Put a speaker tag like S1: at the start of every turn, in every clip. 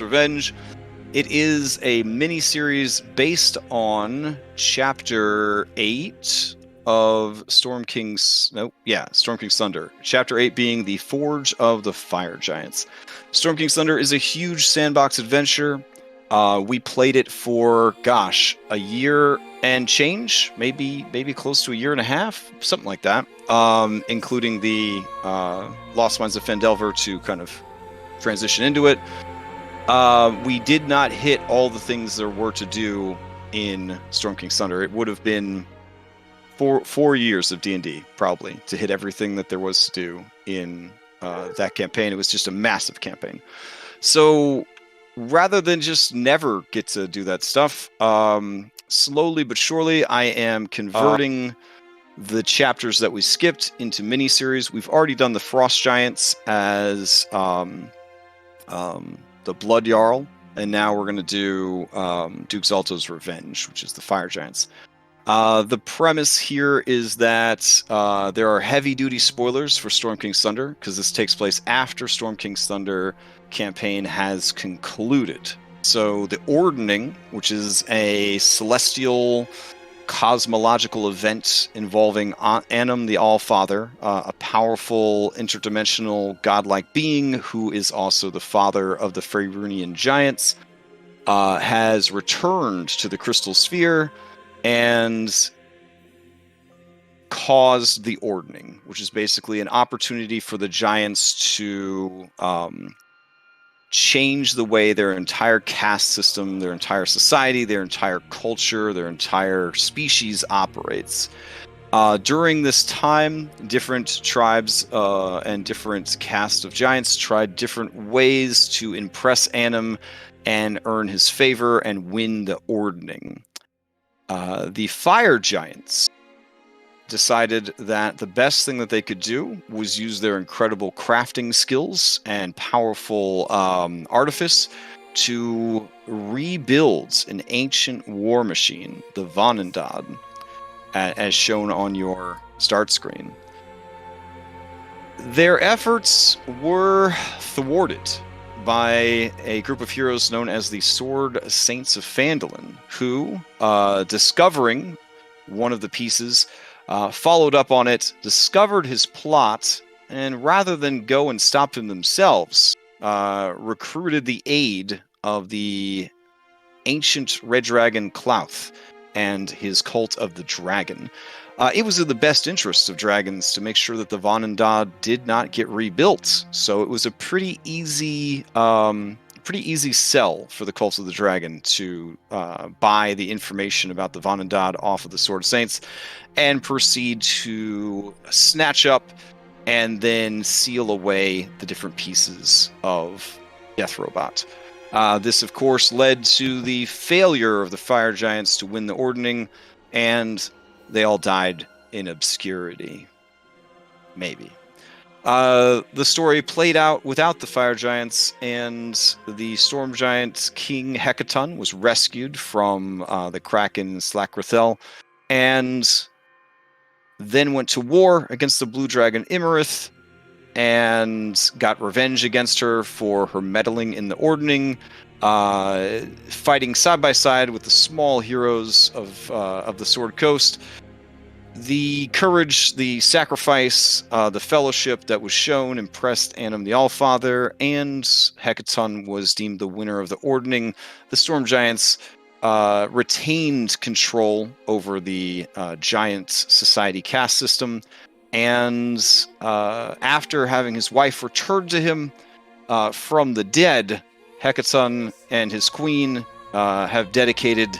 S1: Revenge. It is a mini-series based on Chapter 8 of Storm King's Thunder. Chapter 8 being the Forge of the Fire Giants. Storm King's Thunder is a huge sandbox adventure. We played it for, a year and change, maybe close to a year and a half, something like that, including the Lost Mines of Phandelver to kind of transition into it. We did not hit all the things there were to do in Storm King's Thunder. It would have been four years of D&D, probably, to hit everything that there was to do in that campaign. It was just a massive campaign. So rather than just never get to do that stuff, slowly but surely, I am converting the chapters that we skipped into miniseries. We've already done the Frost Giants as the Blood Jarl, and now we're going to do Duke Zalto's Revenge, which is the Fire Giants. The premise here is that there are heavy-duty spoilers for Storm King's Thunder, because this takes place after Storm King's Thunder campaign has concluded. So the Ordening, which is a celestial cosmological event involving Anum the All-Father, a powerful interdimensional godlike being who is also the father of the Faerunian giants, has returned to the Crystal Sphere and caused the Ordening, which is basically an opportunity for the giants to change the way their entire caste system, their entire society, their entire culture, their entire species operates. During this time, different tribes and different castes of giants tried different ways to impress Anum and earn his favor and win the Ordening. The Fire Giants decided that the best thing that they could do was use their incredible crafting skills and powerful artifice to rebuild an ancient war machine, the Vanandad, as shown on your start screen. Their efforts were thwarted by a group of heroes known as the Sword Saints of Phandalin, who, discovering one of the pieces, followed up on it, discovered his plot, and rather than go and stop him themselves, recruited the aid of the ancient red dragon Klauth and his cult of the dragon. It was in the best interests of dragons to make sure that the Vanandad did not get rebuilt, so it was a pretty easy sell for the cult of the dragon to buy the information about the Vanandad off of the Sword Saints and proceed to snatch up and then seal away the different pieces of Death Robot. This, of course, led to the failure of the Fire Giants to win the Ordening, and they all died in obscurity. Maybe. The story played out without the Fire Giants, and the Storm Giant King Hekaton was rescued from the Kraken Slackrathel, and then went to war against the Blue Dragon Imarith, and got revenge against her for her meddling in the Ordening, fighting side by side with the small heroes of the Sword Coast. The courage, the sacrifice, the fellowship that was shown impressed Anum the Allfather, and Hekaton was deemed the winner of the Ordening. The Storm Giants retained control over the giant society caste system, and after having his wife returned to him from the dead, Hekaton and his queen have dedicated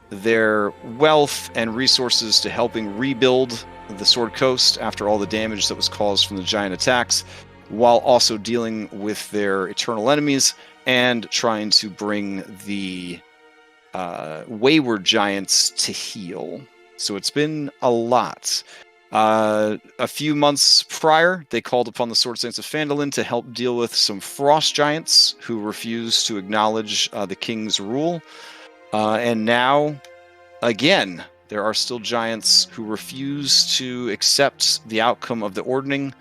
S1: their wealth and resources to helping rebuild the Sword Coast after all the damage that was caused from the giant attacks, while also dealing with their eternal enemies and trying to bring the wayward giants to heel. So it's been a lot. A few months prior, they called upon the Sword Saints of Phandalin to help deal with some frost giants who refused to acknowledge the king's rule. And now, again, there are still giants who refuse to accept the outcome of the Ordening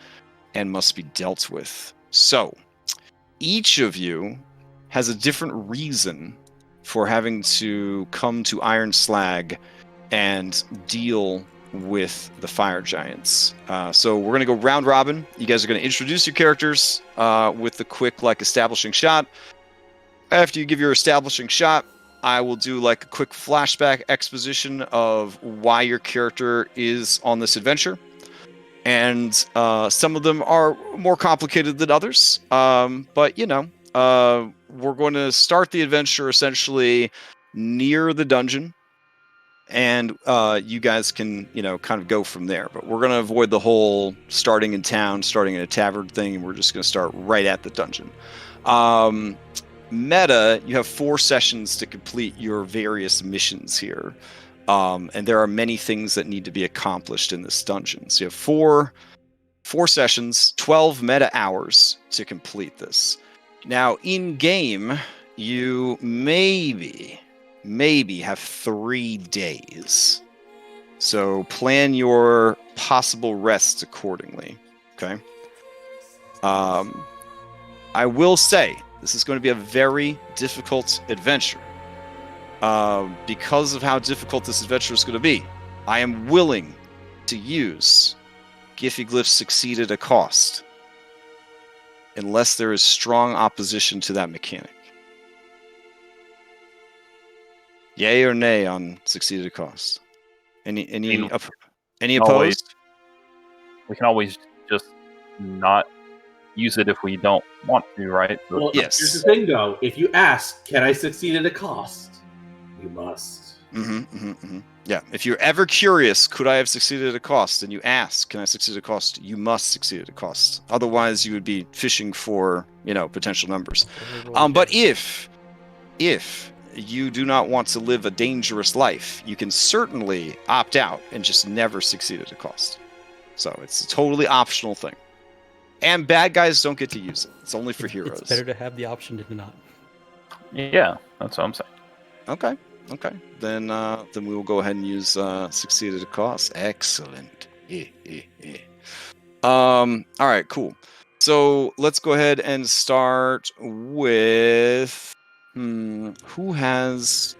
S1: and must be dealt with. So, each of you has a different reason for having to come to Ironslag and deal with the fire giants. So we're going to go round robin. You guys are going to introduce your characters with the quick establishing shot. After you give your establishing shot, I will do a quick flashback exposition of why your character is on this adventure. And some of them are more complicated than others. But, we're going to start the adventure essentially near the dungeon. And you guys can, kind of go from there. But we're going to avoid the whole starting in town, starting in a tavern thing. We're just going to start right at the dungeon. Meta, you have 4 sessions to complete your various missions here. And there are many things that need to be accomplished in this dungeon. So you have four sessions, 12 meta hours to complete this. Now, in-game, you maybe have 3 days. So plan your possible rests accordingly, okay? I will say, this is going to be a very difficult adventure. Because of how difficult this adventure is going to be, I am willing to use Glyphs Succeed at a cost, unless there is strong opposition to that mechanic. Yay or nay on Succeed at a cost? Any opposed?
S2: We can always just not use it if we don't want to, right?
S3: But well, yes. Here's the thing, though. If you ask, can I succeed at a cost? You must.
S1: Yeah. If you're ever curious, could I have succeeded at a cost? And you ask, can I succeed at a cost? You must succeed at a cost. Otherwise, you would be fishing for, potential numbers. But if you do not want to live a dangerous life, you can certainly opt out and just never succeed at a cost. So it's a totally optional thing. And bad guys don't get to use it. It's only for heroes.
S4: It's better to have the option than not.
S2: Yeah, that's what I'm saying.
S1: Okay. Then we will go ahead and use Succeed at a cost. Excellent. All right, cool. So let's go ahead and start with who has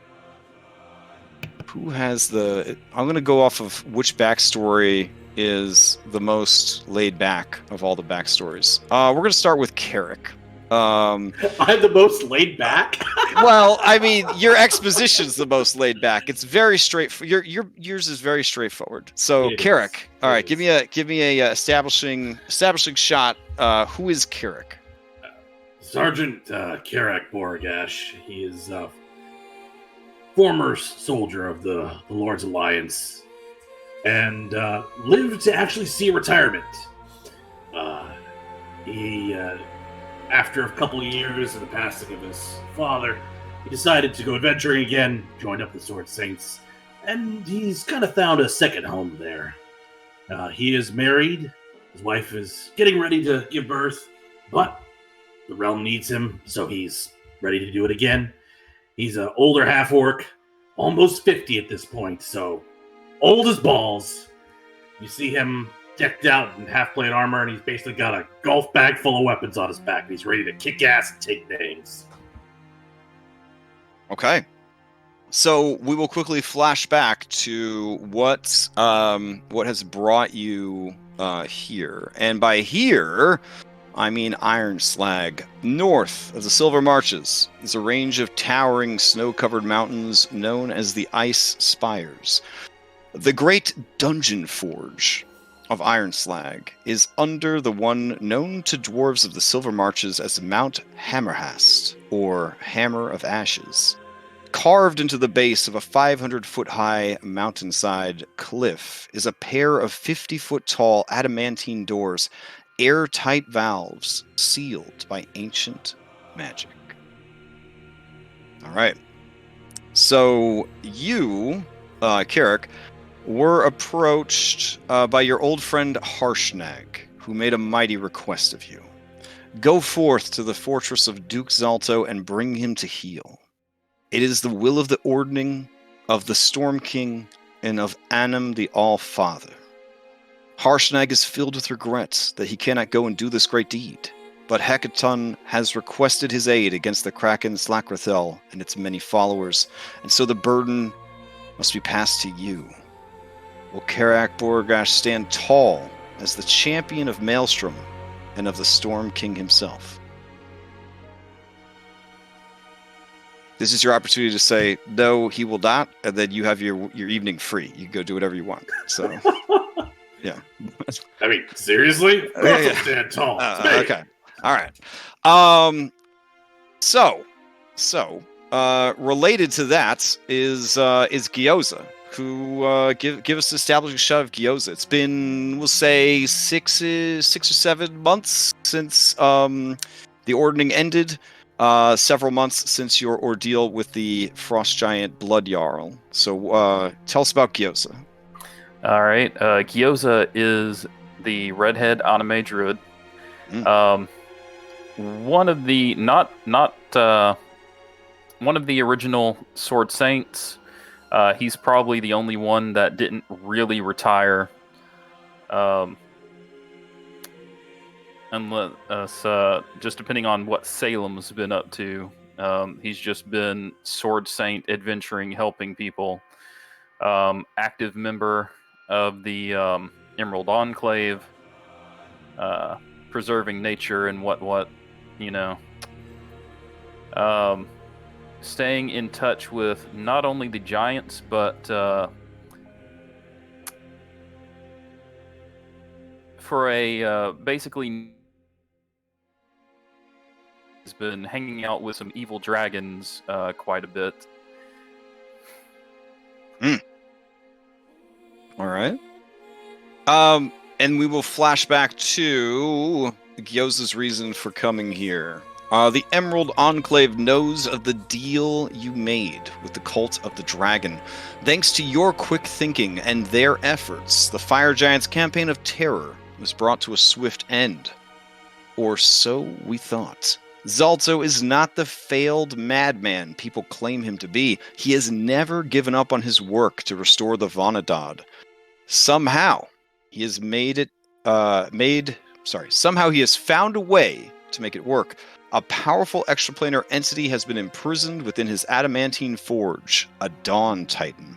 S1: the. I'm going to go off of which backstory is the most laid back of all the backstories. We're going to start with Carrick.
S3: I'm the most laid back.
S1: Well, I mean, your exposition's the most laid back. It's very straightforward. Yours is very straightforward. So, Carrick, all right, give me a establishing shot. Who is Carrick?
S5: Sergeant Carrick Borgash. He is a former soldier of the Lord's Alliance, and lived to actually see retirement. He. After a couple of years of the passing of his father, he decided to go adventuring again, joined up the Sword Saints, and he's kind of found a second home there. He is married, his wife is getting ready to give birth, but the realm needs him, so he's ready to do it again. He's an older half-orc, almost 50 at this point, so old as balls. You see him decked out in half-plate armor, and he's basically got a golf bag full of weapons on his back. And he's ready to kick ass and take names.
S1: Okay. So we will quickly flash back to what has brought you here. And by here, I mean Ironslag. North of the Silver Marches is a range of towering snow-covered mountains known as the Ice Spires. The Great Dungeon Forge of Ironslag is under the one known to dwarves of the Silver Marches as Mount Hamarhaast, or Hammer of Ashes. Carved into the base of a 500-foot-high mountainside cliff is a pair of 50-foot-tall adamantine doors, airtight valves sealed by ancient magic. All right. So you, Carrick, were approached by your old friend Harshnag, who made a mighty request of you. Go forth to the fortress of Duke Zalto and bring him to heal. It is the will of the Ordening, of the Storm King, and of Anam the All-Father. Harshnag is filled with regret that he cannot go and do this great deed. but Hekaton has requested his aid against the Kraken Slakrathel and its many followers, and so the burden must be passed to you. Will Carrick Borgash stand tall as the champion of Maelstrom and of the Storm King himself? This is your opportunity to say, no, he will not, and then you have your evening free. You can go do whatever you want. So, yeah.
S5: I mean, seriously? Of course
S1: Yeah.
S5: I'll stand tall. It's me.
S1: Okay. All right. Related to that is Gyoza, who give us an establishing shot of Gyoza. It's been, we'll say, 6 or 7 months since the Ordening ended. Several months since your ordeal with the Frost Giant Blood Jarl. So tell us about Gyoza.
S2: All right. Gyoza is the redhead anime druid. One of the one of the original Sword Saints. He's probably the only one that didn't really retire. Unless just depending on what Salem's been up to, he's just been Sword Saint adventuring, helping people. Active member of the Emerald Enclave, preserving nature and what you know. Staying in touch with not only the giants, but for a basically has been hanging out with some evil dragons quite a bit.
S1: All right. And we will flash back to Gyoza's reason for coming here. The Emerald Enclave knows of the deal you made with the Cult of the Dragon. Thanks to your quick thinking and their efforts, the Fire Giants' campaign of terror was brought to a swift end. Or so we thought. Zalto is not the failed madman people claim him to be. He has never given up on his work to restore the Vonadad. Somehow, he has somehow he has found a way to make it work. A powerful extraplanar entity has been imprisoned within his adamantine forge, a Dawn Titan.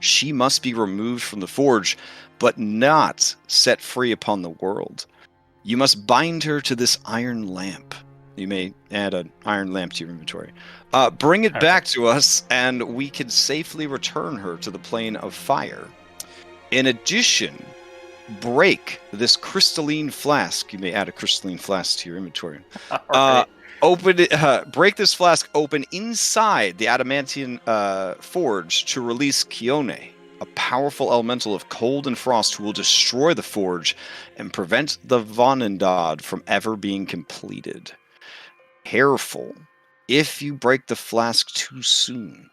S1: She must be removed from the forge, but not set free upon the world. You must bind her to this iron lamp. You may add an iron lamp to your inventory. Bring it back to us, and we can safely return her to the plane of fire. In addition, break this crystalline flask. You may add a crystalline flask to your inventory.
S2: Right.
S1: Open it. Break this flask open inside the adamantine forge to release Kione, a powerful elemental of cold and frost who will destroy the forge and prevent the Vonandad from ever being completed. Careful. If you break the flask too soon,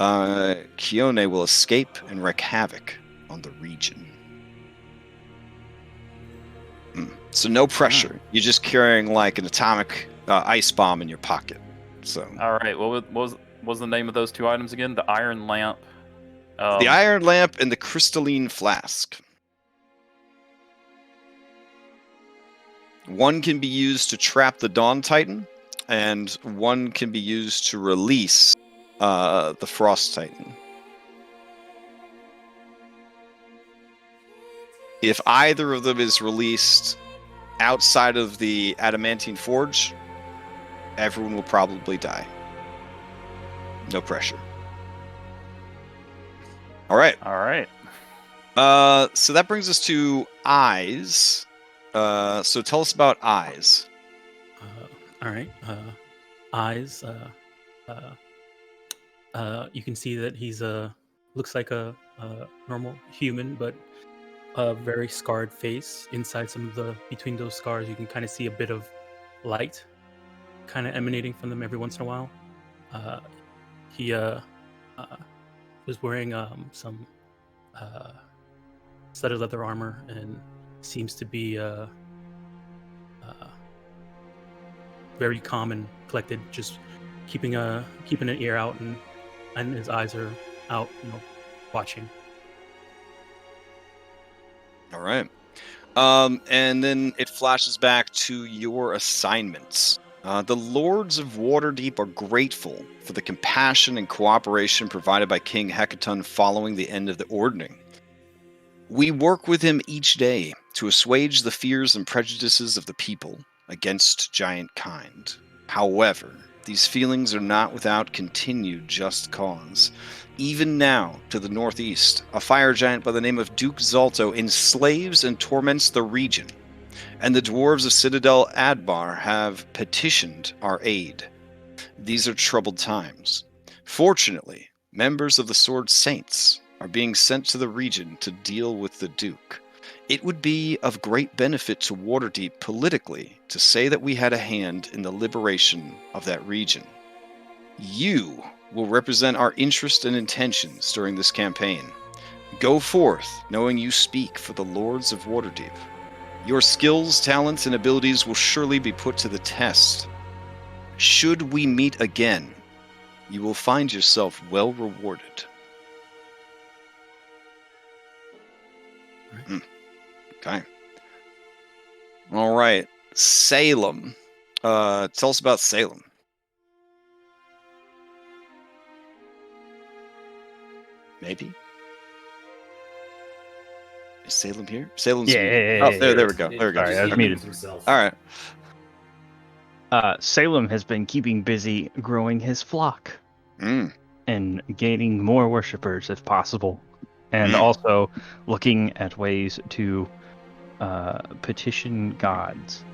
S1: Kione will escape and wreak havoc on the region. So no pressure. You're just carrying like an atomic ice bomb in your pocket. So
S2: All right. What was the name of those two items again? The iron lamp.
S1: the iron lamp and the crystalline flask. One can be used to trap the Dawn Titan, and one can be used to release the Frost Titan. If either of them is released outside of the Adamantine Forge, everyone will probably die. No pressure. All right.
S2: All right.
S1: So that brings us to Eyes. So tell us about Eyes.
S4: All right. Eyes. You can see that he's looks like a normal human, but a very scarred face. Inside between those scars, you can kind of see a bit of light kind of emanating from them every once in a while. He was wearing some studded leather armor and seems to be very calm and collected, just keeping an ear out, and his eyes are out, watching.
S1: All right. And then it flashes back to your assignments. The Lords of Waterdeep are grateful for the compassion and cooperation provided by King Hekaton following the end of the Ordening. We work with him each day to assuage the fears and prejudices of the people against giant kind. However, these feelings are not without continued just cause. Even now, to the northeast, a fire giant by the name of Duke Zalto enslaves and torments the region, and the dwarves of Citadel Adbar have petitioned our aid. These are troubled times. Fortunately, members of the Sword Saints are being sent to the region to deal with the Duke. It would be of great benefit to Waterdeep politically to say that we had a hand in the liberation of that region. You will represent our interest and intentions during this campaign. Go forth, knowing you speak for the Lords of Waterdeep. Your skills, talents, and abilities will surely be put to the test. Should we meet again, you will find yourself well rewarded. Okay. All right. Salem. Tell us about Salem. Maybe. Is Salem here? Salem's muted. Oh, there we go. There we go.
S6: Sorry, I was
S1: Okay.
S6: muted.
S3: Himself.
S1: All right.
S6: Salem has been keeping busy growing his flock
S1: Mm.
S6: and gaining more worshippers if possible, and
S1: Mm.
S6: also looking at ways to petition gods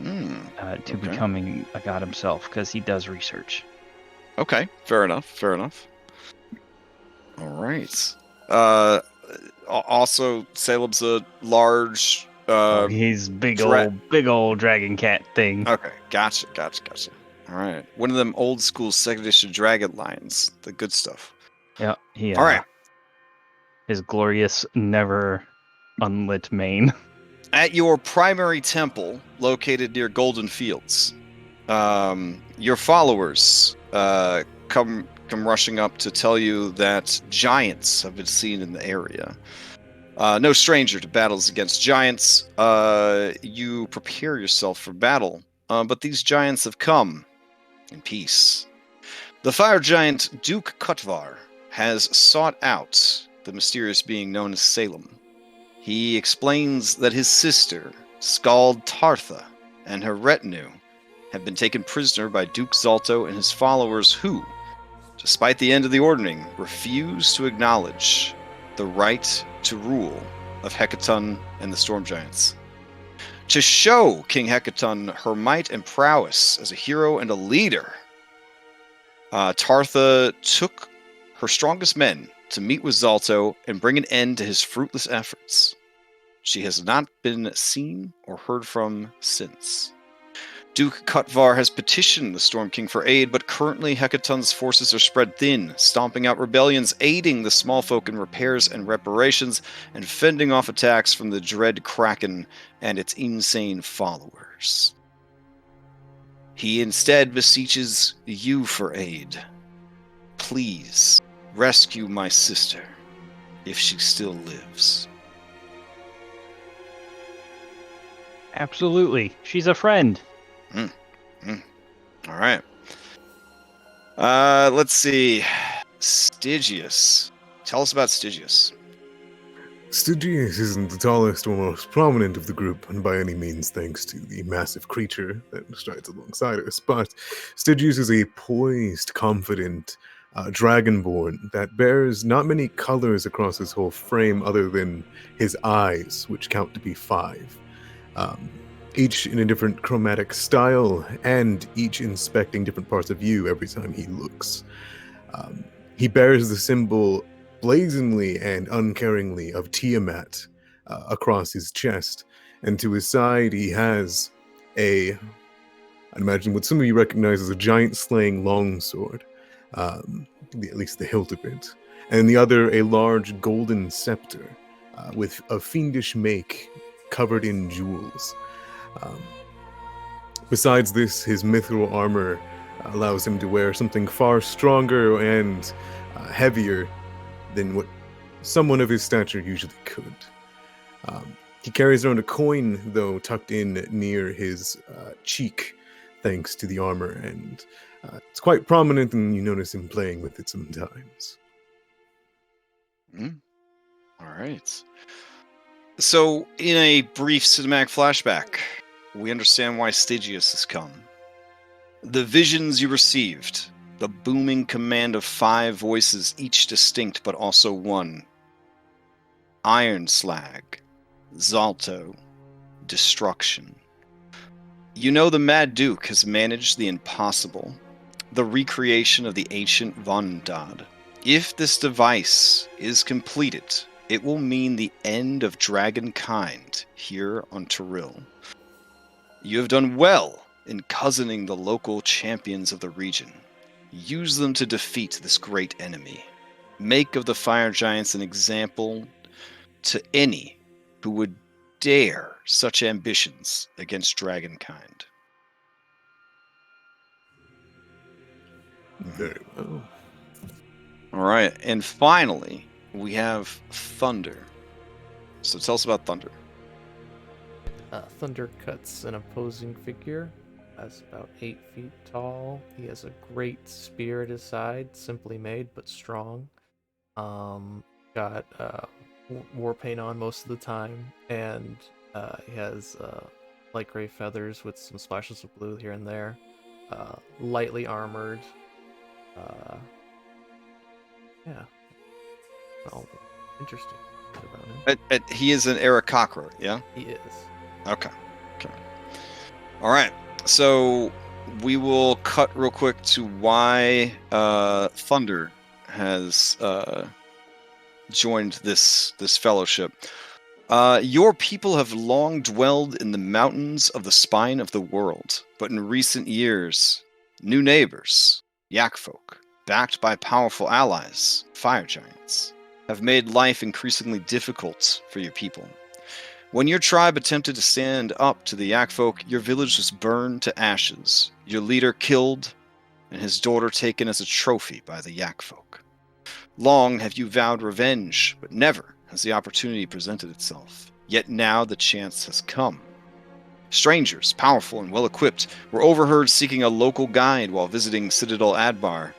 S6: to
S1: Okay.
S6: becoming a god himself, because he does research.
S1: Okay. Fair enough. Fair enough. All right. Also, Salem's a large.
S6: He's big
S1: dra-
S6: old dragon cat thing.
S1: Okay. Gotcha. All right. One of them old school second edition dragon lions. The good stuff.
S6: Yeah, he.
S1: All right.
S6: His glorious, never unlit mane.
S1: At your primary temple, located near Golden Fields, your followers come rushing up to tell you that giants have been seen in the area. No stranger to battles against giants. You prepare yourself for battle, but these giants have come in peace. The fire giant Duke Kutvar has sought out the mysterious being known as Salem. He explains that his sister, Skald Tartha, and her retinue have been taken prisoner by Duke Zalto and his followers who, despite the end of the Ordening, refuse to acknowledge the right to rule of Hekaton and the Storm Giants. To show King Hekaton her might and prowess as a hero and a leader, Tartha took her strongest men to meet with Zalto and bring an end to his fruitless efforts. She has not been seen or heard from since. Duke Kutvar has petitioned the Storm King for aid, but currently Hekaton's forces are spread thin, stomping out rebellions, aiding the smallfolk in repairs and reparations, and fending off attacks from the dread Kraken and its insane followers. He instead beseeches you for aid. Please, rescue my sister, if she still lives.
S6: Absolutely, she's a friend.
S1: All right. Let's see. Stygius. Tell us about Stygius.
S7: Stygius isn't the tallest or most prominent of the group, and by any means thanks to the massive creature that strides alongside us, but Stygius is a poised, confident dragonborn that bears not many colors across his whole frame other than his eyes, which count to be 5. Each in a different chromatic style, and each inspecting different parts of you every time he looks. He bears the symbol blazonly and uncaringly of Tiamat across his chest, and to his side he has I'd imagine what some of you recognize as a giant slaying longsword, at least the hilt of it, and the other a large golden scepter with a fiendish make covered in jewels. Besides this, his mithril armor allows him to wear something far stronger and heavier than what someone of his stature usually could. He carries around a coin, though, tucked in near his cheek, thanks to the armor, and it's quite prominent, and you notice him playing with it sometimes.
S1: All right. So, in a brief cinematic flashback, we understand why Stygius has come. The visions you received, the booming command of 5 voices, each distinct but also one. Ironslag, Zalto, destruction. You know the Mad Duke has managed the impossible, the recreation of the ancient Vondad. If this device is completed, it will mean the end of dragonkind here on Tyril. You have done well in cousining the local champions of the region. Use them to defeat this great enemy. Make of the fire giants an example to any who would dare such ambitions against dragonkind.
S7: Very well.
S1: All right, and finally, we have Thunder. So tell us about Thunder.
S8: Thunder cuts an opposing figure. That's about 8 feet tall. He has a great spear at his side, simply made but strong. Got war paint on most of the time, and he has light gray feathers with some splashes of blue here and there. Lightly armored. Yeah. Oh, interesting about him.
S1: He is an Aarakocra, yeah?
S8: He is.
S1: Okay. All right. So we will cut real quick to why Thunder has joined this fellowship. Your people have long dwelled in the mountains of the spine of the world, but in recent years, new neighbors, Yak Folk, backed by powerful allies, fire giants, have made life increasingly difficult for your people. When your tribe attempted to stand up to the Yak Folk, your village was burned to ashes, your leader killed, and his daughter taken as a trophy by the Yak Folk. Long have you vowed revenge, but never has the opportunity presented itself. Yet now the chance has come. Strangers, powerful and well-equipped, were overheard seeking a local guide while visiting Citadel Adbar,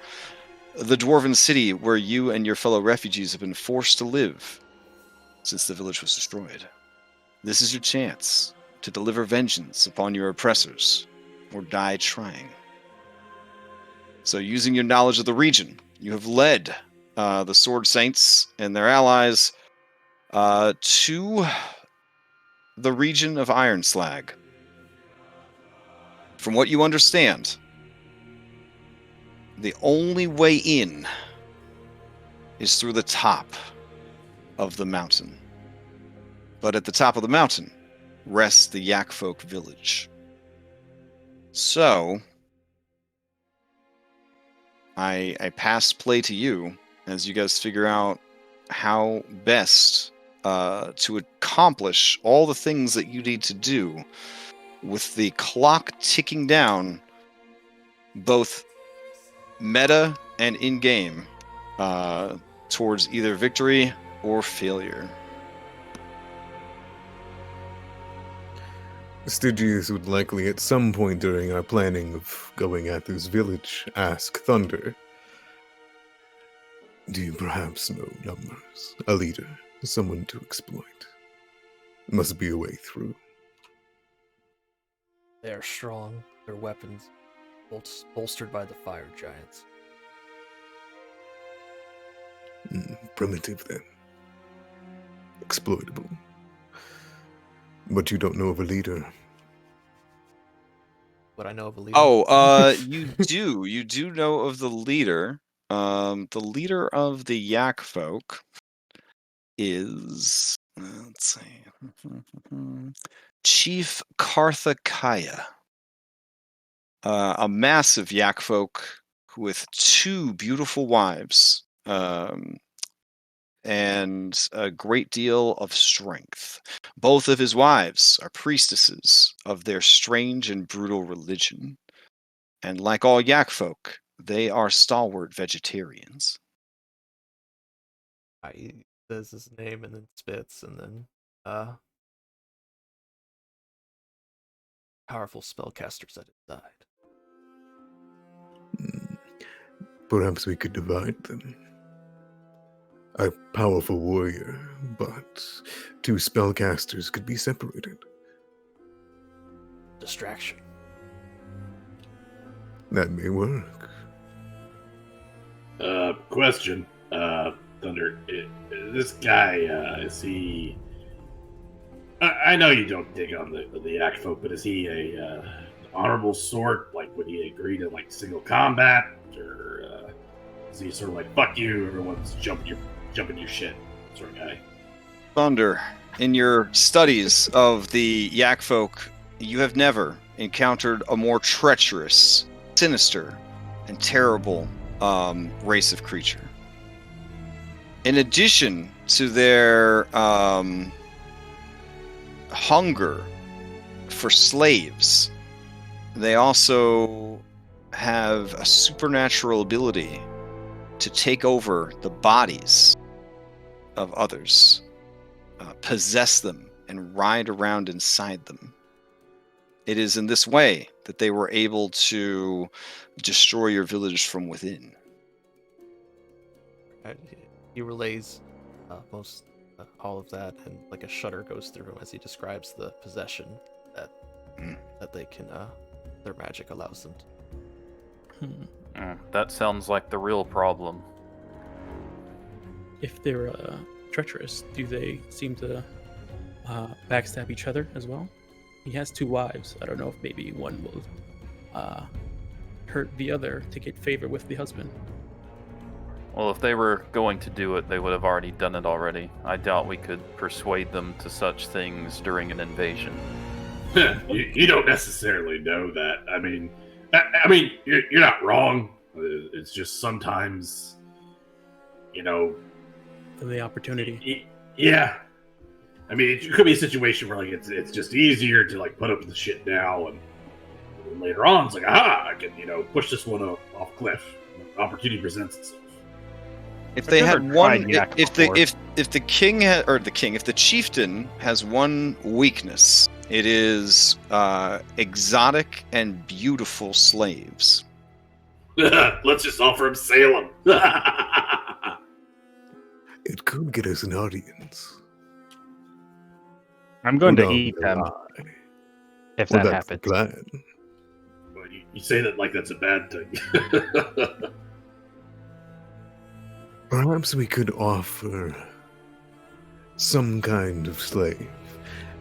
S1: the dwarven city where you and your fellow refugees have been forced to live since the village was destroyed. This is your chance to deliver vengeance upon your oppressors, or die trying. So using your knowledge of the region, you have led the Sword Saints and their allies to the region of Ironslag. From what you understand, the only way in is through the top of the mountain. But at the top of the mountain rests the Yak Folk village. So, I pass play to you as you guys figure out how best to accomplish all the things that you need to do with the clock ticking down, both meta and in-game, towards either victory or failure.
S7: Stygius would likely at some point during our planning of going at this village ask Thunder, do you perhaps know numbers? A leader? Someone to exploit? Must be a way through.
S8: They are strong, their weapons bolstered by the fire giants.
S7: Primitive then. Exploitable. But you don't know of a leader.
S8: What I know of a leader?
S1: Oh, you do. You do know of the leader. The leader of the Yak Folk is, let's see, Chief Karthakaya, a massive Yak Folk with 2 beautiful wives, and a great deal of strength. Both of his wives are priestesses of their strange and brutal religion. And like all Yak Folk, they are stalwart vegetarians.
S8: He says his name and then spits, and then powerful spellcasters at his side.
S7: Perhaps we could divide them. A powerful warrior, but 2 spellcasters could be separated.
S8: Distraction.
S7: That may work.
S5: Question. Thunder, this guy, is he... I know you don't dig on the Yak Folk, but is he a honorable sort? Like, would he agree to, like, single combat? Or is he sort of like, fuck you, everyone's jumping your shit sort of guy?
S1: Thunder, in your studies of the Yak Folk, you have never encountered a more treacherous, sinister, and terrible race of creature. In addition to their hunger for slaves, they also have a supernatural ability to take over the bodies of others, possess them, and ride around inside them. It is in this way that they were able to destroy your village from within.
S8: He relays all of that, and like a shudder goes through him as he describes the possession that they can their magic allows them to.
S2: That sounds like the real problem.
S4: If they're treacherous, do they seem to backstab each other as well? He has 2 wives. I don't know if maybe one will hurt the other to get favor with the husband.
S2: Well, if they were going to do it, they would have already done it already. I doubt we could persuade them to such things during an invasion.
S5: You don't necessarily know that. I mean, you're not wrong. It's just sometimes,
S4: The opportunity.
S5: Yeah. I mean, it could be a situation where like it's just easier to like put up with the shit now, and later on it's like, I can push this one off cliff. Opportunity presents itself.
S1: If they had one, if the chieftain has one weakness, it is exotic and beautiful slaves.
S5: Let's just offer him Salem.
S7: It could get us an audience.
S6: I'm going to eat them if that
S7: that's
S6: happens.
S7: the plan.
S5: Well, you say that like that's a bad thing.
S7: Perhaps we could offer some kind of slave,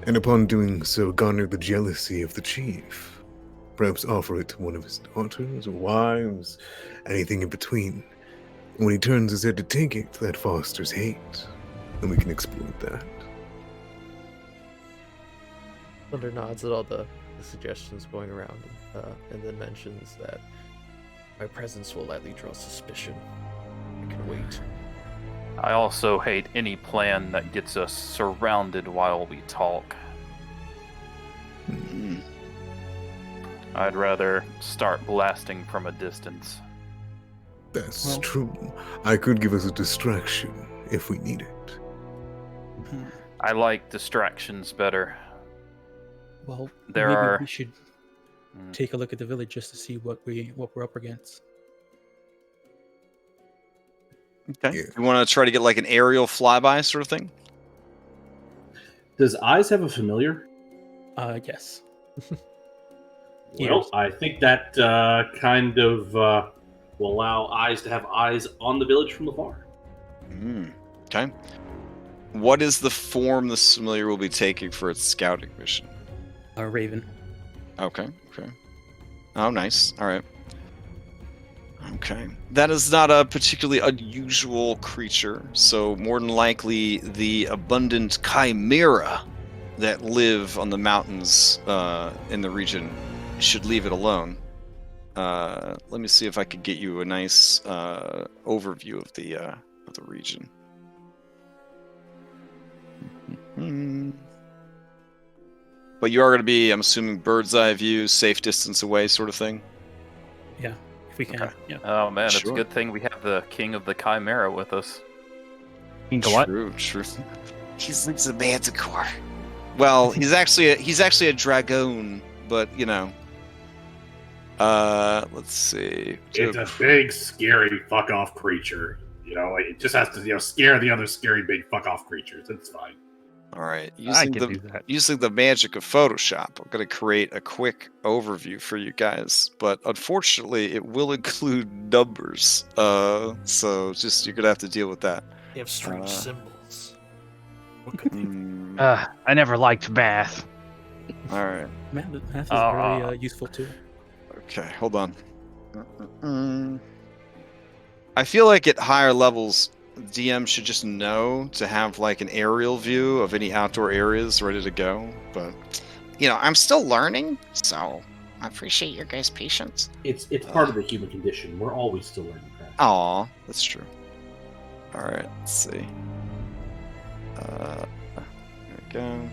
S7: and upon doing so, garner the jealousy of the chief. Perhaps offer it to one of his daughters or wives, anything in between. When he turns his head to take it, that fosters hate, and we can exploit that.
S8: Thunder nods at all the suggestions going around, and then mentions that my presence will likely draw suspicion. I can wait.
S2: I also hate any plan that gets us surrounded while we talk. I'd rather start blasting from a distance.
S7: That's true. I could give us a distraction if we need it.
S2: I like distractions better.
S4: Well,
S2: There
S4: maybe
S2: are-
S4: we should take a look at the village just to see what we're up against.
S1: Okay.
S7: Yeah.
S1: You want to try to get like an aerial flyby sort of thing?
S3: Does Eyes have a familiar?
S4: Yes.
S3: Well, I think that kind of will allow Eyes to have eyes on the village from afar.
S1: Okay. What is the form this familiar will be taking for its scouting mission?
S4: Raven.
S1: Okay. Oh, nice. All right. Okay. That is not a particularly unusual creature, so more than likely the abundant chimera that live on the mountains in the region should leave it alone. Let me see if I could get you a nice overview of the region. But you are going to be, I'm assuming, bird's eye view, safe distance away sort of thing?
S4: Yeah, if we can.
S1: Okay.
S4: Yeah.
S2: Oh man, it's
S1: Sure.
S2: a good thing we have the king of the Chimera with us.
S6: What?
S1: True. He's a manticore. Well, he's actually a dragon but let's see.
S5: It's a big, scary fuck off creature. It just has to scare the other scary big fuck off creatures. It's fine.
S1: All right,
S6: I could do that.
S1: using the magic of Photoshop, I'm going to create a quick overview for you guys, but unfortunately, it will include numbers. So just you're going to have to deal with that.
S8: They have strange symbols. What could they
S6: I never liked math.
S1: All right.
S4: Math is very useful too.
S1: Okay, hold on. I feel like at higher levels, DM should just know to have like an aerial view of any outdoor areas ready to go. But I'm still learning, so I appreciate your guys' patience.
S5: It's part of the human condition. We're always still learning.
S1: Aw, that's true. All right, let's see. There we go.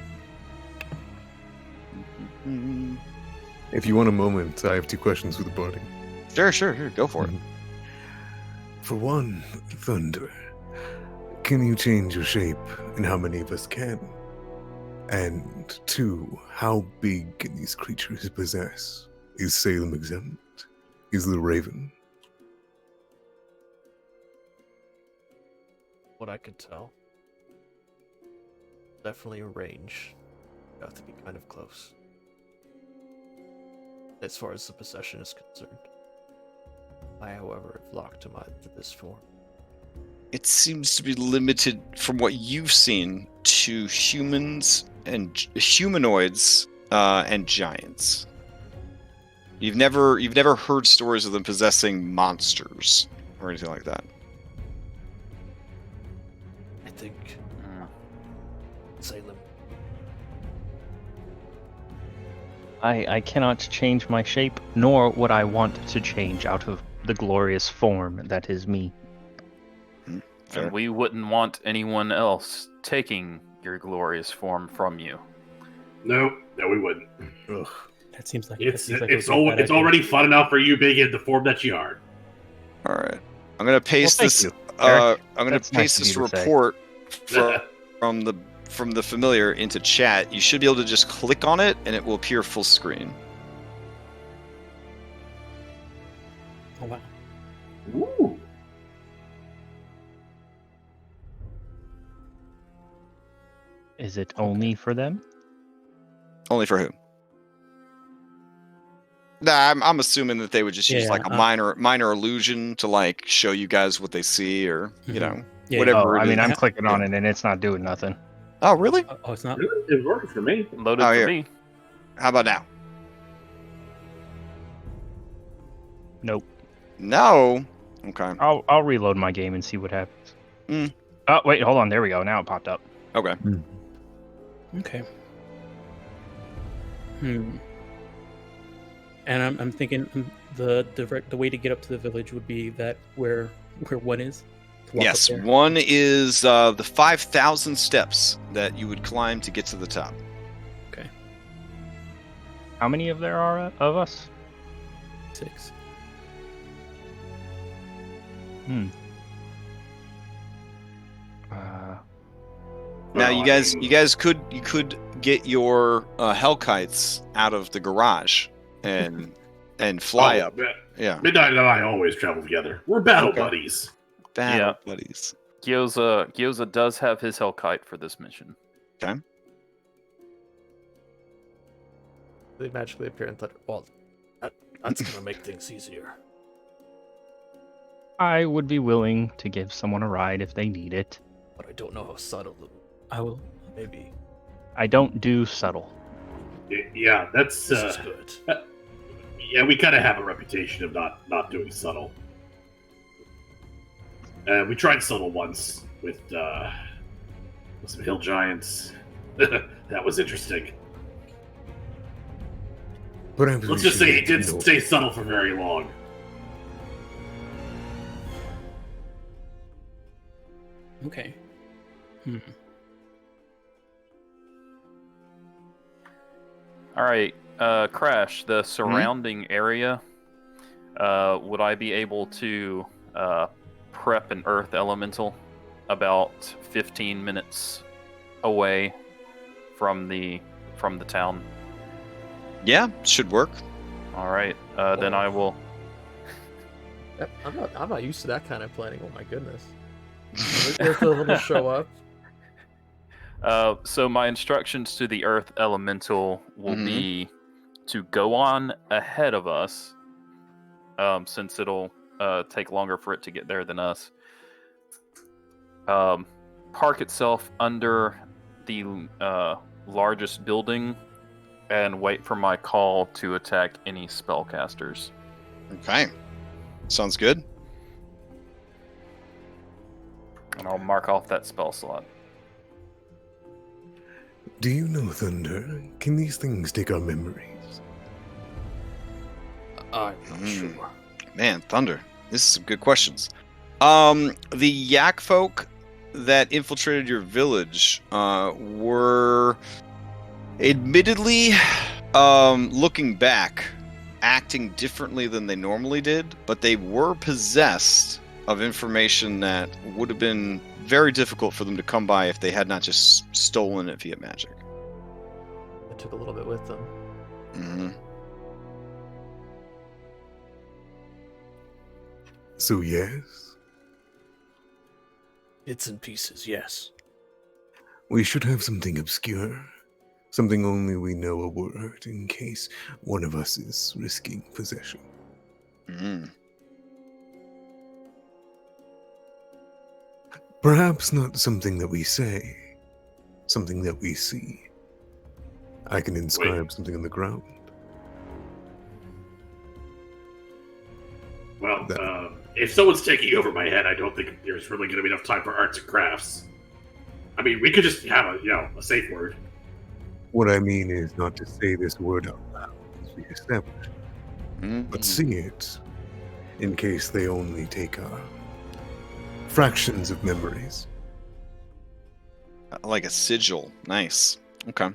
S7: If you want a moment, I have 2 questions for the party.
S1: Sure, here, go for it.
S7: For one, Thunder, can you change your shape, and how many of us can? And 2, how big can these creatures possess? Is Salem exempt? Is the Raven?
S8: What I could tell. Definitely a range. You have to be kind of close. As far as the possession is concerned. I, however, have locked him to this form.
S1: It seems to be limited from what you've seen to humans and humanoids and giants. You've never heard stories of them possessing monsters or anything like that.
S8: I think Salem.
S6: I cannot change my shape, nor would I want to change out of the glorious form that is me.
S1: Fair.
S2: And we wouldn't want anyone else taking your glorious form from you.
S5: No, we wouldn't.
S7: Ugh.
S4: That seems like
S5: It's
S4: a bad idea.
S5: already fun enough for you being in the form that you are.
S1: All right, I'm gonna paste
S6: Well,
S1: this.
S6: thank you, Carrick.
S1: I'm gonna
S6: That's
S1: paste
S6: nice
S1: this
S6: of you to say.
S1: report from the familiar into chat. You should be able to just click on it, and it will appear full screen.
S4: Oh wow.
S5: Ooh.
S6: Is it only for them?
S1: Only for who? Nah, I'm assuming that they would just use
S4: Yeah,
S1: like a minor illusion to like show you guys what they see, or
S4: Yeah,
S1: whatever.
S6: Oh, I mean, I'm
S4: Yeah.
S6: clicking on it and it's not doing nothing.
S1: Oh, really?
S4: Oh, it's not.
S5: Really? It worked for me.
S2: Loaded
S1: Oh,
S2: for
S1: here.
S2: me.
S1: How about now?
S6: Nope.
S1: No. Okay.
S6: I'll reload my game and see what happens.
S1: Mm.
S6: Oh, wait, hold on. There we go. Now it popped up.
S1: Okay.
S4: Okay. And I'm thinking the way to get up to the village would be that where one is. To walk
S1: Yes,
S4: up there.
S1: one is the 5,000 steps that you would climb to get to the top.
S4: Okay.
S6: How many of there are of us?
S4: 6.
S1: Now,
S5: Well,
S1: you
S5: I
S1: guys
S5: mean-
S1: you could get your Hellkites out of the garage and fly up. Yeah,
S5: Midnight and I always travel together. We're battle
S1: Okay.
S5: buddies.
S1: battle buddies.
S2: Gyoza does have his Hellkite for this mission.
S8: They magically appear in Thunder. Well, that's gonna make things easier.
S6: I would be willing to give someone a ride if they need it.
S8: But I don't know how subtle it
S4: I will.
S8: maybe.
S6: I don't do subtle.
S5: Yeah, that's
S8: This is good.
S5: yeah. We kind of have a reputation of not doing subtle. We tried subtle once with some hill giants. That was interesting.
S7: Perhaps
S5: Let's
S7: we
S5: just say
S7: should
S5: it didn't
S7: know.
S5: stay subtle for very long.
S4: Okay.
S2: All right, Crash, the surrounding area, would I be able to prep an earth elemental about 15 minutes away from the town?
S1: Yeah, should work.
S2: All right, then I will.
S8: I'm not used to that kind of planning. Oh my goodness. If the little show up.
S2: So my instructions to the Earth Elemental will
S1: Mhm.
S2: be to go on ahead of us, since it'll take longer for it to get there than us. Park itself under the largest building and wait for my call to attack any spellcasters.
S1: Okay. Sounds good.
S2: And I'll mark off that spell slot.
S7: Do you know, Thunder? Can these things take our memories?
S8: I'm not sure.
S1: Man, Thunder. This is some good questions. The Yak folk that infiltrated your village were admittedly, looking back, acting differently than they normally did, but they were possessed of information that would have been very difficult for them to come by if they had not just stolen it via magic.
S8: I took a little bit with them.
S1: Mm-hmm.
S7: So yes,
S8: Bits and pieces, yes.
S7: we should have something obscure. Something only we know a word in case one of us is risking possession.
S1: Mm-hmm.
S7: Perhaps not something that we say, something that we see. I can inscribe something on the ground.
S5: Well,
S7: That-
S5: if someone's taking over my head, I don't think there's really going to be enough time for arts and crafts. I mean, we could just have a safe word.
S7: What I mean is not to say this word out loud as we establish, but see it in case they only take fractions of memories.
S1: Like a sigil. Nice. Okay.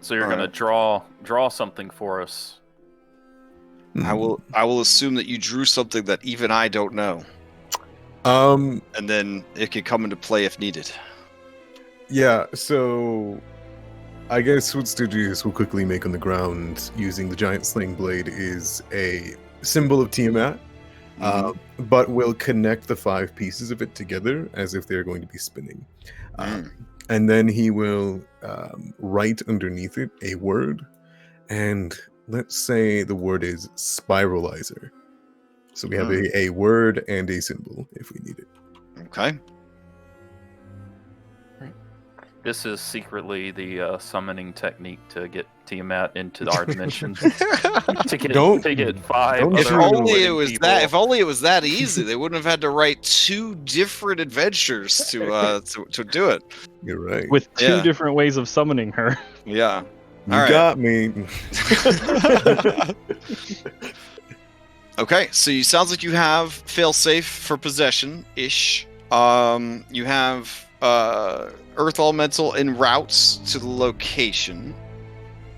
S2: So you're
S1: All
S2: gonna
S1: right.
S2: draw something for us.
S1: I will assume that you drew something that even I don't know.
S7: And
S1: then it could come into play if needed.
S7: yeah, so I guess what Stygius will quickly make on the ground using the giant sling blade is a symbol of Tiamat, but will connect the 5 pieces of it together as if they're going to be spinning. And then he will write underneath it a word, and let's say the word is spiralizer. So we have a word and a symbol if we need it.
S1: Okay.
S2: This is secretly the summoning technique to get Tiamat into our dimension. to get 5
S1: If
S2: other
S1: only it
S2: unwitting
S1: was
S2: people.
S1: that. If only it was that easy, they wouldn't have had to write 2 different adventures to do it.
S7: You're right.
S6: With 2 different ways of summoning her.
S1: Yeah.
S7: You
S1: All right.
S7: got me.
S1: Okay, so you sounds like you have failsafe for possession-ish. You have Earth Elemental en routes to the location.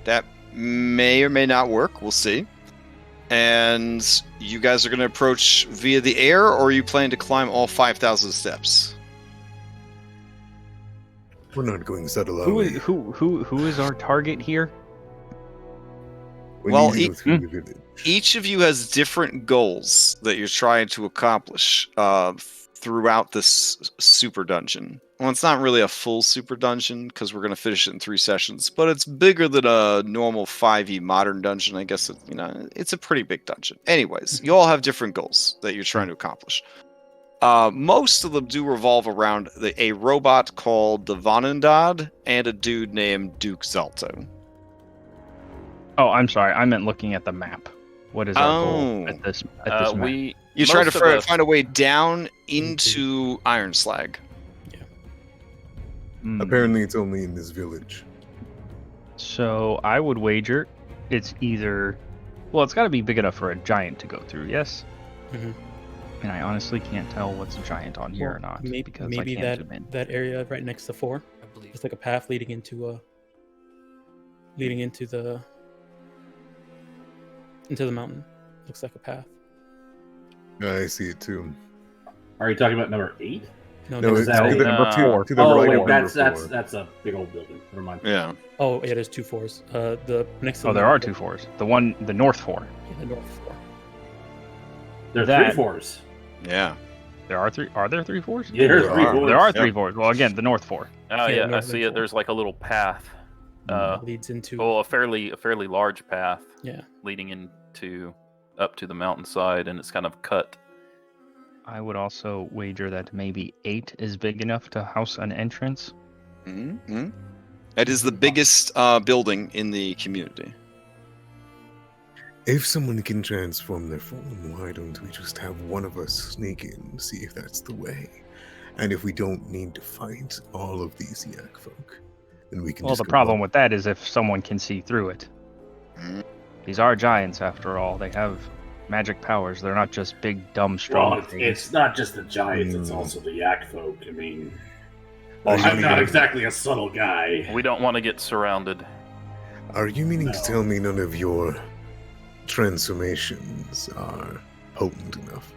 S1: That may or may not work. We'll see. And you guys are going to approach via the air, or are you planning to climb all 5,000 steps?
S7: We're not going subtle, are
S6: Who
S7: we?
S6: is our target here?
S7: We
S1: Well,
S7: need to go through the village.
S1: Each of you has different goals that you're trying to accomplish throughout this super dungeon. Well, it's not really a full super dungeon because we're going to finish it in 3 sessions, but it's bigger than a normal 5e modern dungeon. I guess it's a pretty big dungeon. Anyways, you all have different goals that you're trying to accomplish. Most of them do revolve around a robot called the Vanundad and a dude named Duke Zalto.
S6: Oh, I'm sorry. I meant looking at the map. What is our goal at this map?
S1: You're trying to find a way down into Ironslag.
S7: Apparently, it's only in this village.
S6: So I would wager it's either. Well, it's got to be big enough for a giant to go through. Yes.
S4: Mm-hmm.
S6: And I honestly can't tell what's a giant on here or not.
S4: Maybe
S6: I can't zoom in.
S4: that area right next to 4.
S8: I believe
S4: It's like a path leading into the mountain. Looks like a path.
S7: I see it too.
S5: Are you talking about number 8?
S7: No,
S4: never
S7: it's
S3: that
S7: to
S3: a-
S7: the,
S2: Nah.
S7: to the
S3: Oh
S7: right
S3: wait,
S7: of number
S3: that's
S7: 4.
S3: a big old building. Never mind.
S1: Yeah.
S4: Oh yeah, there's 2 4s. The next to
S6: Oh,
S4: the
S6: there are 2 4s. The north 4.
S4: Yeah, the north 4.
S3: There are
S6: That-
S3: 3 4s.
S1: Yeah.
S6: There are 3. Are there 3 4s?
S3: Yeah, there are 3
S1: are.
S3: 4s.
S6: There are
S1: Yep.
S6: 3 4s. Well, again, the north 4.
S2: Oh
S4: Yeah,
S2: yeah, I
S4: north
S2: see
S4: and
S2: it. There's like a little path.
S4: Leads into
S2: Well, a fairly large path
S4: yeah.
S2: leading into up to the mountainside, and it's kind of cut.
S6: I would also wager that maybe 8 is big enough to house an entrance.
S1: Mm-hmm. It is the biggest building in the community.
S7: If someone can transform their form, why don't we just have one of us sneak in, see if that's the way? And if we don't need to fight all of these yak folk, then we can
S6: Well,
S7: just
S6: the
S7: go
S6: problem
S7: up.
S6: with that is if someone can see through it.
S1: Mhm.
S6: These are giants, after all. They have magic powers. They're not just big, dumb, strong
S3: Well,
S6: things.
S3: it's not just the giants; it's
S7: Mm.
S3: also the yak folk. I mean,
S7: Are you
S3: I'm not
S7: meaning-
S3: exactly a subtle guy.
S2: We don't want to get surrounded.
S7: Are you meaning to
S3: No.
S7: tell me none of your transformations are potent enough?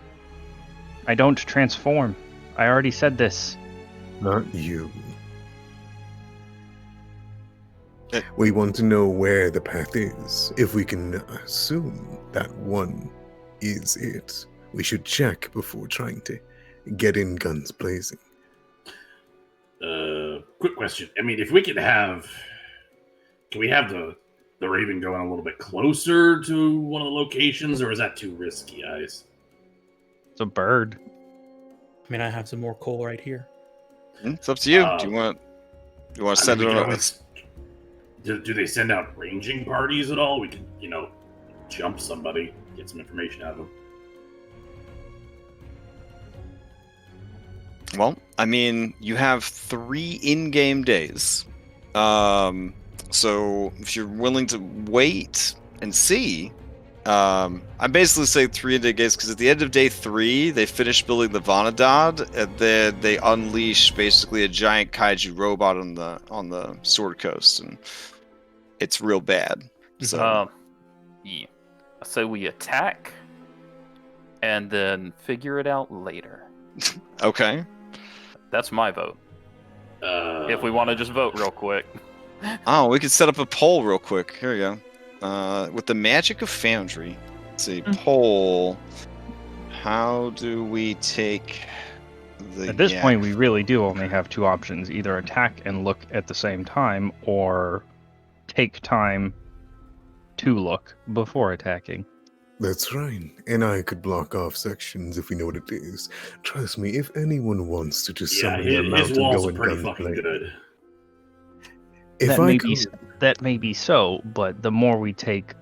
S6: I don't transform. I already said this.
S7: Not you.
S1: Eh.
S7: We want to know where the path is. If we can assume that one is it, we should check before trying to get in guns blazing.
S5: Quick question. I mean, if we can we have the Raven going a little bit closer to one of the locations, or is that too risky, guys?
S6: It's a bird.
S4: I mean, I have some more coal right here.
S1: It's up to you. Do you want to
S5: I
S1: set
S5: mean,
S1: it
S5: we can
S1: on?
S5: always- do they send out ranging parties at all? We can, jump somebody, get some information out of them.
S1: Well, I mean, you have 3 in-game days. So if you're willing to wait and see, I basically say 3 in-day days because at the end of day 3, they finish building the Vanadad, and then they unleash basically a giant kaiju robot on the Sword Coast, and it's real bad. So
S2: Yeah. So we attack, and then figure it out later.
S1: okay.
S2: That's my vote. If we want to just vote real quick.
S1: Oh, we could set up a poll real quick. Here we go. With the magic of Foundry, let's see, poll. How do we take the?
S6: At this
S1: yak-
S6: point, we really do only have 2 options: either attack and look at the same time, or take time to look before attacking.
S7: That's right. And I could block off sections if we know what it is. Trust me, if anyone wants to just
S5: Yeah,
S7: summon their
S5: his
S7: mount and
S5: walls
S7: go
S5: are
S7: in
S5: pretty
S7: guns
S5: fucking
S7: blazing.
S5: good.
S7: If
S6: that
S7: I
S6: may
S7: could,
S6: be that may be so, but the more we take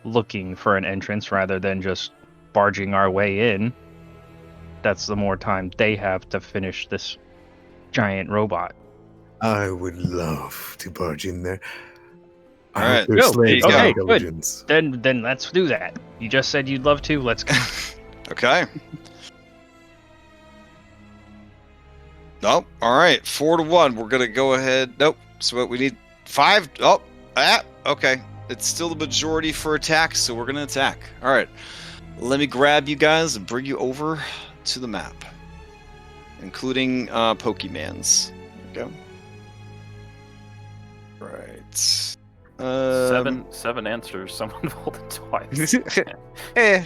S6: looking for an entrance rather than just barging our way in, that's the more time they have to finish this giant robot.
S7: I would love to barge in there.
S1: All
S7: I
S1: right.
S7: hope their
S6: Go.
S7: slaves
S6: Okay,
S7: have
S6: good.
S7: intelligence.
S6: Then let's do that. You just said you'd love to. Let's go.
S1: Okay. Nope. All right. 4-1. We're gonna go ahead. Nope. So what we need 5. Oh. Okay. It's still the majority for attack, so we're gonna attack. All right. Let me grab you guys and bring you over to the map, including Pokemans. There we go. Right.
S2: Seven answers. Someone voted twice.
S1: Eh,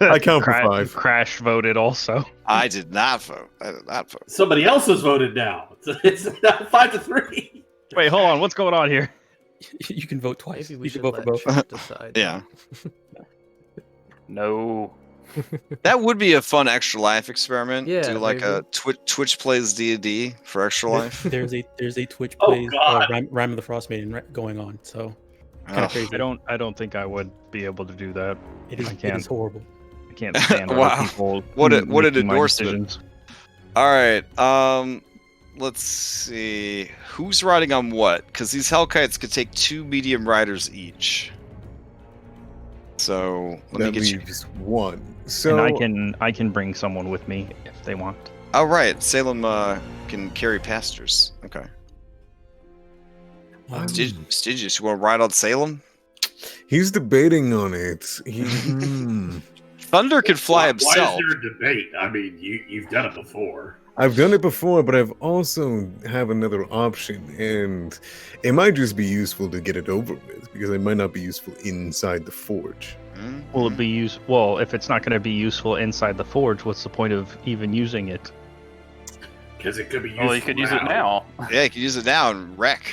S7: I count for 5.
S6: Crash voted also.
S1: I did not vote. I did not vote.
S5: Somebody else has voted now. It's now 5-3.
S6: Wait, hold on. What's going on here?
S4: You can vote twice.
S8: Maybe we
S4: You
S8: should
S4: can vote for
S8: let
S4: both.
S8: Chip decide.
S1: Yeah.
S2: No.
S1: That would be a fun Extra Life experiment.
S8: Yeah,
S1: Do like
S8: maybe.
S1: a Twitch plays D&D for Extra Life.
S4: There's a Twitch
S5: Oh,
S4: plays
S5: God.
S4: Rhyme of the Frost Maiden going on, so kind
S1: Oh.
S4: of crazy.
S6: I don't think I would be able to do that.
S4: It is
S6: I
S4: it
S6: can't.
S4: is horrible.
S6: I can't stand
S1: Wow.
S6: other people.
S1: What an
S6: making my
S1: endorsement.
S6: decisions.
S1: All right. Let's see. Who's riding on what? Because these Hellkites could take 2 medium riders each. So let me
S7: That
S1: get you.
S7: leaves 1. So
S6: And I can bring someone with me if they want.
S1: Oh right, Salem can carry pastors. Okay. Stygius, you want to ride on Salem?
S7: he's debating on it.
S1: Thunder can fly
S5: Why
S1: himself.
S5: is there a debate? I mean, you've done it before.
S7: I've done it before, but I've also have another option, and it might just be useful to get it over with because it might not be useful inside the forge.
S6: Will it be Well, if it's not going to be useful inside the forge, what's the point of even using it?
S5: Because it could be useful.
S2: Well, you could use it now.
S1: Yeah, you can use it now and wreck.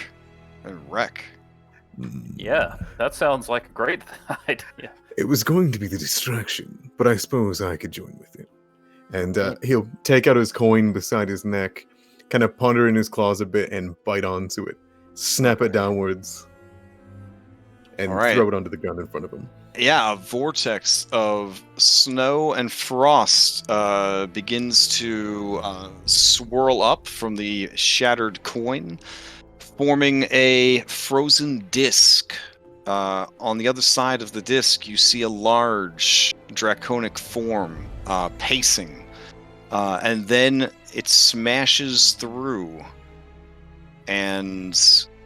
S2: Yeah, that sounds like a great idea.
S7: It was going to be the distraction, but I suppose I could join with it. And he'll take out his coin beside his neck, kind of ponder in his claws a bit, and bite onto it. Snap it downwards, and
S1: All right.
S7: throw it onto the ground in front of him.
S1: Yeah, a vortex of snow and frost begins to swirl up from the shattered coin, forming a frozen disc. On the other side of the disc, you see a large draconic form pacing, and then it smashes through and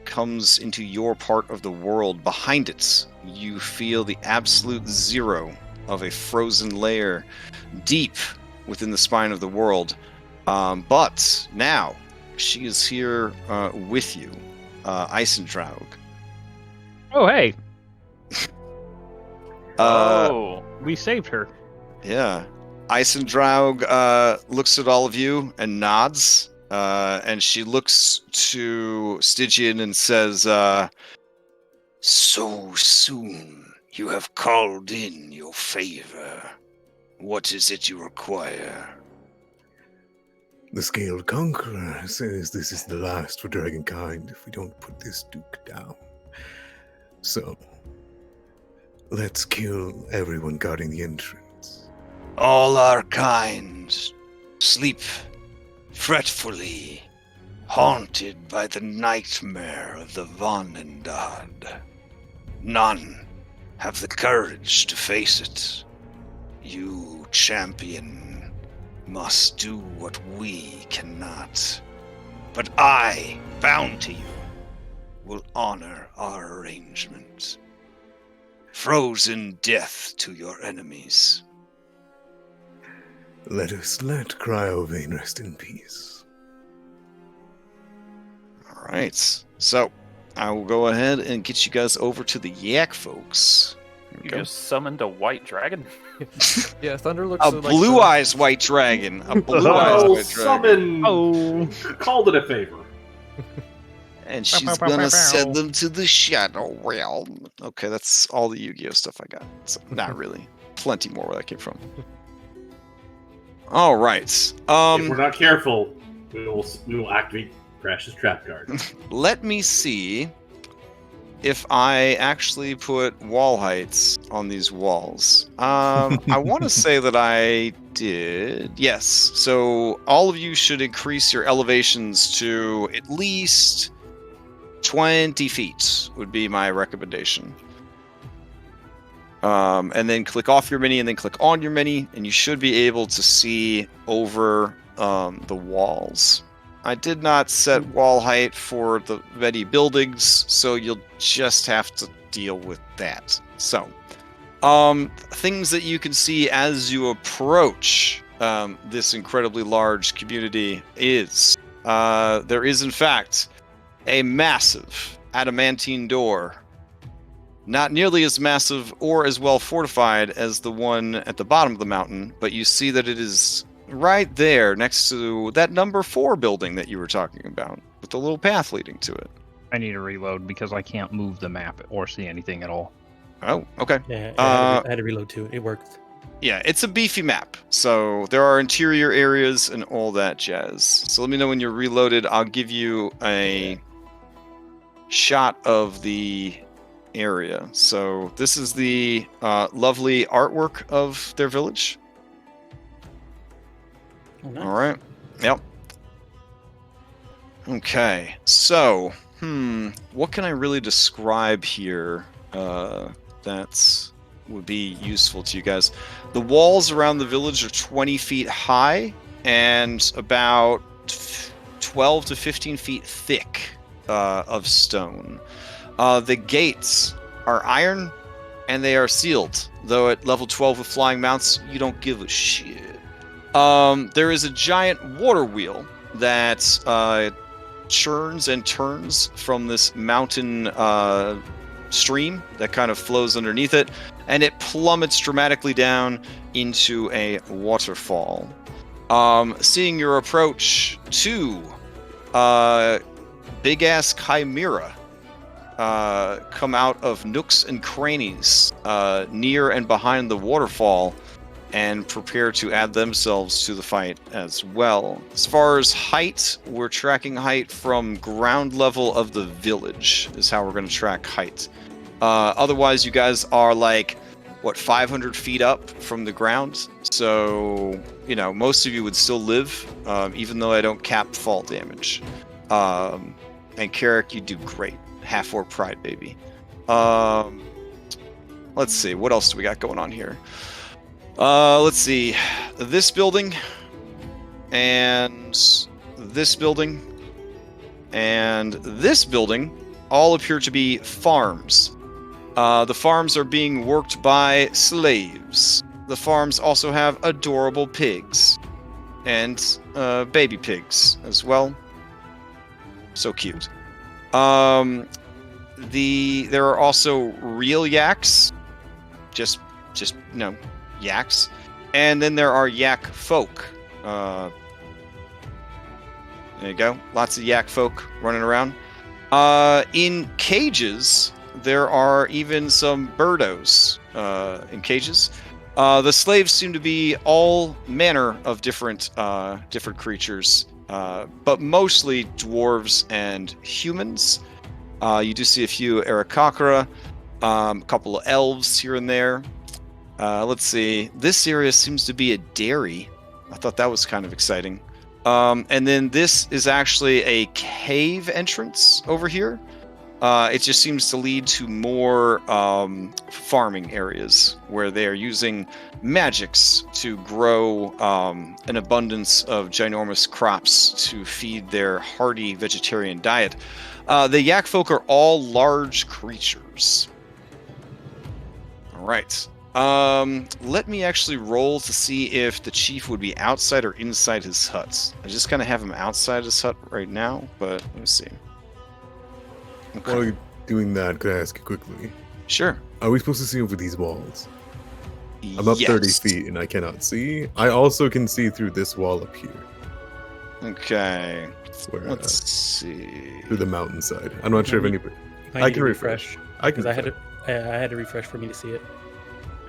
S1: comes into your part of the world. Behind it, you feel the absolute zero of a frozen layer deep within the spine of the world. But now, she is here with you, Eisendraug.
S6: Oh, hey,
S2: Oh,
S6: we saved her.
S1: Yeah. Eisendraug looks at all of you and nods, and she looks to Stygian and says, "So soon you have called in your favor. What is it you require?"
S7: The Scaled Conqueror says this is the last for Dragonkind if we don't put this Duke down. So, let's kill everyone guarding the entrance.
S1: All our kind sleep fretfully, haunted by the nightmare of the Vanendad. None have the courage to face it. You, champion, must do what we cannot. But I, bound to you, will honor our arrangement. Frozen death to your enemies.
S7: Let us let Cryovane rest in peace.
S1: All right, so I will go ahead and get you guys over to the Yak folks. Here we
S2: you
S1: go.
S2: just summoned a white dragon?
S8: Yeah, Thunder looks
S1: A
S8: like
S1: blue eyes white dragon. A blue eyes
S5: Oh,
S1: white dragon.
S5: summon!
S6: Oh,
S5: Called it a favor.
S1: And she's gonna send them to the Shadow Realm. Okay, that's all the Yu-Gi-Oh stuff I got. So, not really. Plenty more where that came from. All right.
S5: If we're not careful, we will activate Crash's trap card.
S1: Let me see if I actually put wall heights on these walls. I want to say that I did. Yes. So all of you should increase your elevations to at least 20 feet would be my recommendation. And then click off your mini and then click on your mini, and you should be able to see over the walls. I did not set wall height for the many buildings, so you'll just have to deal with that. So, things that you can see as you approach this incredibly large community is there is, in fact, a massive adamantine door. Not nearly as massive or as well fortified as the one at the bottom of the mountain, but you see that it is right there next to that number 4 building that you were talking about, with the little path leading to it.
S6: I need to reload because I can't move the map or see anything at all.
S1: Oh, okay.
S4: Yeah,
S1: Uh,
S4: I had to reload too. It worked.
S1: Yeah, it's a beefy map, so there are interior areas and all that jazz. So let me know when you're reloaded. I'll give you a shot of the area. So this is the lovely artwork of their village.
S4: Oh, nice.
S1: All right. Yep. Okay. So, what can I really describe here that would be useful to you guys? The walls around the village are 20 feet high and about 12 to 15 feet thick of stone. The gates are iron and they are sealed. Though at level 12 with flying mounts, you don't give a shit. There is a giant water wheel that churns and turns from this mountain stream that kind of flows underneath it, and it plummets dramatically down into a waterfall. Seeing your approach, two big-ass chimera come out of nooks and crannies near and behind the waterfall and prepare to add themselves to the fight as well. As far as height, we're tracking height from ground level of the village is how we're going to track height. Otherwise, you guys are like, 500 feet up from the ground? So, most of you would still live, even though I don't cap fall damage. And Carrick, you do great. Half-orc pride, baby. Let's see, what else do we got going on here? Let's see. This building, and this building, and this building all appear to be farms. The farms are being worked by slaves. The farms also have adorable pigs. And baby pigs as well. So cute. There are also real yaks. Just yaks. And then there are yak folk. There you go. Lots of yak folk running around. In cages, there are even some birdos in cages. The slaves seem to be all manner of different creatures, but mostly dwarves and humans. You do see a few Arakakra, a couple of elves here and there. Let's see. This area seems to be a dairy. I thought that was kind of exciting. And then this is actually a cave entrance over here. It just seems to lead to more farming areas where they are using magics to grow an abundance of ginormous crops to feed their hearty vegetarian diet. The yak folk are all large creatures. All right. Let me actually roll to see if the chief would be outside or inside his hut. I just kind of have him outside his hut right now, but let me see. Okay.
S7: While you're doing that, could I ask you quickly?
S1: Sure.
S7: Are we supposed to see over these walls? I'm up
S1: Yes.
S7: 30 feet and I cannot see. I also can see through this wall up here.
S1: Okay.
S7: Where,
S1: Let's see.
S7: through the mountainside. I'm not sure if anybody.
S4: I
S7: I
S4: need
S7: can
S4: to
S7: refresh. I can.
S4: because I had to refresh for me to see it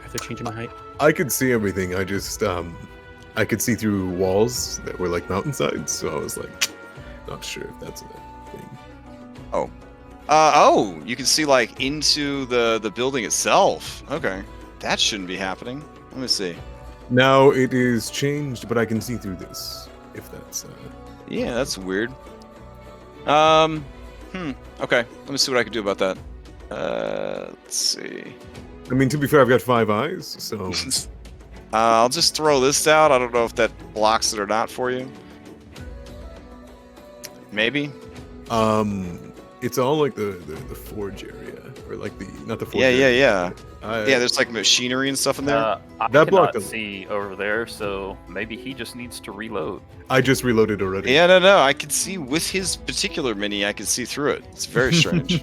S4: after changing my height.
S7: I could see everything. I just I could see through walls that were like mountainsides. So I was like, not sure if that's a thing.
S1: You can see like into the building itself. Okay. That shouldn't be happening. Let me see.
S7: Now it is changed, but I can see through this. If that's
S1: Yeah, that's weird. Okay. Let me see what I can do about that. Let's see.
S7: I mean, to be fair, I've got 5 eyes, so
S1: I'll just throw this out. I don't know if that blocks it or not for you. Maybe.
S7: it's all like the forge area, or like the not the forge.
S1: Yeah.
S7: area.
S1: Yeah, there's like machinery and stuff in there.
S2: I
S7: That blocked
S2: cannot
S7: him.
S2: see over there, so maybe he just needs to reload.
S7: I just reloaded already.
S1: Yeah, no. I can see with his particular mini, I can see through it. It's very strange.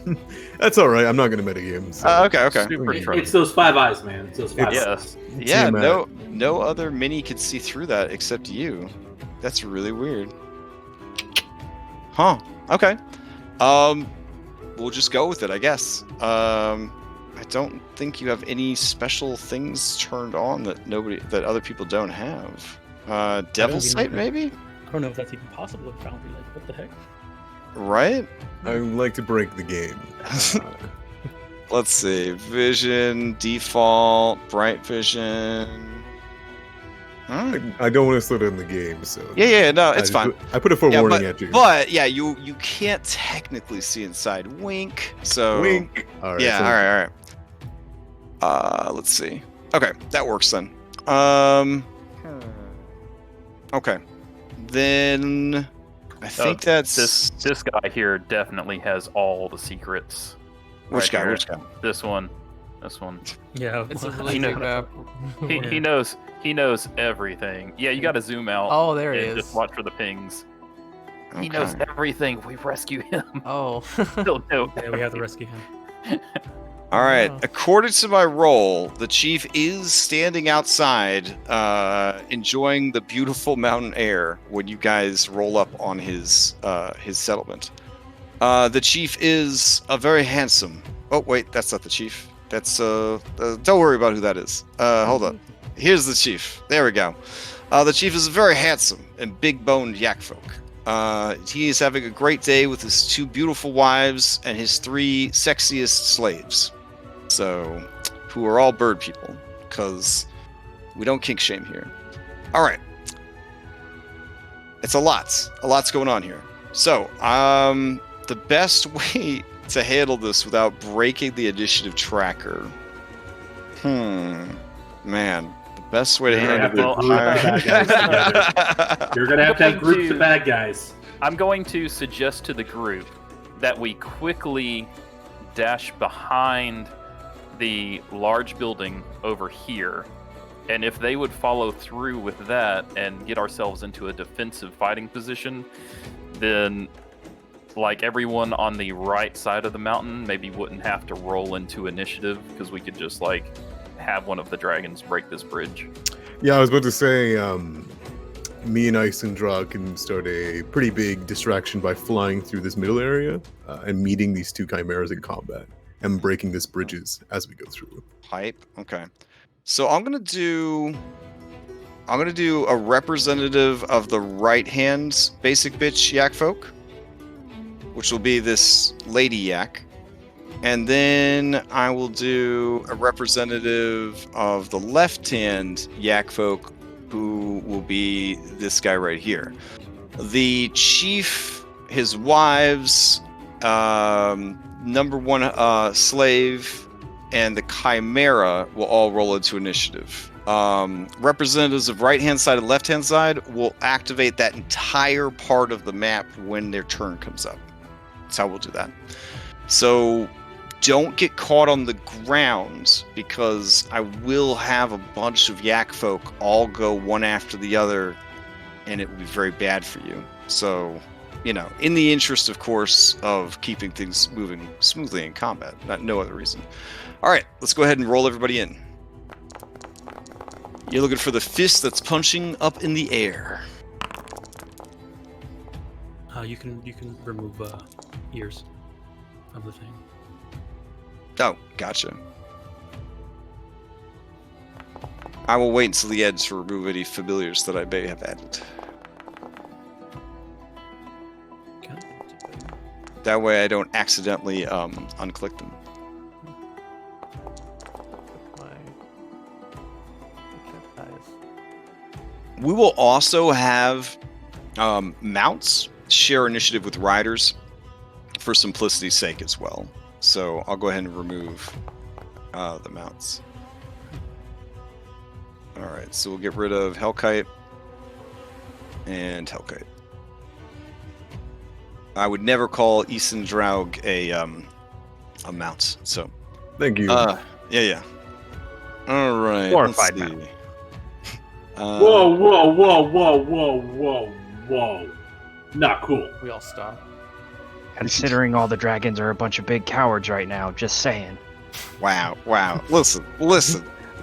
S7: That's all right. I'm not gonna metagame. So.
S1: Okay.
S2: Super
S3: It's
S2: strange.
S3: those 5 eyes, man. It's those 5
S2: Yeah.
S3: eyes.
S1: Yeah,
S7: Matt.
S1: no other mini could see through that except you. That's really weird. Huh. Okay. We'll just go with it, I guess. I don't think you have any special things turned on that other people don't have. Devil
S4: even
S1: Sight,
S4: know.
S1: maybe?
S4: I don't know if that's even possible in Foundry. Like, what the heck?
S1: Right?
S7: I would like to break the game.
S1: Let's see. Vision, default, bright vision.
S7: I don't want to slow down the game, so
S1: Yeah, no, it's
S7: I
S1: fine.
S7: I put a forewarning at you.
S1: But yeah, you can't technically see inside. Wink. So
S7: Wink. All right.
S1: yeah,
S7: so-
S1: all right. Let's see. Okay, that works then. Okay. Then I think that's
S2: This guy here definitely has all the secrets.
S1: which
S2: right
S1: guy?
S2: here.
S1: Which guy?
S2: This one. This one.
S4: Yeah,
S8: It's a
S4: well,
S8: really
S2: You know-
S8: big map.
S2: He knows everything. Yeah, you got to zoom out.
S8: Oh, there he
S2: and
S8: is.
S2: Just watch for the pings. He
S1: Okay.
S2: knows everything. We rescue him.
S8: Oh.
S2: He'll know.
S4: yeah, we have to rescue him.
S1: All right.
S8: Wow.
S1: According to my roll, the chief is standing outside, enjoying the beautiful mountain air when you guys roll up on his settlement. The chief is a very handsome. Oh wait, that's not the chief. That's don't worry about who that is. Hold on. Here's the chief. There we go. The chief is a very handsome and big-boned yak folk. He is having a great day with his 2 beautiful wives and his 3 sexiest slaves. So, who are all bird people, because we don't kink shame here. All right. It's a lot's going on here. So, the best way to handle this without breaking the initiative tracker. Man, the best way to
S5: You're gonna
S1: handle
S5: have to group the bad guys together. You're gonna have
S2: Going
S5: groups
S2: to-
S5: of bad guys.
S2: I'm going to suggest to the group that we quickly dash behind the large building over here. And if they would follow through with that and get ourselves into a defensive fighting position, then like everyone on the right side of the mountain maybe wouldn't have to roll into initiative because we could just like have one of the dragons break this bridge.
S7: Yeah, I was about to say, me and Isendra can start a pretty big distraction by flying through this middle area and meeting these 2 chimeras in combat and breaking these bridges as we go through.
S1: Hype. Okay. So I'm gonna do a representative of the right hand basic bitch yak folk, which will be this lady yak. And then I will do a representative of the left hand yak folk, who will be this guy right here. The chief, his wives, number 1 slave, and the chimera will all roll into initiative. Representatives of right-hand side and left-hand side will activate that entire part of the map when their turn comes up. That's how we'll do that. So don't get caught on the ground, because I will have a bunch of yak folk all go one after the other, and it will be very bad for you. So, in the interest, of course, of keeping things moving smoothly in combat, no other reason. All right, let's go ahead and roll everybody in. You're looking for the fist that's punching up in the air.
S4: You can remove ears of the thing.
S1: Oh, gotcha. I will wait until the end to remove any familiars that I may have added.
S4: Okay.
S1: That way I don't accidentally unclick them. We will also have mounts share initiative with riders for simplicity's sake as well. So I'll go ahead and remove the mounts. Alright, so we'll get rid of Hellkite and Hellkite. I would never call Isendraug a mount, so...
S7: Thank you.
S1: Yeah. Alright,
S6: Glorified
S1: let's see.
S6: mount.
S5: Whoa. Not cool.
S8: We all stop.
S6: Considering all the dragons are a bunch of big cowards right now, just saying.
S1: Wow. Listen.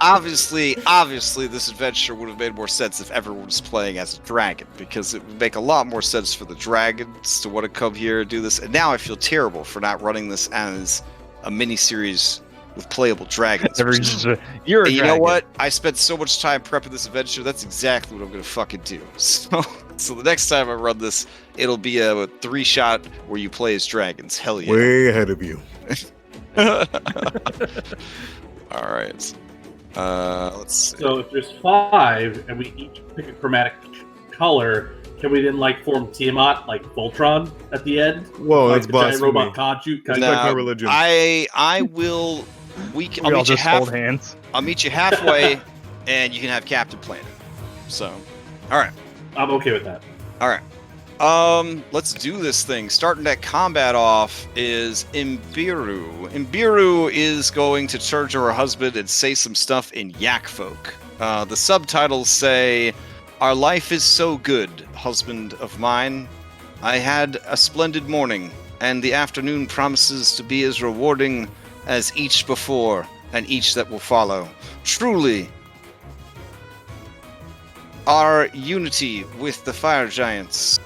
S1: Obviously, this adventure would have made more sense if everyone was playing as a dragon, because it would make a lot more sense for the dragons to want to come here and do this. And now I feel terrible for not running this as a mini-series with playable dragons.
S6: You're a
S1: And you
S6: dragon.
S1: know what? I spent so much time prepping this adventure, that's exactly what I'm going to fucking do. So the next time I run this, it'll be a 3-shot where you play as dragons. Hell yeah.
S7: Way ahead of you.
S1: All right. Let's see.
S5: So if there's 5 and we each pick a chromatic color, can we then form Tiamat like Voltron at the end?
S7: Whoa,
S5: Like
S7: that's
S5: the giant
S7: blasphemy.
S5: robot Kaiju.
S7: It's
S1: No,
S7: like my religion.
S1: I will. I'll
S6: We all
S1: meet you
S6: just hold hands.
S1: I'll meet you halfway, and you can have Captain Planet. So, all right.
S5: I'm okay with that.
S1: All right. Let's do this thing. Starting that combat off is Imbiru. Imbiru is going to turn to her husband and say some stuff in Yakfolk. The subtitles say, "Our life is so good, husband of mine. I had a splendid morning, and the afternoon promises to be as rewarding as each before, and each that will follow. Truly, our unity with the fire giants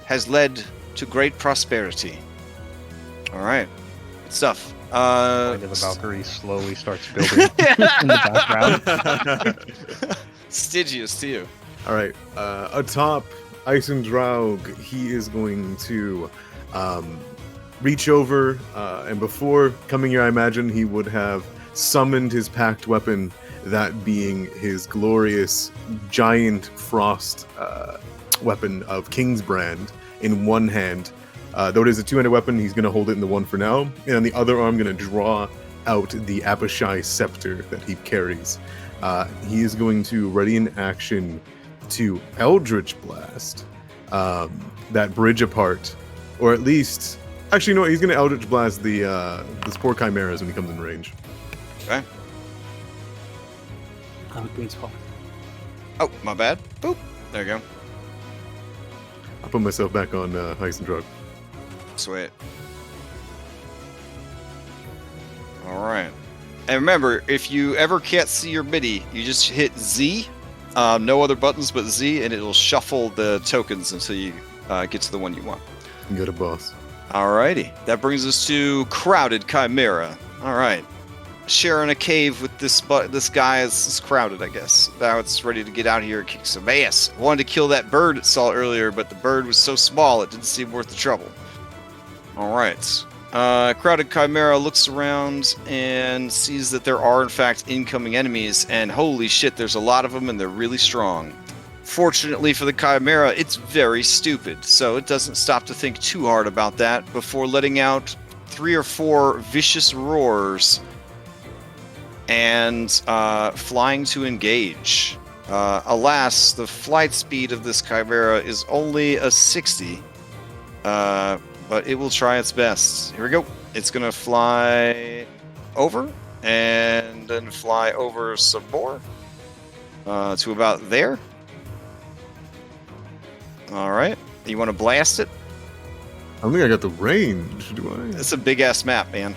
S1: has led to great prosperity." All right, good stuff.
S6: The Valkyrie slowly starts building in the background.
S1: Stygius to you.
S7: All right, atop Eisendraug, he is going to reach over, and before coming here, I imagine he would have summoned his packed weapon, that being his glorious giant frost weapon of Kingsbrand in one hand. Though it is a two-handed weapon, he's going to hold it in the one for now, and on the other arm, going to draw out the Abishai scepter that he carries. He is going to ready in action to Eldritch Blast that bridge apart, or at least, actually, no, he's going to Eldritch Blast the poor chimeras when he comes in range.
S1: Okay.
S4: Queen's Call.
S1: Oh, my bad. Boop. There you go.
S7: I'll put myself back on Heisendraug.
S1: Sweet. All right. And remember, if you ever can't see your MIDI, you just hit Z. No other buttons but Z, and it'll shuffle the tokens until you get to the one you want.
S7: You got a boss.
S1: Alrighty. That brings us to Crowded Chimera. All right. Sharing a cave with this guy is crowded, I guess. Now it's ready to get out here and kick some ass. Wanted to kill that bird it saw earlier, but the bird was so small it didn't seem worth the trouble. All right. Crowded Chimera looks around and sees that there are, in fact, incoming enemies, and holy shit, there's a lot of them, and they're really strong. Fortunately for the Chimera, it's very stupid, so it doesn't stop to think too hard about that before letting out 3 or 4 vicious roars and flying to engage. Alas, the flight speed of this Chimera is only a 60, but it will try its best. Here we go. It's going to fly over and then fly over some more to about there. All right. You want to blast it?
S7: I don't think I got the range, do I?
S1: It's a big-ass map, man.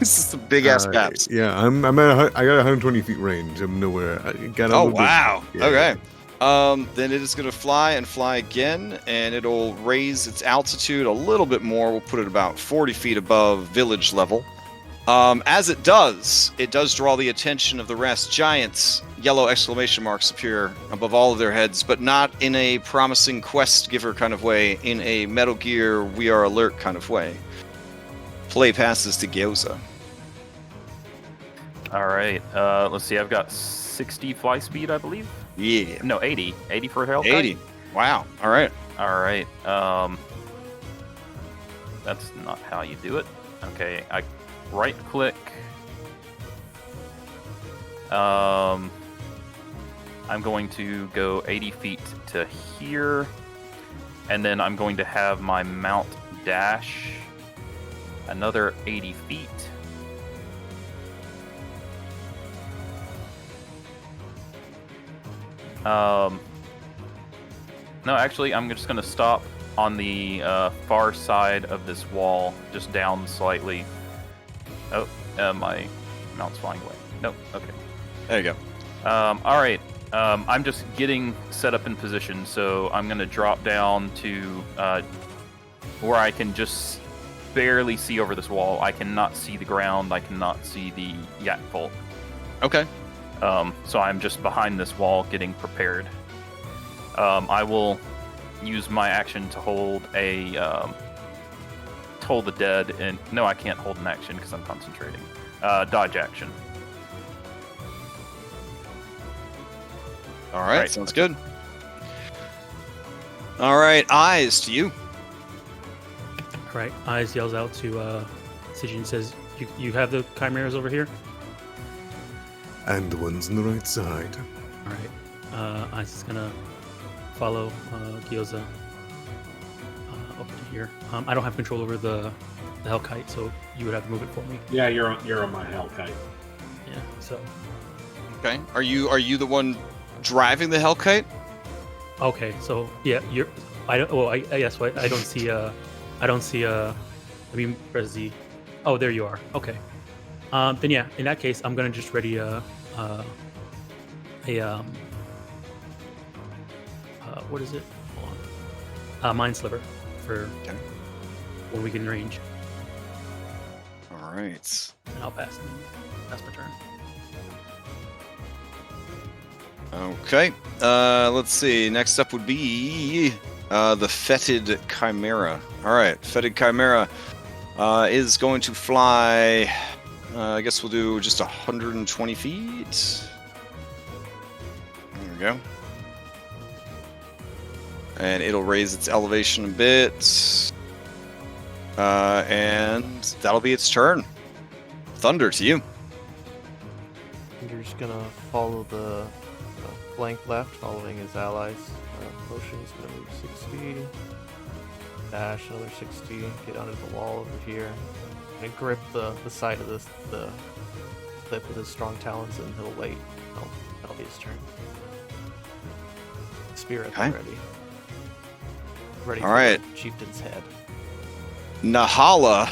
S1: This is a big-ass map.
S7: Yeah, I got 120 feet range. I'm nowhere. I got a
S1: Oh,
S7: little
S1: wow.
S7: bit, yeah.
S1: Okay. Then it is going to fly and fly again, and it'll raise its altitude a little bit more. We'll put it about 40 feet above village level. As it does draw the attention of the rest. Giants, yellow exclamation marks appear above all of their heads, but not in a promising quest giver kind of way, in a Metal Gear We Are Alert kind of way. Play passes to Gyoza.
S2: All right. Let's see. I've got 60 fly speed, I believe.
S1: Yeah.
S2: No, 80. 80 for a Hellkite.
S1: 80. Wow. All right.
S2: All right. That's not how you do it. Okay. I right click. I'm going to go 80 feet to here, and then I'm going to have my mount dash another 80 feet. No, actually, I'm just going to stop on the far side of this wall, just down slightly. Oh, my mount's flying away. Nope, okay.
S1: There you go.
S2: All right. I'm just getting set up in position, so I'm going to drop down to where I can just barely see over this wall. I cannot see the ground. I cannot see the Yak Folk.
S1: Okay.
S2: So I'm just behind this wall getting prepared. I will use my action to hold a Toll the Dead, and no, I can't hold an action because I'm concentrating. Dodge action.
S1: All right. Sounds good. All right. Eyes to you.
S4: All right. Eyes yells out to Sijin and says, you have the chimeras over here?
S7: And the ones on the right side.
S4: All right. Eyes is going to follow Gyoza here. I don't have control over the Hellkite, so you would have to move it for me.
S5: Yeah, you're on my Hellkite.
S4: Yeah. So.
S1: Okay. Are you the one driving the Hellkite?
S4: Okay. So yeah, you're. I don't. Well, I guess what I don't see. I don't see. Let me press Z. Oh, there you are. Okay. Then yeah, in that case, I'm gonna just ready what is it? Hold on. Mind Sliver for when we get in range.
S1: All right.
S4: And I'll pass my turn.
S1: Okay. Let's see. Next up would be the Fetid Chimera. All right. Fetid Chimera is going to fly. I guess we'll do just 120 feet. There we go. And it'll raise its elevation a bit. And that'll be its turn. Thunder to you.
S8: You're just gonna follow the flank left, following his allies. Motion, he's gonna move 60. Dash another 60. Get onto the wall over here. And grip the side of the clip with his strong talons, and he'll wait. That'll be his turn. Spirit ready. Ready
S1: All
S8: for
S1: right.
S8: the chieftain's head.
S1: Nahallah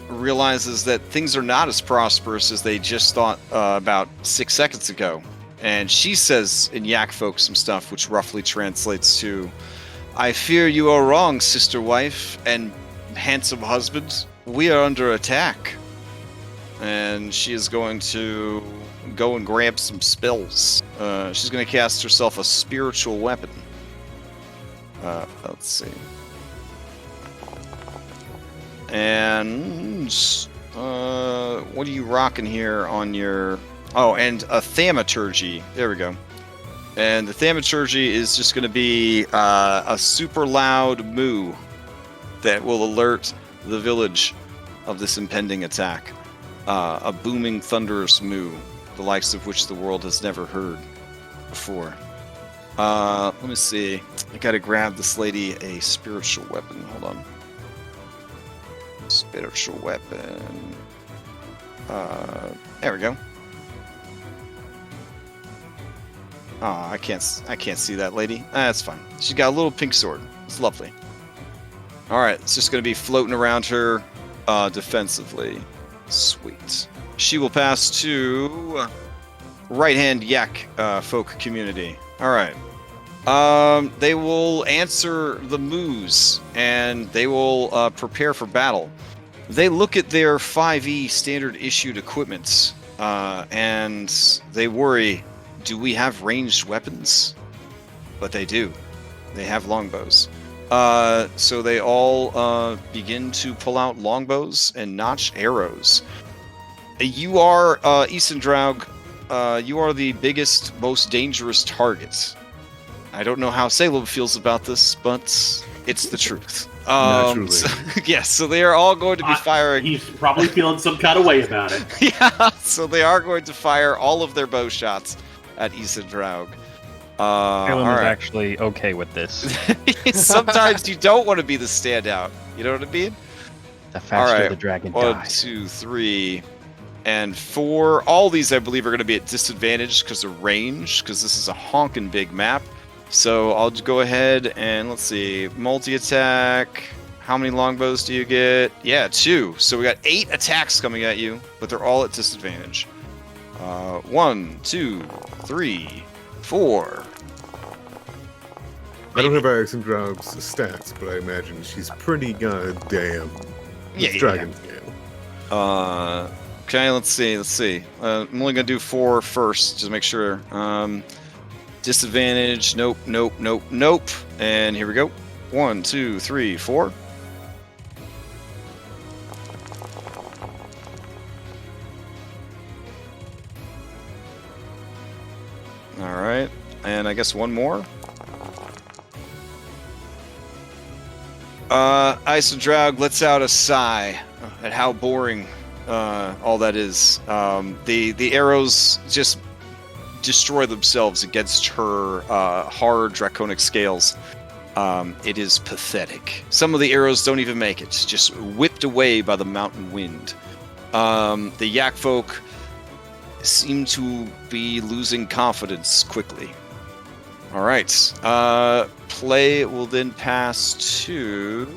S1: realizes that things are not as prosperous as they just thought about 6 seconds ago. And she says in Yak Folk some stuff which roughly translates to, "I fear you are wrong, sister wife and handsome husband. We are under attack." And she is going to go and grab some spells. She's going to cast herself a spiritual weapon. Let's see. And what are you rocking here on your... Oh, and a thaumaturgy. There we go. And the thaumaturgy is just going to be a super loud moo that will alert the village of this impending attack. A booming, thunderous moo, the likes of which the world has never heard before. Let me see. I gotta grab this lady a spiritual weapon. Hold on. Spiritual weapon. There we go. Oh, I can't see that lady. That's fine. She's got a little pink sword. It's lovely. All right, it's just gonna be floating around her defensively. Sweet. She will pass to right-hand Yak Folk community. All right. They will answer the moos, and they will prepare for battle. They look at their 5e standard issued equipment, and they worry, do we have ranged weapons? But they do. They have longbows. So they all begin to pull out longbows and notch arrows. You are, Isendraug, you are the biggest, most dangerous target. I don't know how Salem feels about this, but it's the truth.
S7: Naturally.
S1: So they are all going to be firing.
S5: He's probably feeling some kind of way about it.
S1: Yeah, so they are going to fire all of their bow shots at Isendraug.
S6: Salem
S1: all
S6: is
S1: right.
S6: actually okay with this.
S1: Sometimes you don't want to be the standout. You know what I mean?
S6: The faster
S1: All right.
S6: the dragon
S1: 1,
S6: dies.
S1: 2, 3, and 4. All these, I believe, are going to be at disadvantage because of range, because this is a honkin' big map. So I'll go ahead and let's see. Multi-attack. How many longbows do you get? Yeah, 2. So we got 8 attacks coming at you, but they're all at disadvantage. 1, 2, 3, 4.
S7: I don't have Isendraug's stats, but I imagine she's pretty goddamn
S1: Yeah.
S7: dragon scale.
S1: Okay, let's see. I'm only gonna do 4 first, just to make sure. Disadvantage. Nope. And here we go. 1, 2, 3, 4. All right, and I guess one more. Isendraug lets out a sigh at how boring all that is. The arrows just destroy themselves against her hard draconic scales. It is pathetic. Some of the arrows don't even make it, just whipped away by the mountain wind. The Yak Folk seem to be losing confidence quickly. All right. Play will then pass to...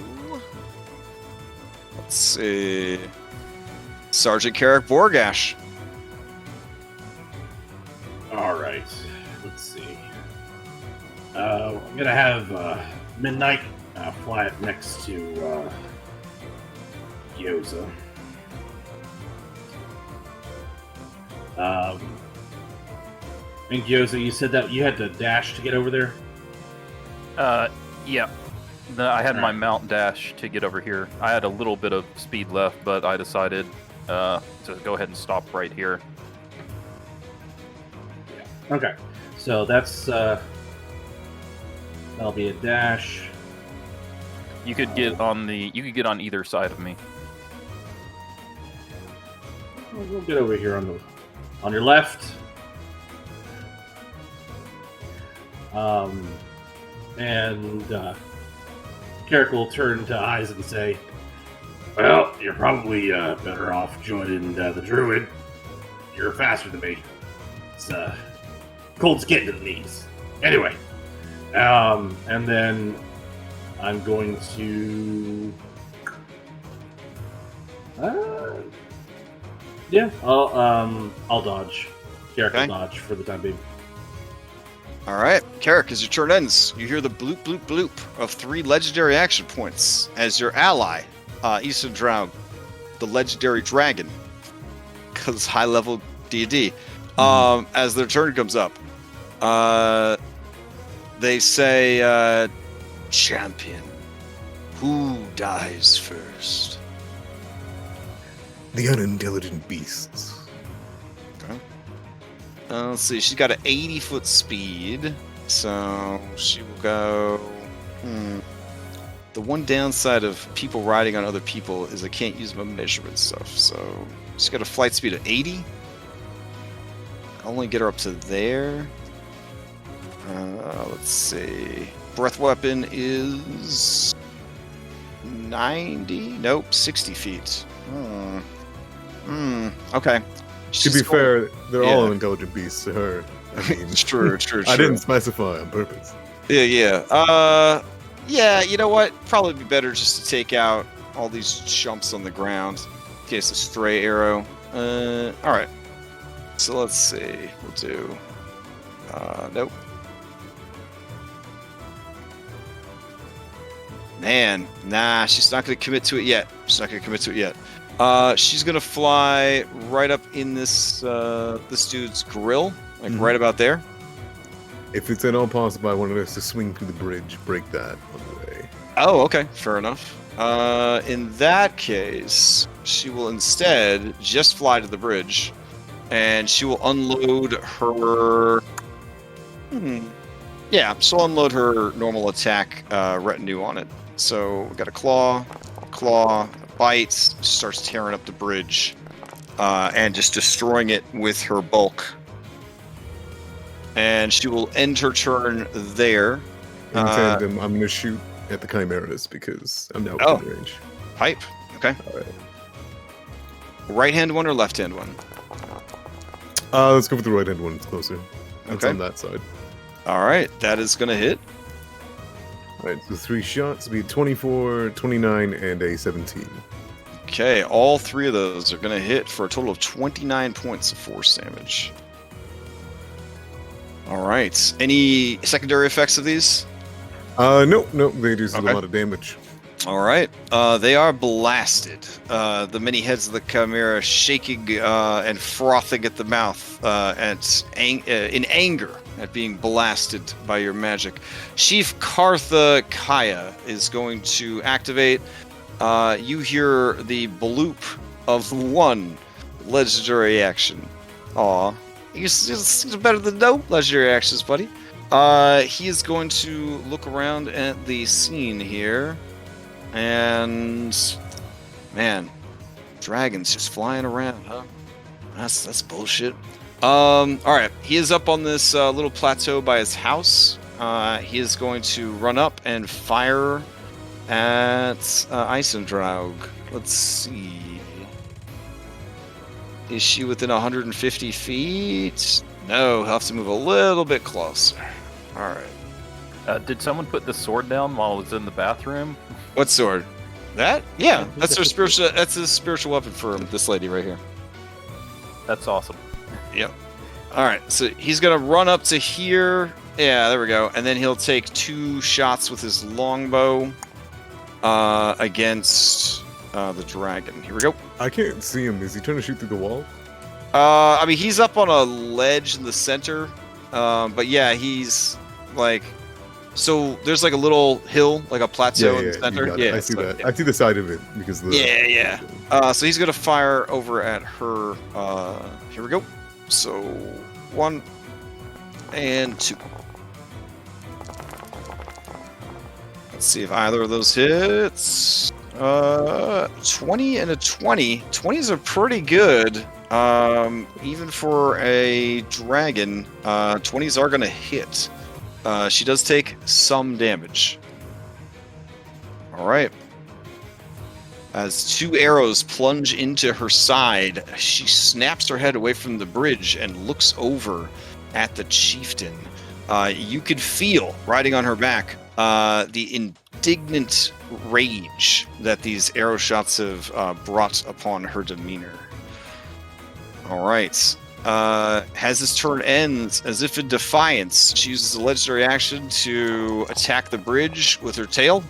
S1: Let's see... Sergeant Carrick Borgash.
S5: All right. Let's see. I'm gonna have Midnight fly up next to Gyoza. And Gyoza, you said that you had to dash to get over there?
S2: Yeah. I had my
S5: Alright.
S2: mount dash to get over here. I had a little bit of speed left, but I decided to go ahead and stop right here.
S5: Okay. So that's that'll be a dash.
S2: You could get on either side of me.
S5: We'll get over here on your left. And Carrick will turn to Eyes and say, "Well, you're probably better off joining the druid. You're faster than me. It's cold's getting to the knees. Anyway, and then I'm going to, yeah, I'll dodge. Carrick will
S1: Okay.
S5: dodge for the time being.
S1: All right, Carrick, as your turn ends, you hear the bloop, bloop, bloop of 3 legendary action points as your ally, Issa Draug, the legendary dragon, because high-level D&D, as their turn comes up, they say, champion, who dies first?
S7: The unintelligent beasts.
S1: Let's see, she's got an 80-foot speed, so she will go... The one downside of people riding on other people is I can't use my measurement stuff, so she's got a flight speed of 80. I'll only get her up to there. Let's see. Breath weapon is 90? Nope, 60 feet. Okay.
S7: To be fair, they're all unintelligent beasts to her. I mean,
S1: True.
S7: I didn't specify on purpose.
S1: Yeah. Yeah, you know what? Probably be better just to take out all these jumps on the ground in case a stray arrow. Alright. So let's see. We'll do... Nope. Man, nah, she's not going to commit to it yet. She's going to fly right up in this dude's grill, like right about there.
S7: If it's at all possible, I wanted us to swing through the bridge, break that on the way.
S1: Oh, okay. Fair enough. In that case, she will instead just fly to the bridge, and she will unload her... Yeah, she'll unload her normal attack retinue on it. So we got a claw, bite, starts tearing up the bridge, and just destroying it with her bulk. And she will end her turn there.
S7: In tandem, I'm going to shoot at the chimeras because I'm now within range.
S1: Pipe. Okay.
S7: All right.
S1: Right-hand one or left-hand one?
S7: Let's go with the right-hand one. It's closer. That's
S1: Okay.
S7: on that side.
S1: All right, that is going to hit.
S7: All right, so 3 shots. Be 24, 29, and a 17.
S1: Okay, all 3 of those are going to hit for a total of 29 points of force damage. All right. Any secondary effects of these?
S7: Nope. They do a
S1: Okay.
S7: lot of damage.
S1: All right. They are blasted. The many heads of the Chimera shaking and frothing at the mouth in anger at being blasted by your magic. Chief Kartha Kaya is going to activate. You hear the bloop of 1 legendary action. Aw. He's better than no legendary actions, buddy. He is going to look around at the scene here. And... Man. Dragons just flying around, huh? That's bullshit. Alright. He is up on this little plateau by his house. he is going to run up and fire at Eisendraug. Let's see. Is she within 150 feet? No, he'll have to move a little bit closer. All right.
S2: Did someone put the sword down while I was in the bathroom?
S1: What sword? That? Yeah, that's her spiritual. That's his spiritual weapon for this lady right here.
S2: That's awesome.
S1: Yep. All right, so he's gonna run up to here. Yeah, there we go. And then he'll take 2 shots with his longbow against the dragon. Here we go.
S7: I can't see him. Is he trying to shoot through the wall?
S1: I mean, he's up on a ledge in the center. But yeah, he's like, so there's like a little hill, like a plateau in the center. Yeah,
S7: I see
S1: so,
S7: that.
S1: yeah.
S7: I see the side of it because of the.
S1: Yeah. So he's gonna fire over at her. Here we go. So 1 and 2. Let's see if either of those hits. 20 and a 20. 20s are pretty good. Even for a dragon, 20s are gonna hit. She does take some damage. Alright. As 2 arrows plunge into her side, she snaps her head away from the bridge and looks over at the chieftain. You could feel, riding on her back, the indignant rage that these arrow shots have brought upon her demeanor. Alright. As this turn ends, as if in defiance, she uses a legendary action to attack the bridge with her tail.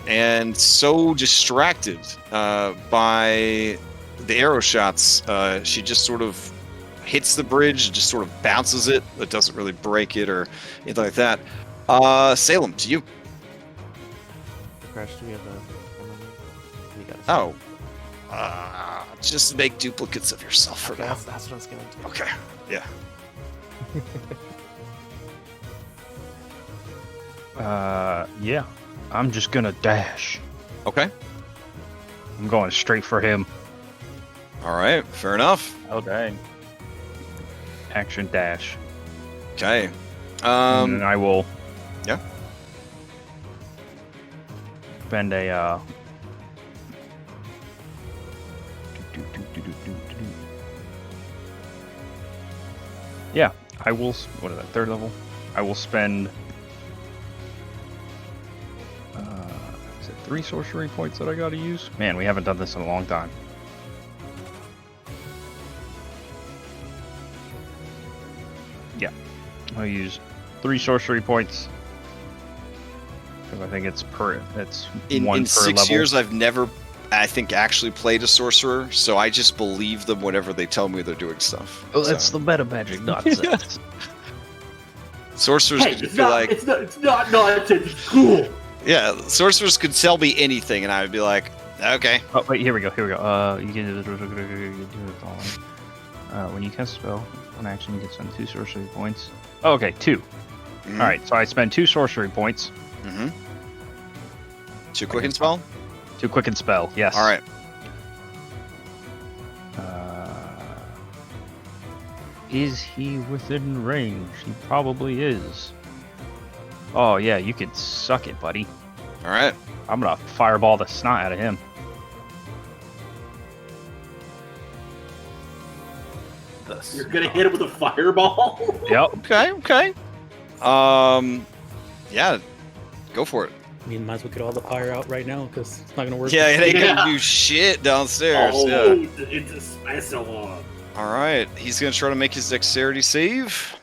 S1: And so distracted by the arrow shots, she just sort of hits the bridge, just sort of bounces it. It doesn't really break it or anything like that. Salem, to you.
S8: Crash, do we have a... You got
S1: Oh. Just make duplicates of yourself for
S8: okay,
S1: now.
S8: that's what I was going to do.
S1: Okay, yeah.
S6: Yeah. I'm just gonna dash.
S1: Okay.
S6: I'm going straight for him.
S1: All right, fair enough.
S2: Oh, dang.
S6: Action dash.
S1: Okay.
S6: And then I will.
S1: Yeah.
S6: Spend a. Yeah, I will. What is that? 3rd level. I will spend. Is it 3 sorcery points that I gotta use? Man, we haven't done this in a long time. Yeah, I'll use 3 sorcery points because I think it's per. It's
S1: In
S6: 1 per
S1: 6
S6: level.
S1: years, I've never, I think, actually played a sorcerer, so I just believe them whenever they tell me they're doing stuff.
S6: Oh, that's
S1: So,
S6: the meta magic nonsense.
S1: sorcerers
S5: Hey,
S1: could
S5: it's
S1: be
S5: not,
S1: like,
S5: it's not nonsense. It's cool.
S1: yeah, sorcerers could tell me anything, and I would be like, okay.
S6: Oh wait, here we go. You can do the following. When you cast a spell, one action, you can spend 2 sorcery points. Oh, okay, 2.
S1: Mhm.
S6: All right, so I spend 2 sorcery points.
S1: Mm-hmm. 2 quicken spell?
S6: 2 quicken spell. Yes.
S1: All right.
S6: Is he within range? He probably is. Oh yeah, you can suck it, buddy.
S1: All right.
S6: I'm gonna fireball the snot out of him.
S5: You're gonna hit him with a fireball.
S6: Yep.
S1: Okay. Yeah, go for it.
S4: I mean, might as well get all the fire out right now because it's not gonna work.
S1: Yeah, it ain't
S5: Yeah.
S1: gonna do shit downstairs.
S5: Oh,
S1: Yeah.
S5: it's a special one.
S1: All right, he's gonna try to make his dexterity save.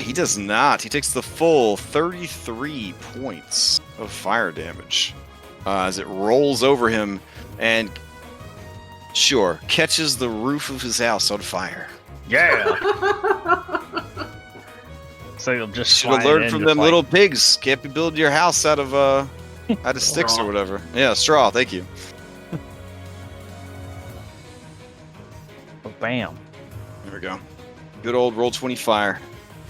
S1: He does not. He takes the full 33 points of fire damage as it rolls over him and, sure, catches the roof of his house on fire.
S6: Yeah. So you'll just
S1: Should have
S6: fly
S1: learned
S6: in
S1: from
S6: just
S1: them
S6: like-
S1: little pigs. Can't be building your house out of sticks or
S5: Straw.
S1: whatever. Yeah, straw. Thank you.
S6: Bam.
S1: There we go. Good old roll 20 fire.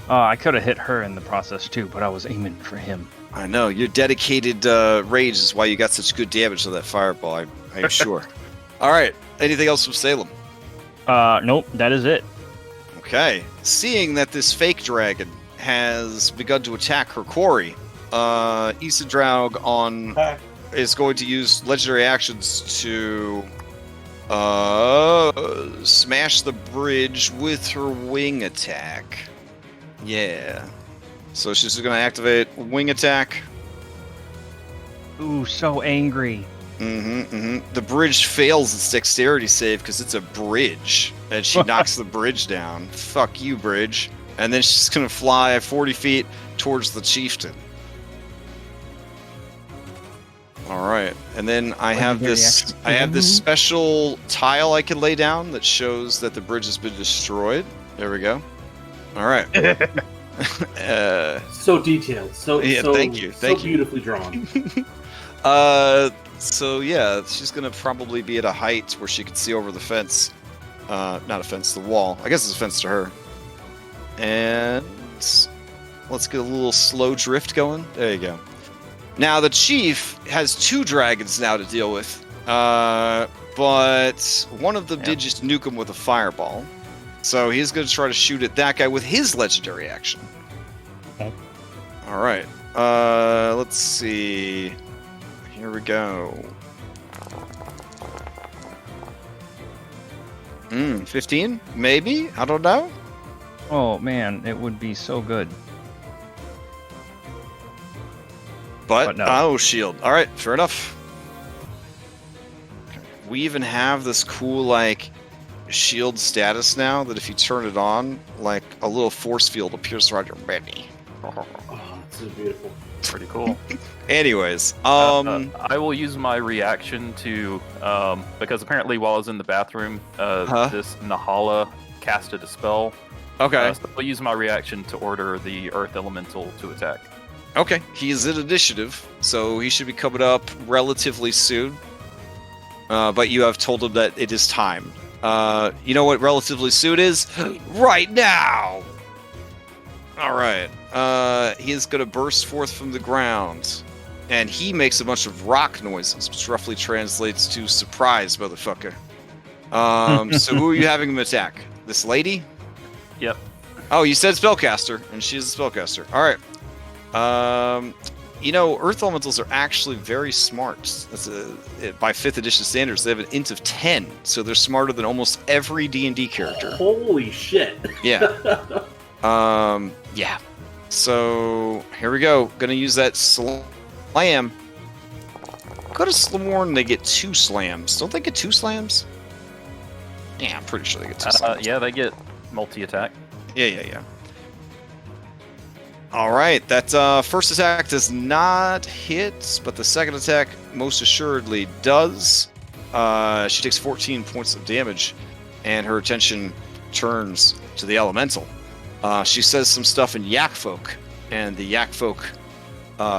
S6: I could have hit her in the process too, but I was aiming for him.
S1: I know your dedicated rage is why you got such good damage to that fireball. I'm sure. All right. Anything else from Salem?
S6: Nope, that is it.
S1: Okay. Seeing that this fake dragon has begun to attack her quarry, Isendraug is going to use legendary actions to smash the bridge with her wing attack. Yeah. So she's going to activate wing attack.
S6: Ooh, so angry.
S1: The bridge fails its dexterity save because it's a bridge, and she knocks the bridge down. Fuck you, bridge. And then she's gonna fly 40 feet towards the chieftain. All right, and then I have this. I have this special tile I can lay down that shows that the bridge has been destroyed. There we go. All right.
S5: So detailed. So
S1: thank you.
S5: So beautifully drawn.
S1: So yeah, she's gonna probably be at a height where she can see over the fence. Not a fence, the wall. I guess it's a fence to her. And let's get a little slow drift going. There you go. Now the chief has 2 dragons now to deal with. But one of them did just nuke him with a fireball. So he's gonna try to shoot at that guy with his legendary action.
S6: Okay.
S1: Alright. Let's see. Here we go. 15? Maybe? I don't know.
S6: Oh man, it would be so good.
S1: But
S6: no.
S1: Oh, shield. Alright, fair enough. We even have this cool, like, shield status now that if you turn it on, like, a little force field appears around your belly.
S5: Oh, it's so beautiful.
S2: Pretty cool.
S1: Anyways,
S2: I will use my reaction to because apparently while I was in the bathroom, this Nahallah casted a spell.
S1: Okay.
S2: So I'll use my reaction to order the Earth Elemental to attack.
S1: Okay. He's in initiative, so he should be coming up relatively soon. But you have told him that it is time. You know what relatively soon is? Right now! Alright. He is going to burst forth from the ground. And he makes a bunch of rock noises, which roughly translates to surprise, motherfucker. So who are you having him attack? This lady?
S2: Yep.
S1: Oh, you said spellcaster, and she's a spellcaster. Alright. You know, Earth Elementals are actually very smart. That's by 5th edition standards, they have an int of 10, so they're smarter than almost every D&D character.
S5: Holy shit.
S1: Yeah. Yeah. So, here we go. Gonna use that slam. Could have sworn they get 2 slams. Don't they get 2 slams? Yeah, I'm pretty sure they get 2 slams.
S2: Yeah, they get multi-attack.
S1: Yeah. Alright, that first attack does not hit, but the second attack most assuredly does. She takes 14 points of damage, and her attention turns to the elemental. She says some stuff in Yak Folk, and the Yak Folk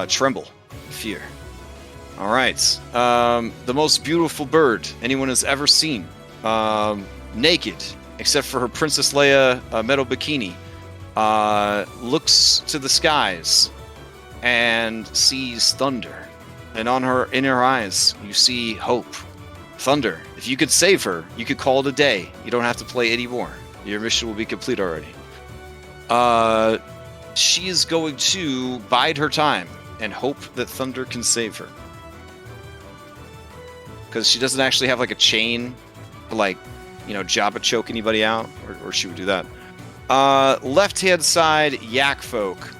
S1: tremble in fear. Alright, the most beautiful bird anyone has ever seen. Naked, except for her Princess Leia metal bikini. Looks to the skies and sees thunder, and in her eyes you see hope. Thunder. If you could save her, you could call it a day. You don't have to play anymore. Your mission will be complete already. She is going to bide her time and hope that Thunder can save her, because she doesn't actually have like a chain to, like, Jabba choke anybody out, or she would do that. Left-hand side, Yak Folk.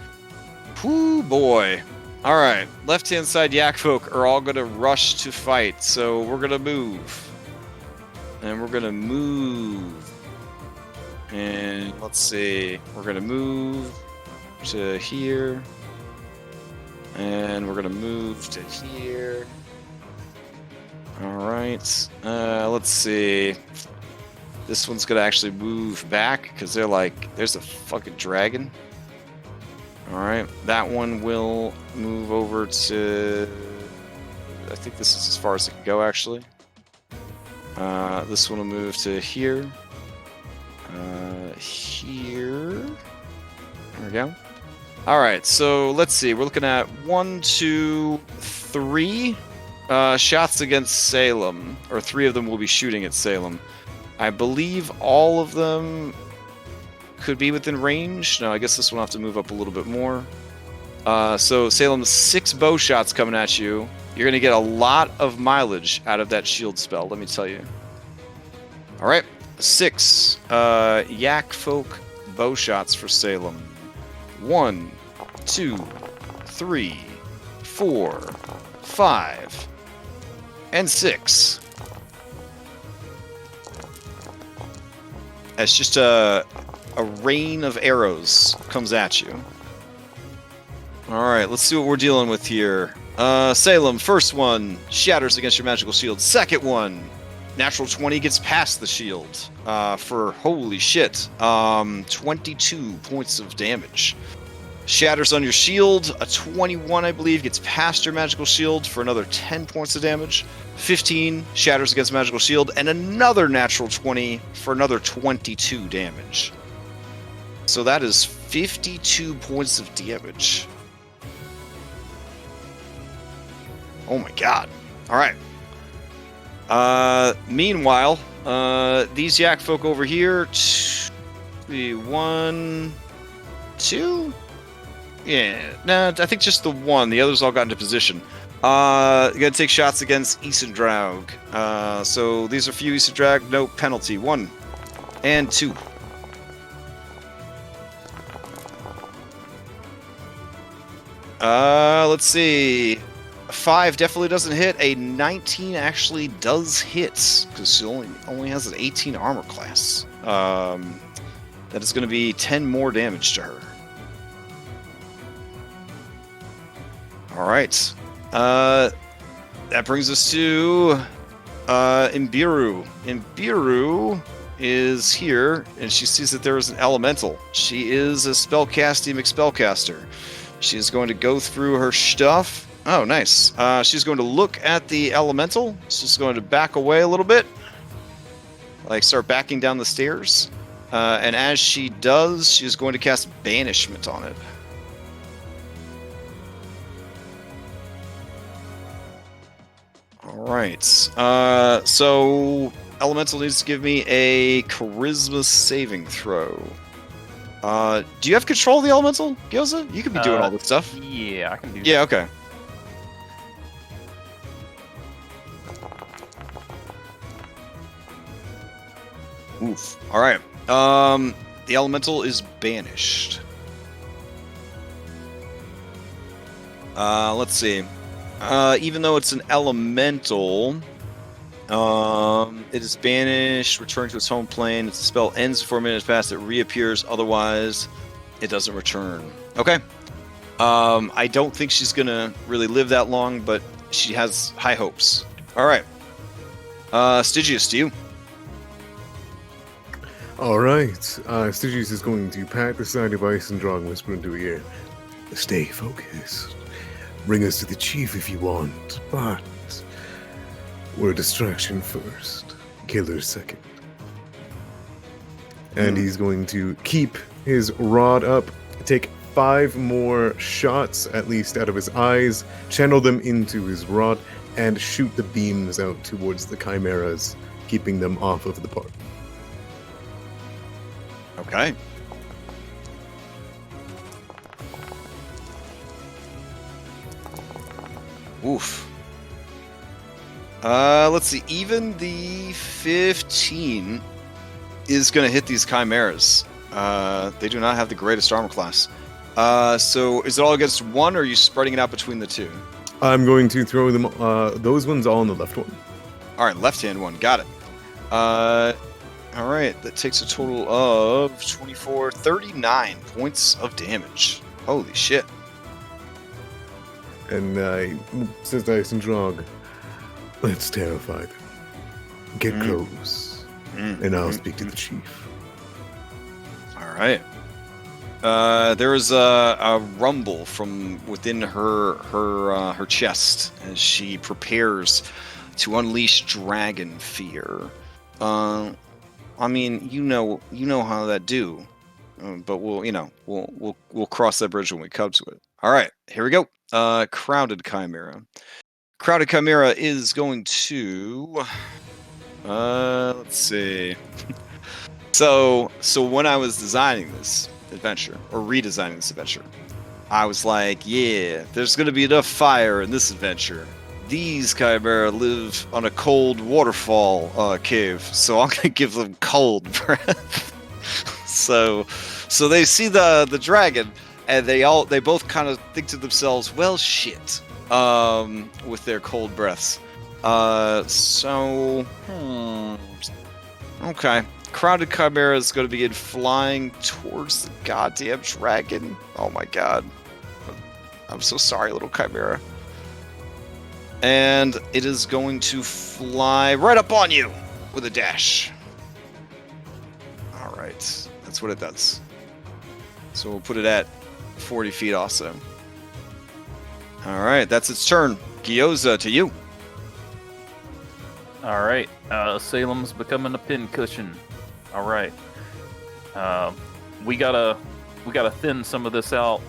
S1: Whoo, boy. Alright, left-hand side Yak Folk are all going to rush to fight, so we're going to move. And we're going to move. And let's see, we're going to move to here. And we're going to move to here. Alright, let's see. This one's gonna actually move back because they're like, there's a fucking dragon. Alright, that one will move over to, I think this is as far as it can go actually. This one will move to here. Here. There we go. Alright, so let's see, we're looking at 1, 2, 3 shots against Salem, or 3 of them will be shooting at Salem. I believe all of them could be within range. No, I guess this one will have to move up a little bit more. So Salem, 6 bow shots coming at you. You're going to get a lot of mileage out of that shield spell, let me tell you. All right, 6 Yak Folk bow shots for Salem. 1, 2, 3, 4, 5, and 6. It's just a rain of arrows comes at you. All right, let's see what we're dealing with here. Salem, first one shatters against your magical shield. Second one, natural 20 gets past the shield for holy shit, 22 points of damage. Shatters on your shield. A 21, I believe, gets past your magical shield for another 10 points of damage. 15 shatters against magical shield, and another natural 20 for another 22 damage. So that is 52 points of damage. Oh my god. All right. Meanwhile, these Yak Folk over here, 1, 2. Yeah, no, I think just the one. The others all got into position. You're gonna take shots against Isendraug. So these are for you, Isendraug. No penalty. 1 and 2. Let's see. 5 definitely doesn't hit. A 19 actually does hit because she only has an 18 armor class. That is going to be 10 more damage to her. All right. That brings us to Imbiru. Imbiru is here, and she sees that there is an elemental. She is a spellcasting spellcaster. She is going to go through her stuff. Oh, nice. She's going to look at the elemental. She's going to back away a little bit. Like, start backing down the stairs. And as she does, she's going to cast Banishment on it. Alright. So, elemental needs to give me a charisma saving throw. Do you have control of the elemental, Gyoza? You could be doing all this stuff.
S2: Yeah, I can do that.
S1: Yeah, okay. Oof. Alright. The elemental is banished. Let's see. Even though it's an elemental, it is banished, returning to its home plane. If the spell ends before a minute has passed, it reappears. Otherwise, it doesn't return. Okay. I don't think she's going to really live that long, but she has high hopes. All right. Stygius, to you.
S7: All right. Stygius is going to pat the side of Isendraug and whisper into her ear. Stay focused. Bring us to the chief if you want, but we're a distraction first, killer second. And he's going to keep his rod up, take 5 more shots, at least out of his eyes, channel them into his rod, and shoot the beams out towards the chimeras, keeping them off of the party.
S1: Okay. Oof. Let's see. Even the 15 is going to hit these chimeras. They do not have the greatest armor class. So is it all against one, or are you spreading it out between the two?
S7: I'm going to throw them, those ones all on the left one.
S1: All right, left-hand one. Got it. All right, that takes a total of 24, 39 points of damage. Holy shit.
S7: And says to Isendraug, let's terrify them. Get close, and I'll speak to the chief.
S1: All right. There is a rumble from within her chest as she prepares to unleash dragon fear. I mean, you know how that do, but we'll cross that bridge when we come to it. All right, here we go. Crowded Chimera. Crowded Chimera is going to Let's see. So when I was designing this adventure, or redesigning this adventure, I was like, yeah, there's going to be enough fire in this adventure. These Chimera live on a cold waterfall cave, so I'm going to give them cold breath. so they see the dragon, and they both kind of think to themselves, well, shit, with their cold breaths. Okay. Crowded Chimera is going to begin flying towards the goddamn dragon. Oh my god. I'm so sorry, little Chimera. And it is going to fly right up on you with a dash. Alright. That's what it does. So we'll put it at 40 feet also. Alright, that's its turn. Gyoza, to you.
S2: All right, Salem's becoming a pincushion. All right, we gotta thin some of this out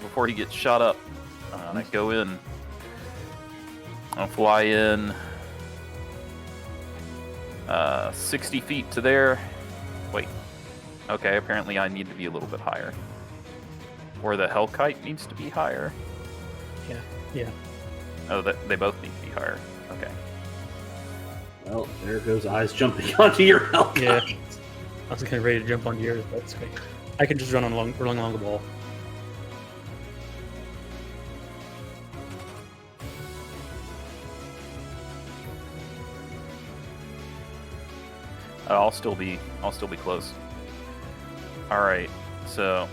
S2: before he gets shot up. I go in. I'll fly in 60 feet to there. Wait. Okay, apparently I need to be a little bit higher. Or the Hellkite needs to be higher.
S4: Yeah.
S2: Oh, they both need to be higher. Okay.
S5: Well, there goes eyes jumping onto your Hellkite.
S4: Yeah. I was getting ready to jump onto yours, but it's okay. I can just run along the wall.
S2: I'll still be close. All right, so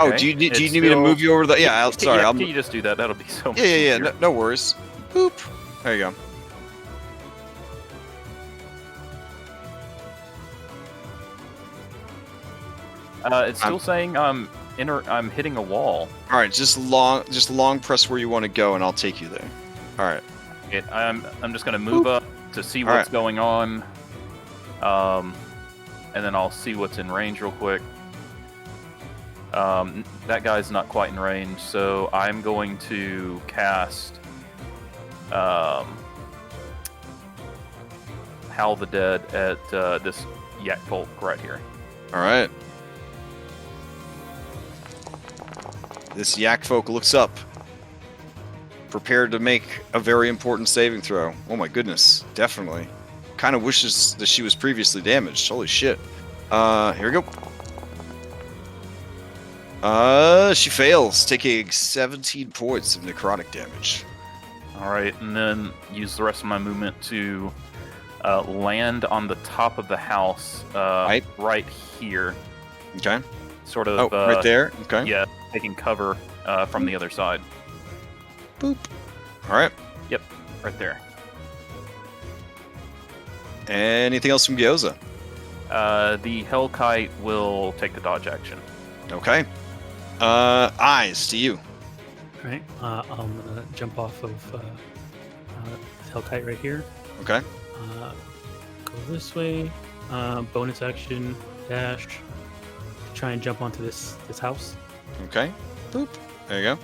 S1: Oh,
S2: okay,
S1: do you need
S2: it's
S1: me to
S2: still-
S1: move you over the? Yeah, sorry.
S2: Can you just do that? That'll be so much
S1: Yeah.
S2: easier.
S1: No worries. Boop. There you go.
S2: It's still saying I'm hitting a wall.
S1: All right, just long press where you want to go, and I'll take you there. All right.
S2: I'm just gonna move up to see
S1: All
S2: what's
S1: right.
S2: going on, and then I'll see what's in range real quick. That guy's not quite in range, so I'm going to cast Howl the Dead at this Yakfolk right here.
S1: All right. This Yak Folk looks up, prepared to make a very important saving throw. Oh my goodness, definitely. Kind of wishes that she was previously damaged. Holy shit. Here we go. She fails, taking 17 points of necrotic damage.
S2: All right, and then use the rest of my movement to land on the top of the house, right here.
S1: Okay.
S2: Sort of.
S1: Right there. Okay.
S2: Yeah, taking cover from the other side.
S1: Boop. All right.
S2: Yep, right there.
S1: Anything else from Gyoza?
S2: The Hellkite will take the dodge action.
S1: Okay. Eyes to you.
S4: All right. I'm gonna jump off of Hellkite right here.
S1: Okay.
S4: Go this way. Bonus action dash. Try and jump onto this house.
S1: Okay. Boop. There you go.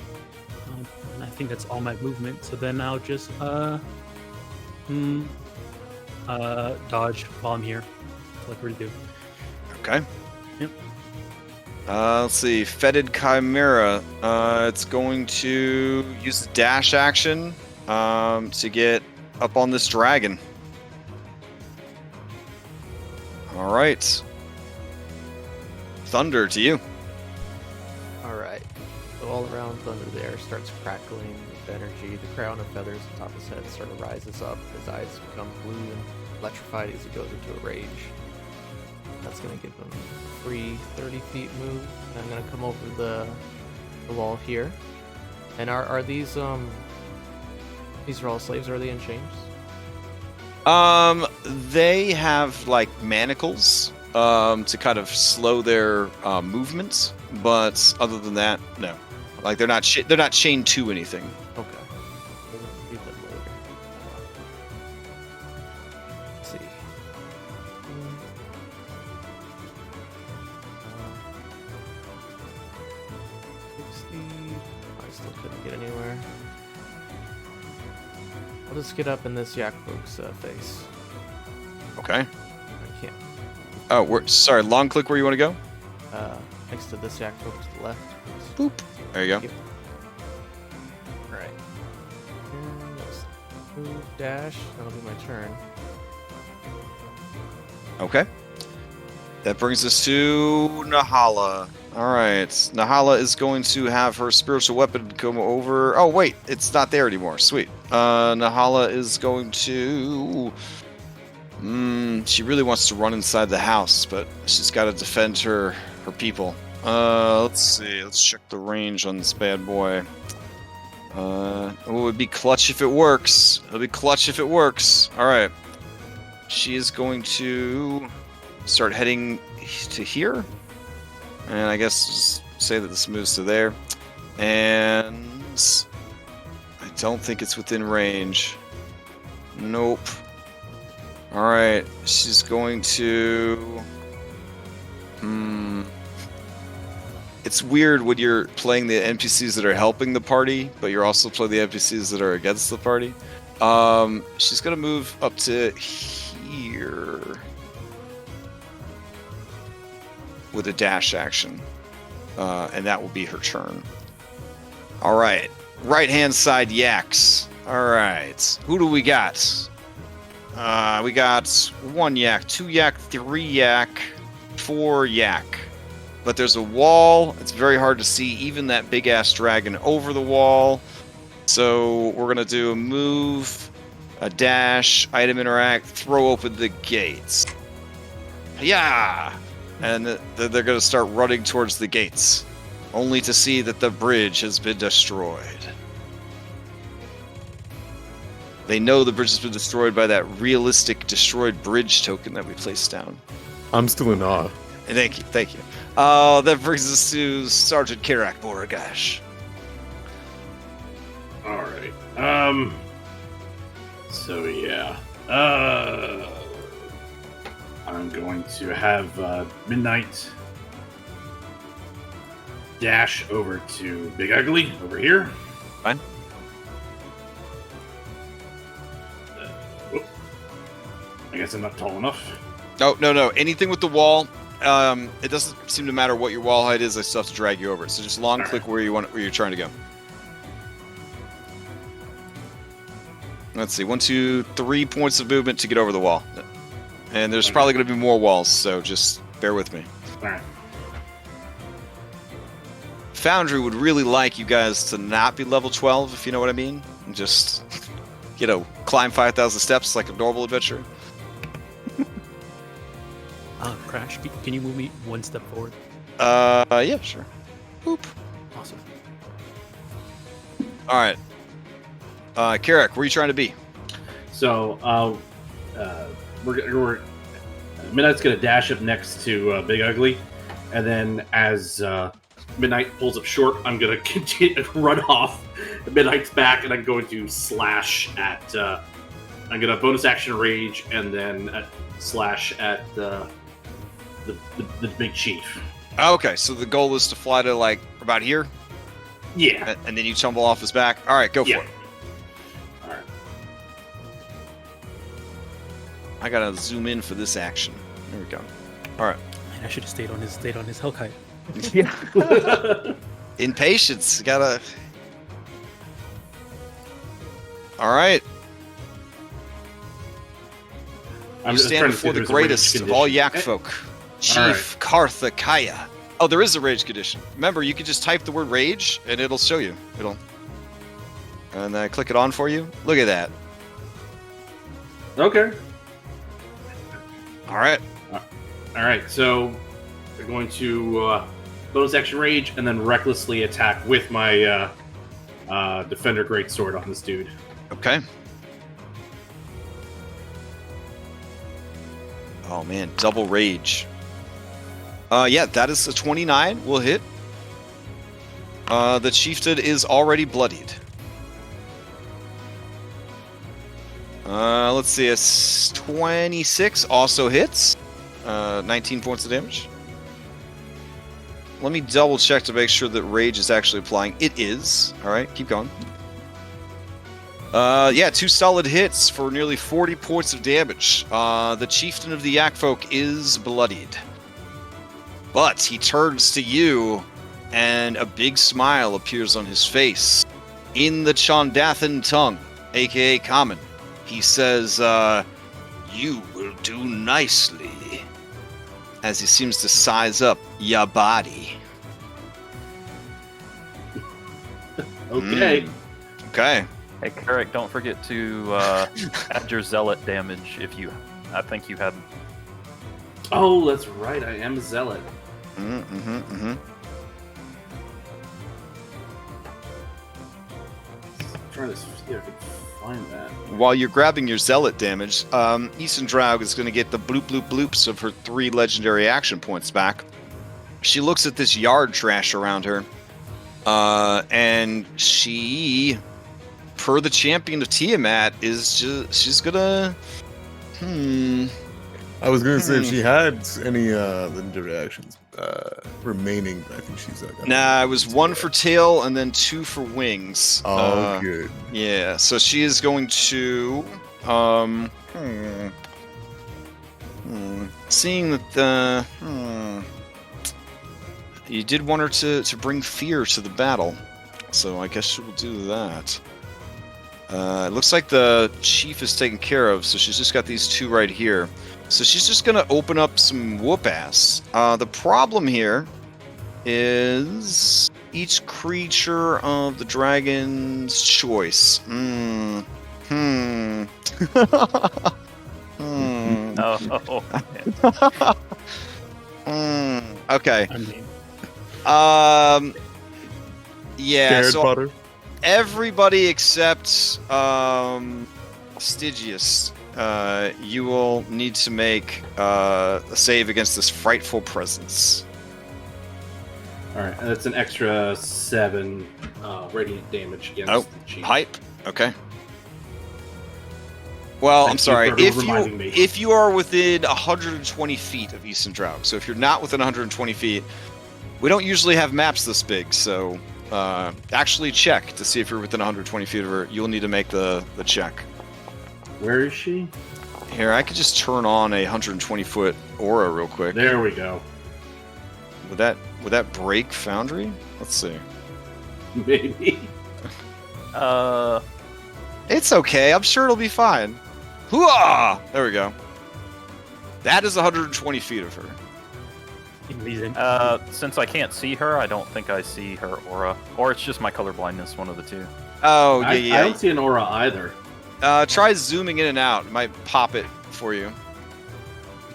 S4: And I think that's all my movement. So then I'll just dodge while I'm here, like we do.
S1: Okay.
S4: Yep.
S1: Let's see. Fetid Chimera. It's going to use the dash action to get up on this dragon. All right. Thunder to you.
S8: Alright. So all around Thunder there starts crackling with energy. The crown of feathers atop his head sort of rises up. His eyes become blue and electrified as he goes into a rage. That's going to give him a free 30 feet move. And I'm going to come over the wall here. And are these are all slaves? Are they in chains?
S1: They have like manacles to kind of slow their movements, but other than that, no. Like they're not chained to anything.
S8: Okay. We'll read them later. Let's see. 60. I still couldn't get anywhere. I'll just get up in this Yak Folk's face.
S1: Okay.
S8: I can't.
S1: Oh, sorry. Long click where you want to go.
S8: Next to this Yak Folk to the left.
S1: Boop. There you go.
S8: Yep. Right. And let's move, dash. That'll be my turn.
S1: Okay. That brings us to Nahallah. All right. Nahallah is going to have her spiritual weapon come over. Oh, wait. It's not there anymore. Sweet. Nahallah is going to... she really wants to run inside the house, but she's got to defend her people. Let's see. Let's check the range on this bad boy. It would be clutch if it works. It'll be clutch if it works. All right. She is going to start heading to here. And I guess just say that this moves to there. And I don't think it's within range. Nope. Alright, she's going to... It's weird when you're playing the NPCs that are helping the party, but you're also playing the NPCs that are against the party. She's going to move up to here with a dash action. And that will be her turn. Alright, right-hand side yaks. Alright, who do we got? We got 1 yak, 2 yak, 3 yak, 4 yak. But there's a wall. It's very hard to see even that big-ass dragon over the wall. So we're going to do a move, a dash, item interact, throw open the gates. Yeah! And they're going to start running towards the gates, only to see that the bridge has been destroyed. They know the bridge has been destroyed by that realistic destroyed bridge token that we placed down.
S7: I'm still in awe.
S1: Thank you, thank you. That brings us to Sergeant Carrick Sergeant.
S5: All right. So yeah. I'm going to have Midnight dash over to Big Ugly over here.
S1: Fine.
S5: I guess I'm not tall enough.
S1: No. Anything with the wall. It doesn't seem to matter what your wall height is. I still have to drag you over it. So just long click where you're trying to go. Let's see. 1, 2, 3 points of movement to get over the wall. And there's probably going to be more walls, so just bear with me.
S5: All right.
S1: Foundry would really like you guys to not be level 12, if you know what I mean. And just, climb 5,000 steps like a normal adventure.
S4: Crash, can you move me 1 step forward?
S1: Yeah, sure. Boop.
S4: Awesome.
S1: All right. Carrick, where are you trying to be?
S5: So, we're Midnight's gonna dash up next to Big Ugly, and then as Midnight pulls up short, I'm gonna continue to run off. Midnight's back, and I'm going to slash at. I'm gonna bonus action rage, and then slash at the big chief.
S1: Okay, so the goal is to fly to like about here.
S5: Yeah,
S1: and then you tumble off his back. All right, go for it.
S5: All right.
S1: I gotta zoom in for this action. There we go. All right.
S4: Man, I should have stayed on his Hellkite.
S1: Yeah. Impatience. Gotta. All right. You stand before the greatest of all Yak Folk, Chief Karthakaya. Oh, there is a rage condition. Remember, you can just type the word rage, and it'll show you. And then click it on for you. Look at that.
S5: Okay.
S1: All right.
S5: All right. So we're going to bonus action rage, and then recklessly attack with my Defender Greatsword on this dude.
S1: Okay. Oh man, double rage. Yeah, that is a 29. Will hit. The chieftain is already bloodied. Let's see, a 26 also hits. 19 points of damage. let me double check to make sure that rage is actually applying. It is. All right, keep going. Yeah, 2 solid hits for nearly 40 points of damage. The chieftain of the Yak Folk is bloodied. But he turns to you, and a big smile appears on his face. In the Chondathan tongue, aka Common, he says, "You will do nicely," as he seems to size up ya body.
S3: Okay.
S1: Okay.
S2: Hey, Carrick, don't forget to add your zealot damage if you. I think you had.
S3: Oh, that's right. I am a zealot.
S1: Mm-hmm.
S3: Trying to see if I can find that.
S1: While you're grabbing your zealot damage, Eastern Draug is going to get the bloop bloop bloops of her 3 legendary action points back. She looks at this yard trash around her, and she, per the champion of Tiamat, she's gonna.
S7: I was gonna say if she had any legendary actions remaining, I think she's
S1: Nah, it was 1 for tail and then 2 for wings.
S7: Oh, good.
S1: Yeah, so she is going to. Seeing that you did want her to bring fear to the battle, so I guess she will do that. It looks like the chief is taken care of, so she's just got these 2 right here. So she's just going to open up some whoop-ass. The problem here is each creature of the dragon's choice.
S2: Oh,
S1: Okay.
S4: I mean,
S1: Yeah,
S7: Scared
S1: so
S7: Potter?
S1: everybody except Stygius, you will need to make a save against this frightful presence.
S3: Alright, and that's an extra 7 radiant damage against the chief.
S1: Hype. Okay. Well, I'm
S3: Thank you
S1: sorry.
S3: for
S1: If
S3: reminding me.
S1: if you are within 120 feet of Eastern Draug, so if you're not within 120 feet, we don't usually have maps this big, so actually check to see if you're within 120 feet of her. You'll need to make the check.
S3: Where is she?
S1: Here, I could just turn on a 120-foot aura real quick.
S3: There we go.
S1: Would that break Foundry? Let's see.
S3: Maybe.
S1: It's okay. I'm sure it'll be fine. Hooah! There we go. That is 120 feet of her.
S2: Since I can't see her, I don't think I see her aura, or it's just my color blindness. One of the 2.
S1: Oh,
S3: I
S1: yeah.
S3: don't see an aura either.
S1: Try zooming in and out. It might pop it for you.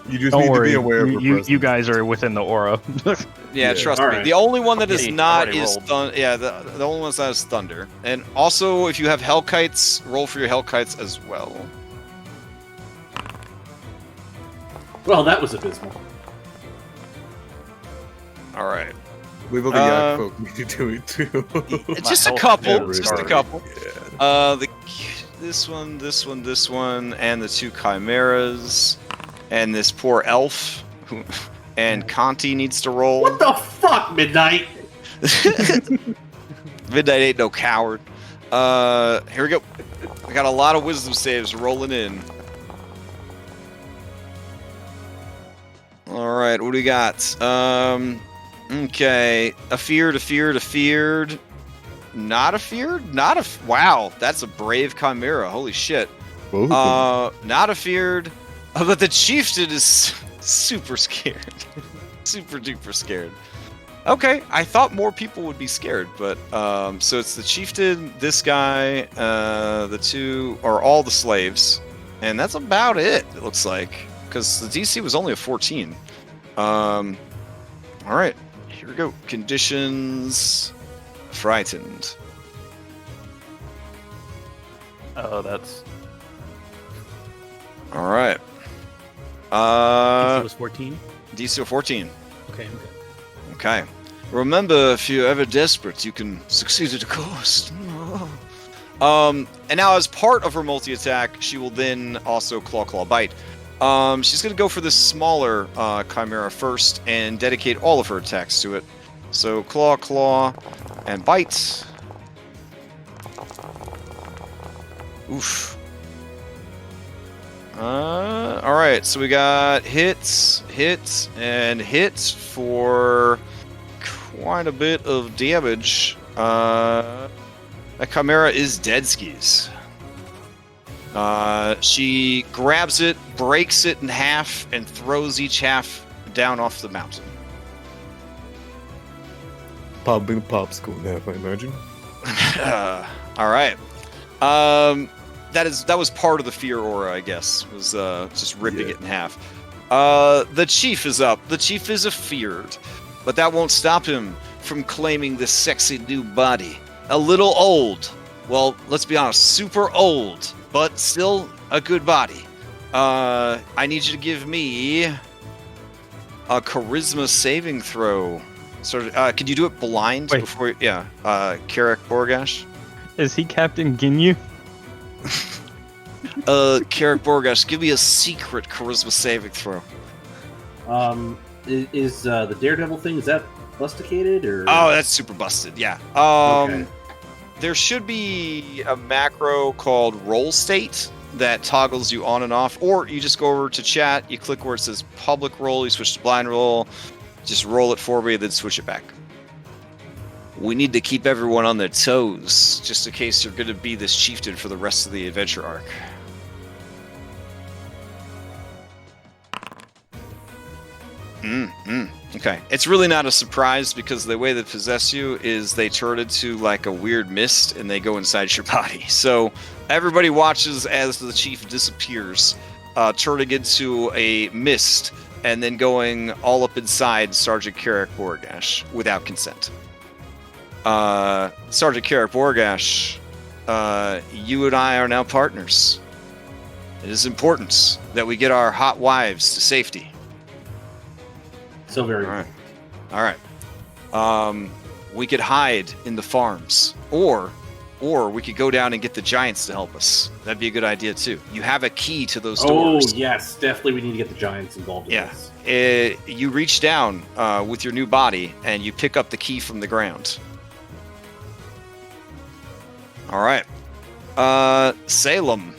S7: You just
S6: Don't
S7: need
S6: worry,
S7: to be aware of her
S6: you
S7: presence.
S6: guys are within the aura.
S1: Yeah,
S7: Yeah.
S1: trust me.
S3: Alright.
S1: The only one that is
S2: Okay,
S1: not
S2: already
S1: is
S2: rolled.
S1: the only one that is thunder. And also, if you have Hellkites, roll for your Hellkites as well.
S3: Well, that was abysmal.
S1: All right.
S7: Believe all the Yak folk need to do it too.
S1: It's
S2: My
S1: just a
S2: health
S1: couple.
S2: is
S1: Just a
S2: already-
S1: couple.
S7: Yeah.
S1: This one, and the 2 chimeras, and this poor elf, and Conti needs to roll.
S3: What the fuck, Midnight?
S1: Midnight ain't no coward. Here we go. I got a lot of wisdom saves rolling in. All right, what do we got? Okay, a feared. Not a feared? Wow, that's a brave chimera. Holy shit.
S7: Both of them.
S1: Not a feared. But the chieftain is super scared. Super duper scared. Okay, I thought more people would be scared, but so it's the chieftain, this guy, the 2 are all the slaves, and that's about it. It looks like, because the DC was only a 14. All right, here we go. Conditions: frightened.
S2: Oh, that's
S1: All right.
S4: it was 14.
S1: DC of 14.
S4: Okay, I'm good.
S1: Okay. Remember, if you're ever desperate, you can succeed at a cost. And now, as part of her multi-attack, she will then also claw bite. She's going to go for the smaller chimera first and dedicate all of her attacks to it. So claw, and bite. Oof. All right. So we got hits, and hits for quite a bit of damage. That Chimera is dead skis. She grabs it, breaks it in half, and throws each half down off the mountain.
S7: Popping a popsicle in half, I imagine.
S1: All right. That was part of the fear aura, I guess. Was just ripping it in half. The chief is up. The chief is afeared, but that won't stop him from claiming this sexy new body. A little old. Well, let's be honest, super old, but still a good body. I need you to give me a charisma saving throw. So, can you do it blind before? Yeah, Carrick Borgash.
S6: Is he Captain Ginyu?
S1: Carrick Borgash, give me a secret charisma saving throw.
S3: Is the Daredevil thing, is that busticated or?
S1: Oh, that's super busted. Yeah.
S3: Okay.
S1: There should be a macro called Roll State that toggles you on and off, or you just go over to chat, you click where it says Public Roll, you switch to Blind Roll, just roll it for me, then switch it back. We need to keep everyone on their toes, just in case you're going to be this chieftain for the rest of the adventure arc. Okay. It's really not a surprise because the way they possess you is they turn into like a weird mist and they go inside your body. So everybody watches as the chief disappears, turning into a mist and then going all up inside Sergeant Carrick Borgash without consent. Sergeant Carrick Borgash, you and I are now partners. It is important that we get our hot wives to safety.
S3: So very
S1: all right. We could hide in the farms, or we could go down and get the giants to help us. That'd be a good idea too. You have a key to those doors.
S3: Oh yes, definitely we need to get the giants involved in
S1: this. You reach down with your new body and you pick up the key from the ground. All right, Salem.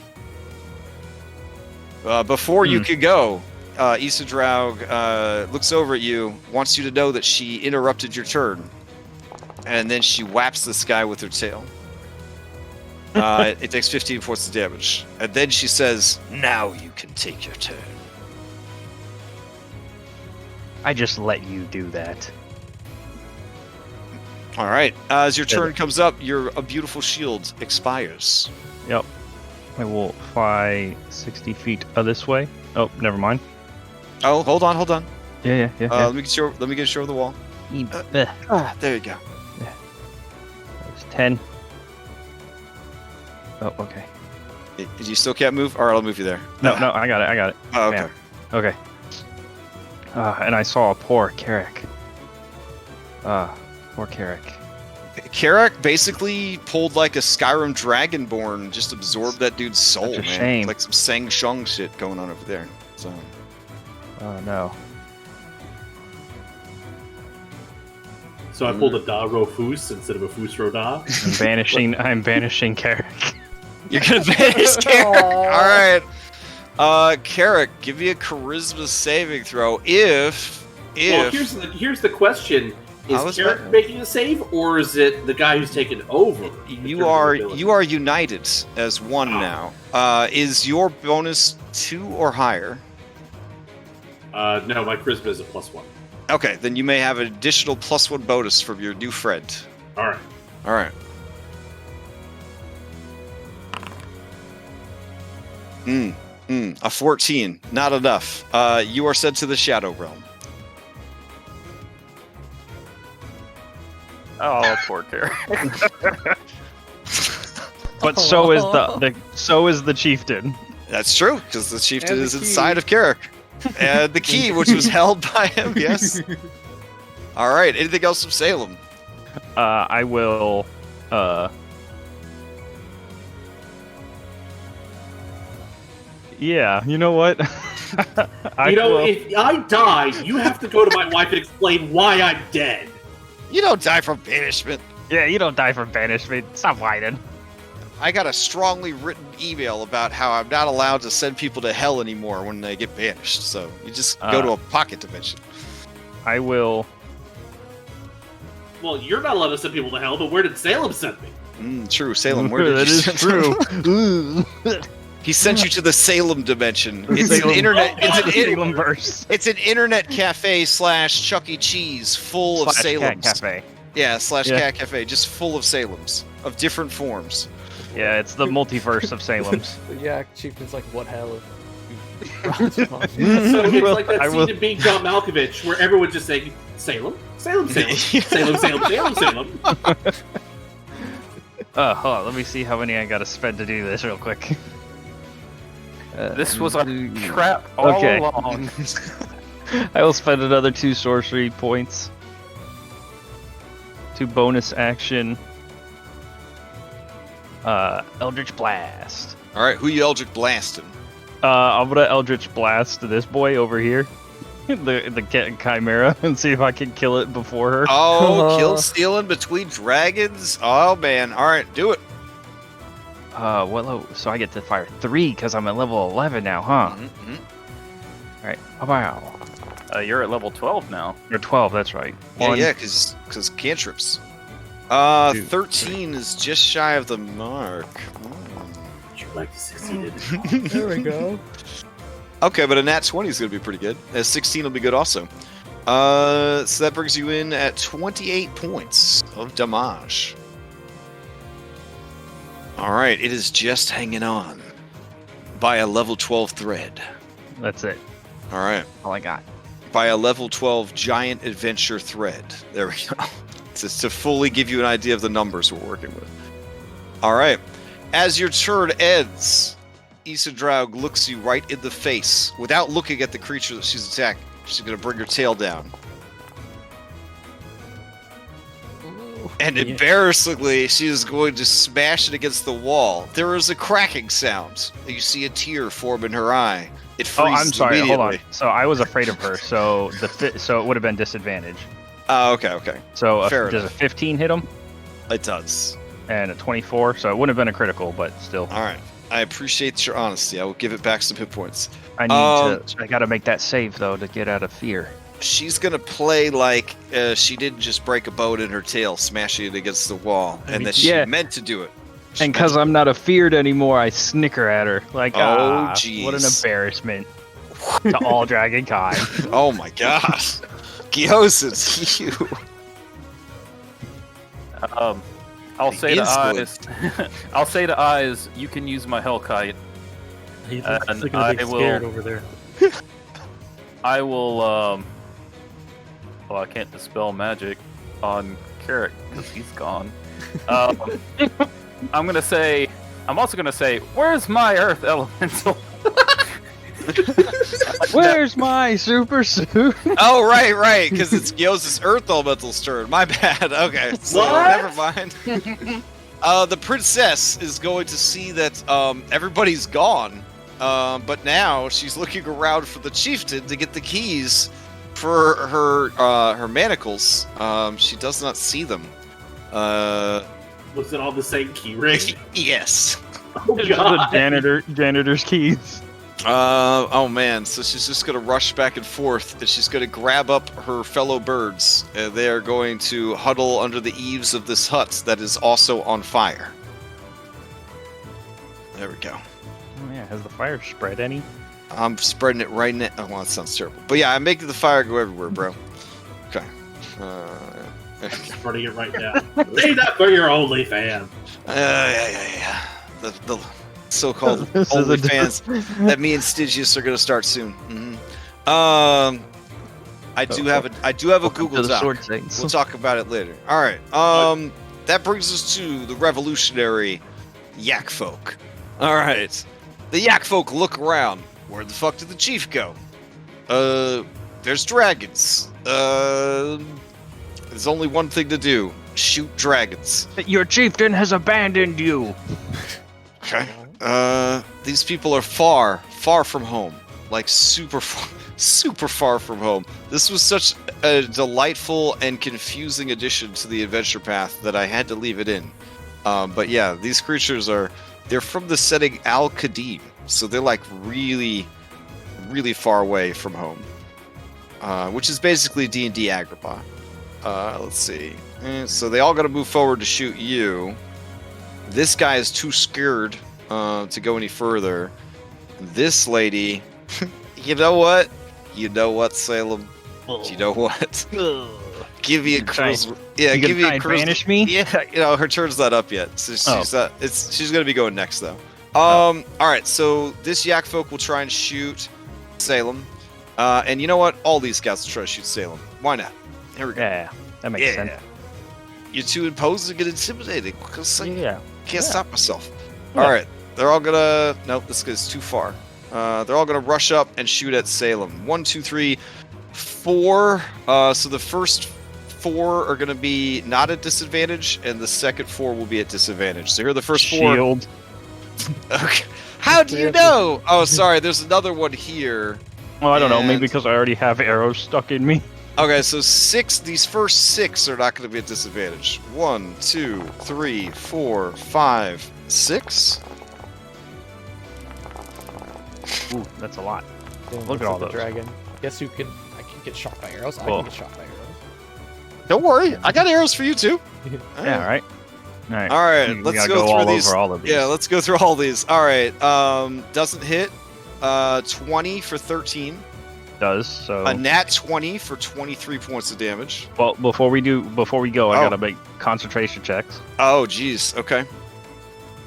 S1: Before you could go, Isodraug looks over at you, wants you to know that she interrupted your turn, and then she whaps this guy with her tail. It takes 15 points of damage, and then she says, "Now you can take your turn."
S6: I just let you do that.
S1: All right. As your turn comes up, a beautiful shield expires.
S6: Yep. I will fly 60 feet this way. Oh, never mind.
S1: Oh, hold on.
S6: Yeah.
S1: Let me get sure of the wall. There you go.
S6: Yeah. That was 10. Oh, okay.
S1: You still can't move? All right, I'll move you there.
S6: No, I got it.
S1: Oh, okay.
S6: Bam. Okay. And I saw a poor Carrick. Poor Carrick.
S1: Carrick basically pulled like a Skyrim Dragonborn, just absorbed that dude's soul,
S6: Such a
S1: man.
S6: shame.
S1: Like some Sang Shung shit going on over there. So.
S6: Oh no.
S3: So I pulled a Daro Foos instead of a Foos Roda.
S6: I'm banishing Carrick.
S1: You're gonna banish Carrick. All right. Carrick, give me a charisma saving throw. If
S3: Well, here's the question: is Carrick making a save, or is it the guy who's taken over?
S1: You are united as one now. Is your bonus 2 or higher?
S3: No, my charisma is a +1.
S1: Okay, then you may have an additional +1 bonus from your new friend.
S3: All right.
S1: A 14, not enough. You are sent to the Shadow Realm.
S2: Oh, poor Carrick.
S6: But so is the chieftain.
S1: That's true, because the chieftain is inside of Carrick. And the key, which was held by him, yes. All right, anything else from Salem?
S6: I will... Yeah, you know what?
S3: If I die, you have to go to my wife and explain why I'm dead.
S1: You don't die from banishment.
S6: Yeah, you don't die from banishment. Stop whining.
S1: I got a strongly written email about how I'm not allowed to send people to hell anymore when they get banished. So you just go to a pocket dimension.
S6: I will.
S5: Well, you're not allowed to send people to hell, but where did Salem send me?
S1: True, Salem. Where did
S6: that
S1: you
S6: is
S1: send
S6: true.
S1: He sent you to the Salem dimension. It's an internet.
S6: Salemverse.
S1: It's an internet cafe / Chuck E. Cheese full of Salems.
S6: Cat cafe.
S1: Yeah, /cat cafe, just full of Salems of different forms.
S6: Yeah, it's the multiverse of Salems.
S8: The Yak Chieftain's like, what hell?
S5: So it's like that scene in Being John Malkovich where everyone's just saying, Salem, Salem, Salem, Salem, Salem, Salem, Salem.
S6: Hold on, let me see how many I gotta spend to do this real quick.
S2: This was a trap all along.
S6: I will spend another 2 sorcery points. 2 bonus action. Eldritch Blast.
S1: All right, who you Eldritch blasting?
S6: I'm gonna Eldritch Blast this boy over here, the Chimera, and see if I can kill it before her.
S1: Oh, kill stealing between dragons. Oh man! All right, do it.
S6: So I get to fire 3 because I'm at level 11 now, huh?
S1: Mm-hmm.
S6: All right, wow.
S2: You're at level 12 now.
S6: You're 12. That's right.
S1: Yeah, because cantrips. 13 is just shy of the mark.
S5: Would you like to succeed?
S8: There we go.
S1: Okay, but a nat 20 is going to be pretty good. A 16 will be good also. So that brings you in at 28 points of damage. All right, it is just hanging on by a level 12 thread.
S6: That's it.
S1: All right.
S6: All I got.
S1: By a level 12 giant adventure thread. There we go. Just to fully give you an idea of the numbers we're working with. All right. As your turn ends, Isendraug looks you right in the face without looking at the creature that she's attacking. She's going to bring her tail down. And embarrassingly, she is going to smash it against the wall. There is a cracking sound. You see a tear form in her eye. It freezes
S6: I'm sorry.
S1: immediately.
S6: Hold on. So I was afraid of her. So so it would have been disadvantage.
S1: Oh, okay.
S6: So
S1: Fair
S6: does a
S1: enough.
S6: 15 hit him?
S1: It does.
S6: And a 24. So it wouldn't have been a critical, but still.
S1: All right. I appreciate your honesty. I will give it back some hit points.
S6: I need to. I got to make that save though to get out of fear.
S1: She's going to play like she didn't just break a bone in her tail, smashing it against the wall, and that she meant to do it.
S6: And because I'm not afeared anymore, I snicker at her. Like,
S1: jeez.
S6: What an embarrassment to all dragonkind.
S1: Oh my gosh. Gios, it's you.
S2: I'll say to Eyes, I'll say to Eyes, you can use my Hellkite.
S4: He's
S2: And
S4: looking
S2: I
S4: a bit scared over there.
S2: I will, well, I can't dispel magic on Carrick because he's gone. I'm also gonna say, where's my Earth Elemental?
S6: Where's my super suit?
S1: Oh, right, because it's Gios' Earth Elemental's turn. My bad. Okay, so
S5: What?
S1: never mind. The princess is going to see that everybody's gone, but now she's looking around for the chieftain to get the keys for her manacles. She does not see them.
S5: Was it all the same key ring?
S1: Yes.
S5: Oh
S6: The
S5: god.
S6: janitor's keys.
S1: Oh man, so she's just gonna rush back and forth, and she's gonna grab up her fellow birds, and they are going to huddle under the eaves of this hut that is also on fire. There we go.
S6: Oh yeah, has the fire spread any?
S1: I'm spreading it right now. Oh, well, that sounds terrible. But yeah, I'm making the fire go everywhere, bro. Okay.
S5: Spreading it right now. Say that for your OnlyFans.
S1: Yeah. The so-called
S6: This is a
S1: OnlyFans that me and Stygius are gonna start soon. Mm-hmm. I do have a Google
S6: the
S1: Doc.
S6: Sword Saints.
S1: We'll talk about it later. All right. That brings us to the Revolutionary Yak Folk. All right. The Yak Folk look around. Where the fuck did the chief go? There's dragons. There's only one thing to do: shoot dragons.
S6: Your chieftain has abandoned you.
S1: Okay. These people are far from home. Like super far from home. This was such a delightful and confusing addition to the adventure path that I had to leave it in. But yeah, these creatures they're from the setting Al-Qadim, so they're like really, really far away from home, which is basically D&D Agrabah. Let's see. So they all got to move forward to shoot you. This guy is too scared to go any further. This lady, you know what? You know what, Salem? You know what? Give me a charisma. Yeah,
S6: You
S1: give me a
S6: gonna try
S1: charisma.
S6: and banish me?
S1: Yeah, her turn's not up yet. So she's gonna be going next though. All right. So this Yak Folk will try and shoot Salem, and you know what? All these scouts will try to shoot Salem. Why not? Here we go.
S6: Yeah, that makes sense.
S1: You're too imposing and intimidating.
S6: Yeah.
S1: Can't stop myself.
S6: Yeah.
S1: All right. They're all gonna. Nope, this is too far. They're all gonna rush up and shoot at Salem. 1, 2, 3, 4. So the first 4 are gonna be not at disadvantage, and the second 4 will be at disadvantage. So here are the first 4.
S6: Shield.
S1: Okay. How do you know? Oh, sorry. There's another one here.
S6: Well, I don't know. Maybe
S1: And-
S6: because I already have arrows stuck in me.
S1: Okay, so 6. These first 6 are not going to be at disadvantage. 1, 2, 3, 4, 5, 6.
S6: Ooh, that's a lot.
S8: Damn,
S6: Look at
S8: looks
S6: all
S8: like a
S6: those.
S8: dragon. Guess who can? I can get shot by arrows. I
S6: Cool.
S8: can get shot by arrows.
S1: Don't worry, I got arrows for you too.
S6: Yeah, right. All right.
S1: All right,
S6: We
S1: let's
S6: gotta
S1: go through
S6: all
S1: these.
S6: over all of these.
S1: Yeah, let's go through all these. All right, doesn't hit. 20 for 13.
S6: Does so.
S1: A nat 20 for 23 points of damage.
S6: Well, before we go, I
S1: Oh.
S6: gotta make concentration checks.
S1: Oh, geez. Okay.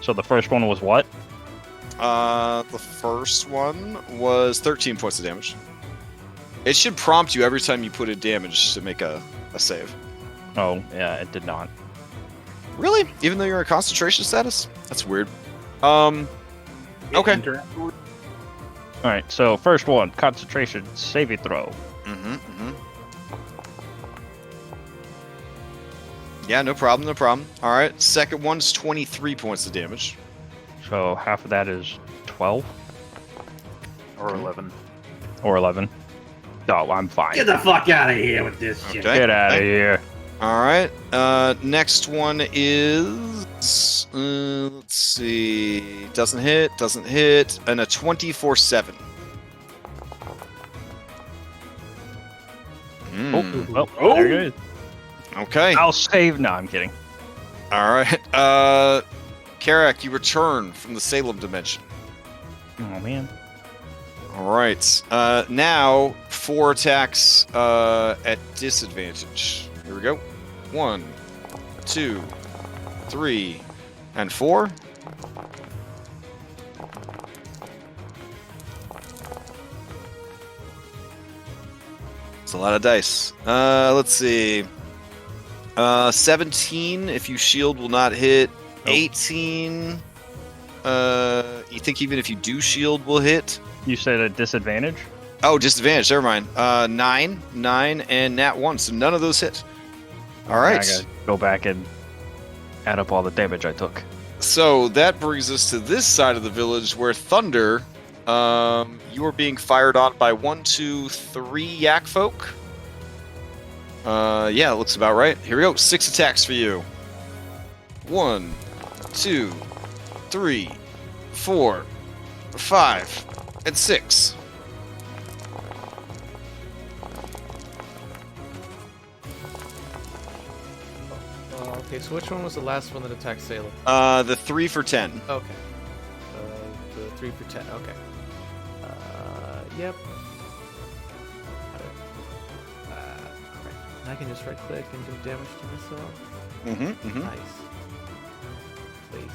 S6: So the first one was what?
S1: The first one was 13 points of damage. It should prompt you every time you put in damage to make a save.
S6: Oh, yeah, it did not.
S1: Really? Even though you're in concentration status? That's weird. Okay.
S6: All right. So first one, concentration saving throw.
S1: Mm-hmm. Yeah, no problem, no problem. All right. Second one's 23 points of damage.
S6: So half of that is 12
S2: Or 11.
S6: or 11. Oh, I'm fine.
S5: Get the fuck out of here with this shit.
S1: Okay.
S6: Get out of here.
S1: All right. Next one is let's see. Doesn't hit, and a 24/7.
S6: Well, there it is.
S1: Okay.
S6: I'll save. No, I'm kidding.
S1: All right. Carrick, you return from the Salem dimension.
S6: Oh man.
S1: All right. Now 4 attacks at disadvantage. Here we go. 1, 2, 3, and 4. It's a lot of dice. Let's see. 17 if you shield will not hit.
S6: Nope.
S1: 18. You think even if you do shield will hit?
S6: You said a disadvantage?
S1: Oh, disadvantage. Never mind. 9, and nat 1. So none of those hit. All right.
S6: I gotta go back and add up all the damage I took.
S1: So that brings us to this side of the village where Thunder, you are being fired on by 1, 2, 3 Yak Folk. Yeah, it looks about right. Here we go. 6 attacks for you. 1, 2, 3, 4, 5, and 6.
S8: Okay, so which one was the last one that attacked Salem?
S1: The 3 for 10.
S8: Okay. The 3 for 10. Okay. Yep. Got it. Alright. And I can just right click and do damage to myself.
S1: Mm-hmm.
S8: Nice. Lazy.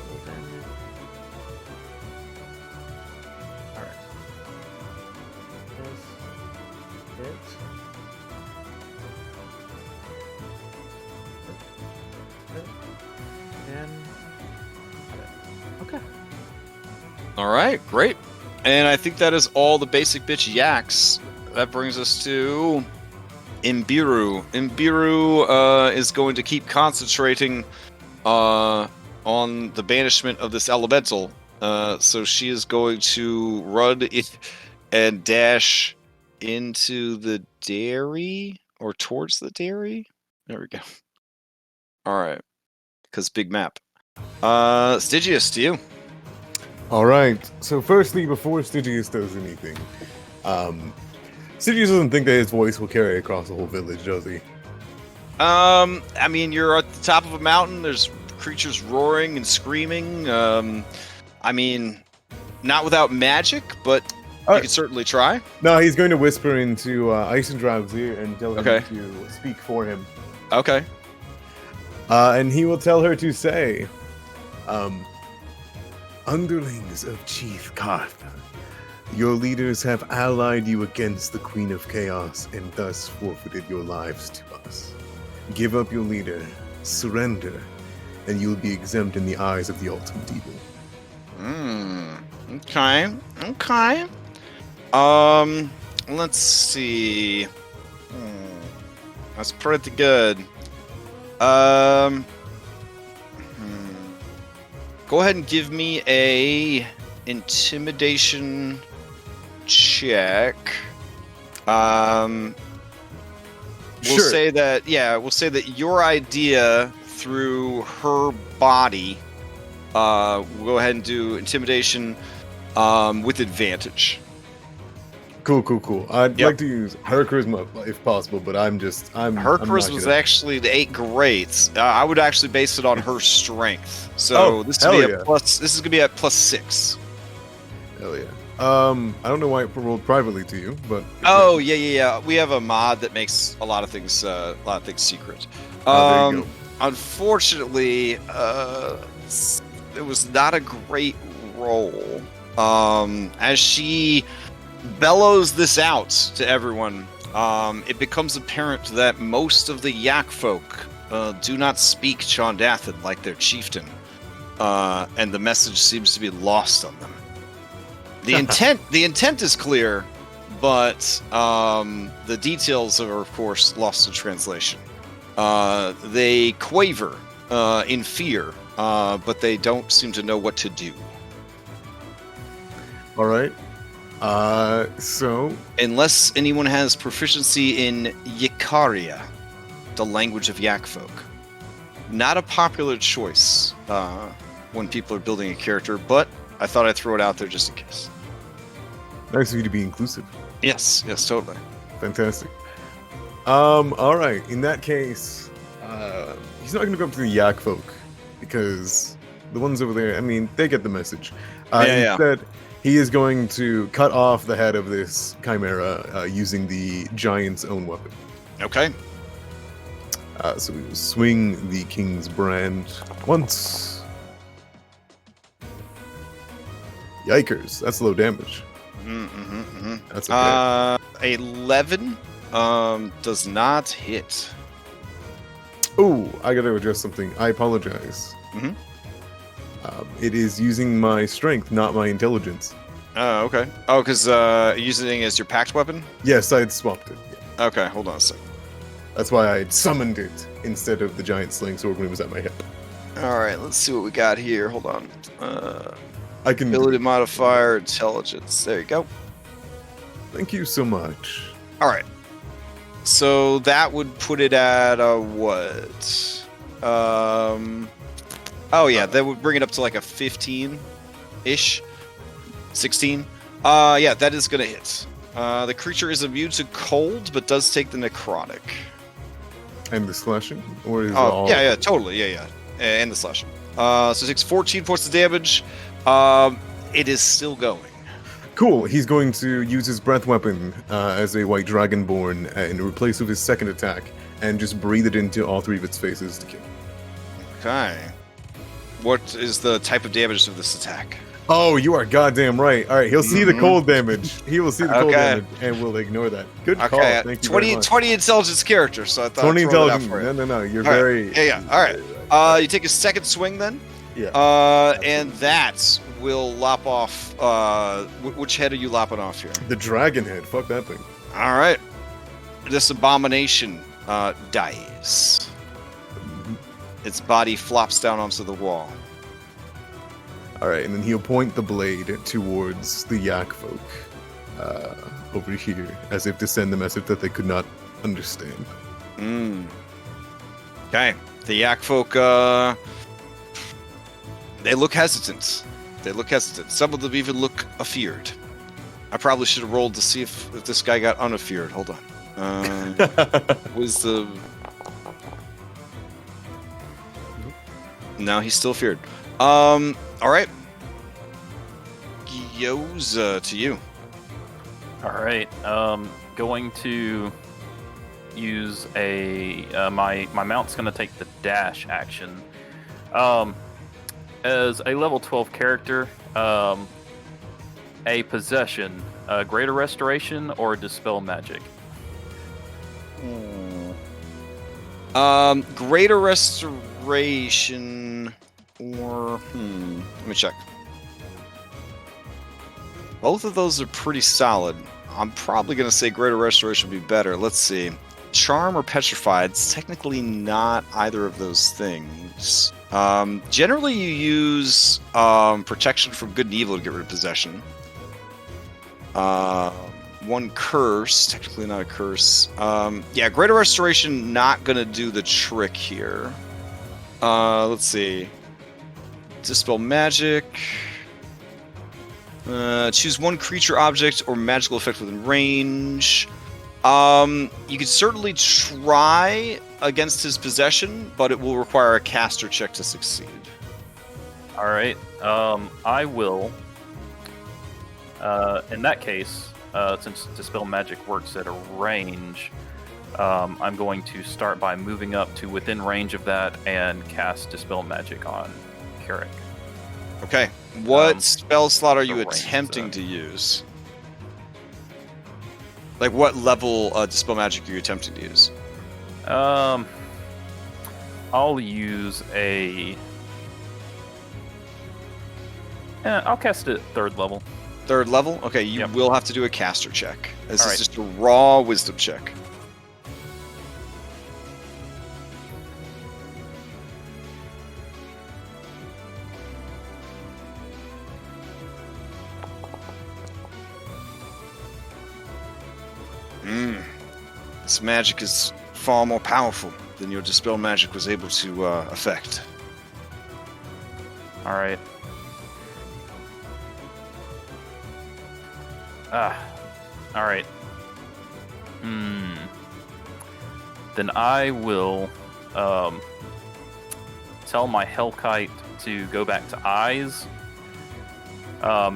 S8: Full damage. Alright. This hit. And okay.
S1: All right, great. And I think that is all the basic bitch yaks. That brings us to Imbiru. Imbiru is going to keep concentrating on the banishment of this elemental. So she is going to run and dash into the dairy or towards the dairy. There we go. All right, because big map. Stygius, to you.
S7: All right. So, firstly, before Stygius does anything, Stygius doesn't think that his voice will carry across the whole village, does he?
S1: I mean, you're at the top of a mountain. There's creatures roaring and screaming. I mean, not without magic, but you can certainly try.
S7: No, he's going to whisper into Eisendraug's ear and tell him
S1: Okay.
S7: to speak for him.
S1: Okay.
S7: And he will tell her to say, underlings of Chief Cartha, your leaders have allied you against the Queen of Chaos and thus forfeited your lives to us. Give up your leader, surrender, and you'll be exempt in the eyes of the ultimate evil.
S1: Okay. Okay. Let's see. That's pretty good. Go ahead and give me a intimidation check. We'll
S7: Sure.
S1: say that, we'll say that your idea through her body, we'll go ahead and do intimidation with advantage.
S7: Cool. I'd
S1: Yep.
S7: like to use her charisma if possible, but I'm
S1: Her
S7: I'm
S1: charisma
S7: not
S1: is
S7: gonna-
S1: actually the 8 greats. I would actually base it on her strength. So this
S7: hell
S1: would be
S7: yeah.
S1: This is gonna be at +6.
S7: Hell yeah. I don't know why it rolled privately to you, but
S1: Oh yeah. We have a mod that makes a lot of things secret.
S7: There you go.
S1: Unfortunately, it was not a great roll. As she bellows this out to everyone, it becomes apparent that most of the Yak folk do not speak Chondathan like their chieftain, and the message seems to be lost on them. The intent is clear, but the details are, of course, lost in translation. They quaver in fear, but they don't seem to know what to do.
S7: all right. So
S1: Unless anyone has proficiency in Yikaria, the language of Yak folk. Not a popular choice when people are building a character, but I thought I'd throw it out there just in case.
S7: nice of you to be inclusive.
S1: Yes, totally.
S7: Fantastic. All right. In that case, he's not going to go up to the Yak folk because the ones over there, I mean, they get the message.
S1: Yeah.
S7: Instead, he is going to cut off the head of this chimera using the giant's own weapon.
S1: Okay.
S7: So we will swing the king's brand once. Yikers! That's low damage. That's okay.
S1: 11 does not hit.
S7: Oh, I gotta adjust something. I apologize.
S1: Mhm.
S7: It is using my strength, not my intelligence.
S1: Okay. Oh, because using it as your packed weapon?
S7: Yes, I had swapped it. Yeah.
S1: Okay, hold on a second.
S7: That's why I had summoned it instead of the giant sling sword when it was at my hip.
S1: Alright, let's see what we got here. Hold on.
S7: I can.
S1: Ability modifier, intelligence. There you go.
S7: Thank you so much.
S1: Alright. So that would put it at what? Oh yeah, that would bring it up to like a 15-ish. 16. Yeah, that is gonna hit. The creature is immune to cold, but does take the necrotic.
S7: And the slashing, or is it
S1: Oh,
S7: all?
S1: yeah, totally, yeah. And the slashing. So it takes 14 points of damage. It is still going.
S7: Cool. He's going to use his breath weapon as a white dragonborn and replace with his second attack, and just breathe it into all 3 of its faces to kill.
S1: Okay. What is the type of damage of this attack?
S7: Oh, you are goddamn right. All right, he'll see the cold damage. He will see the cold
S1: Okay.
S7: damage, and we'll ignore that. Good call.
S1: Okay,
S7: Thank you very much.
S1: 20 intelligence character, so I thought
S7: 20
S1: I'd throw that out
S7: intelligence.
S1: for you.
S7: No. You're
S1: All right.
S7: very.
S1: Yeah. All right. You take a second swing then.
S7: Yeah.
S1: And that will lop off. Which head are you lopping off here?
S7: The dragon head. Fuck that thing.
S1: All right. This abomination dies. Its body flops down onto the wall.
S7: All right, and then he'll point the blade towards the Yak folk. over here, as if to send the message that they could not understand.
S1: Okay. The Yak Folk, they look hesitant. Some of them even look afeared. I probably should have rolled to see if this guy got unafeared. Hold on. Wisdom. No, he's still feared. All right. Gyoza, to you.
S2: All right. Going to use a my mount's going to take the dash action. As a level 12 character, a possession, greater restoration, or dispel magic.
S1: Greater restoration, or let me check. Both of those are pretty solid. I'm probably going to say greater restoration would be better. Let's see. Charm or petrified? It's technically not either of those things. Generally, you use protection from good and evil to get rid of possession. One curse, technically not a curse. Yeah, greater restoration not going to do the trick here. Let's see. Dispel magic. Choose one creature, object, or magical effect within range. You could certainly try against his possession, but it will require a caster check to succeed.
S2: All right. I will. In that case, since dispel magic works at a range, I'm going to start by moving up to within range of that and cast dispel magic on Carrick.
S1: Okay. What spell slot are you
S2: range,
S1: attempting to use? Like, what level dispel magic are you attempting to use?
S2: I'll use a. I'll cast it 3rd level.
S1: 3rd level? Okay, you
S2: Yep.
S1: will have to do a caster check. This
S2: All
S1: is
S2: right.
S1: just a raw wisdom check. This magic is far more powerful than your dispel magic was able to affect.
S2: All right. All right. Then I will tell my Hellkite to go back to eyes.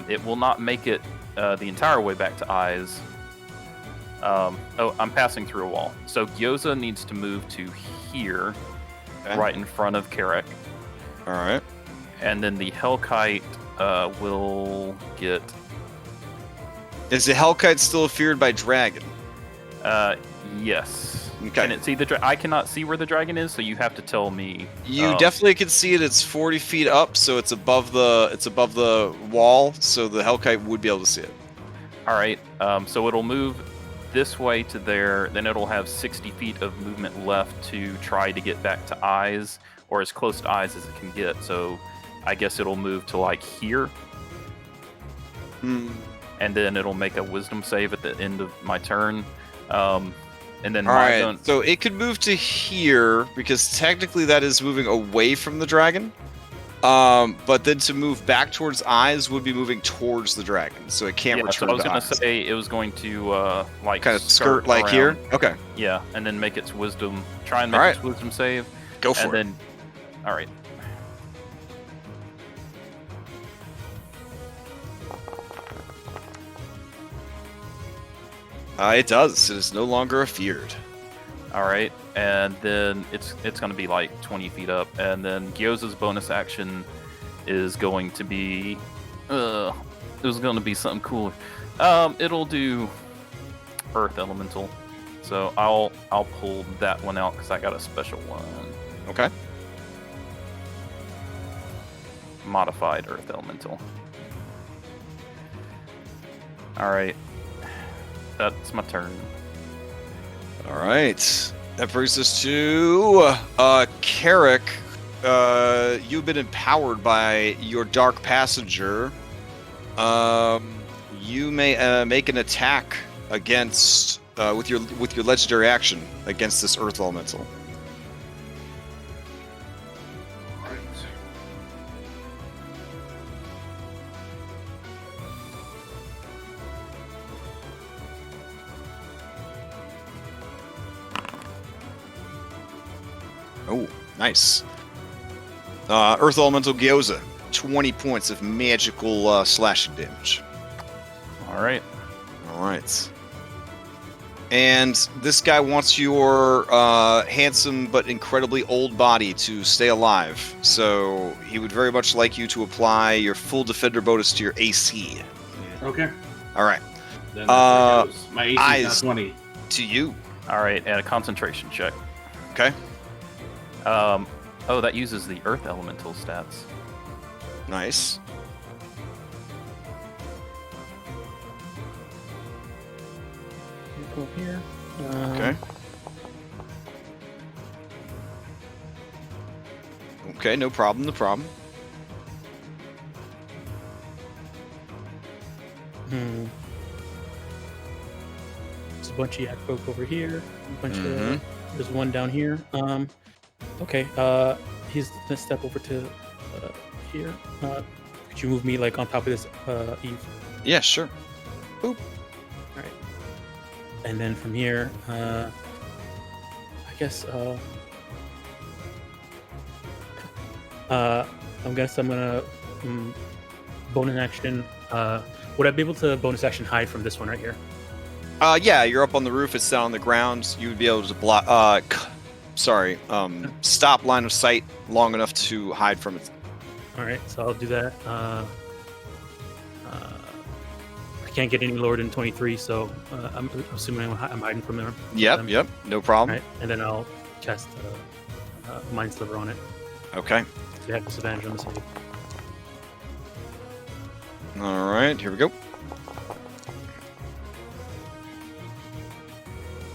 S2: It will not make it the entire way back to eyes. I'm passing through a wall. So Gyoza needs to move to here,
S1: Okay.
S2: right in front of Carrick.
S1: All right.
S2: And then the Hellkite will get...
S1: Is the Hellkite still feared by dragon?
S2: Yes.
S1: Okay.
S2: Can it see the I cannot see where the dragon is, so you have to tell me.
S1: You definitely can see it. It's 40 feet up, so it's above the wall, so the Hellkite would be able to see it.
S2: All right. So it'll move this way to there. Then it'll have 60 feet of movement left to try to get back to eyes, or as close to eyes as it can get. So I guess it'll move to like here. And then it'll make a wisdom save at the end of my turn. And then
S1: All right.
S2: zone...
S1: So it could move to here because technically that is moving away from the dragon. But then to move back towards eyes would be moving towards the dragon, so it can't return
S2: so I was
S1: to
S2: gonna
S1: eyes.
S2: say it was going to like
S1: Kind of skirt like
S2: around.
S1: here. Okay,
S2: Yeah, and then make its wisdom. Try and make
S1: All right.
S2: its wisdom save.
S1: go for
S2: And
S1: it.
S2: then, all right.
S1: It does. It is no longer afeared.
S2: All right, and then it's going to be like 20 feet up, and then Gyoza's bonus action is going to be, it was going to be something cooler. It'll do Earth Elemental, so I'll pull that one out because I got a special one.
S1: Okay.
S2: Modified Earth Elemental. All right, that's my turn.
S1: All right. That brings us to Carrick. You've been empowered by your Dark Passenger. You may make an attack against with your legendary action against this earth elemental. Oh, nice. Earth Elemental Gyoza, 20 points of magical slashing damage.
S2: All right.
S1: All right. And this guy wants your handsome but incredibly old body to stay alive. So he would very much like you to apply your full defender bonus to your AC.
S5: Okay.
S1: All right.
S5: Then that's where it goes. My AC
S1: eyes.
S5: is not 20.
S1: To you.
S2: All right, and a concentration check.
S1: Okay.
S2: Oh, that uses the Earth Elemental stats.
S1: Nice.
S4: Go here.
S1: Okay. Okay, no problem, no problem.
S4: There's a bunch of yak folk over here. A bunch of. There's one down here. Okay. He's gonna step over to here. Could you move me like on top of this Eve?
S1: Yeah, sure. Boop.
S4: All right. And then from here, I guess I'm gonna bonus action. Would I be able to bonus action hide from this one right here?
S1: Yeah, you're up on the roof. It's down on the ground. You would be able to block. Stop line of sight long enough to hide from it.
S4: All right, so I'll do that. I can't get any lower than 23, so I'm assuming I'm hiding from them.
S1: Yep, no problem.
S4: All right, and then I'll cast Mind Sliver on it.
S1: Okay.
S4: You have disadvantage on the save.
S1: All right, here we go.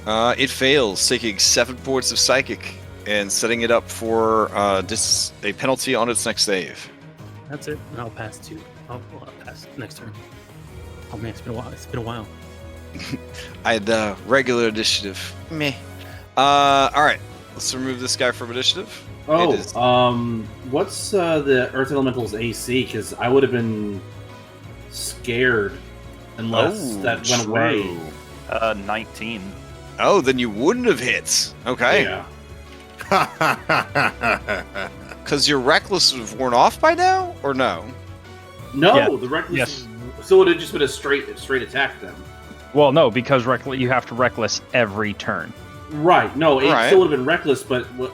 S1: It fails, taking 7 points of psychic and setting it up for a penalty on its next save.
S4: That's it, and I'll pass 2. I'll pass next turn. Oh man, it's been a while. It's been a while.
S1: I had regular initiative. Meh. All right, let's remove this guy from initiative.
S5: Oh, what's the Earth Elemental's AC? Because I would have been scared unless that went away.
S2: 19.
S1: Oh, then you wouldn't have hit. Okay.
S5: Yeah.
S1: Because your reckless would have worn off by now, or no?
S5: No,
S6: Yeah.
S5: the reckless.
S6: Yes.
S5: So it would have just been a straight attack then.
S6: Well, no, because you have to reckless every turn.
S5: Right. No, it
S1: Right.
S5: still would have been reckless, but what?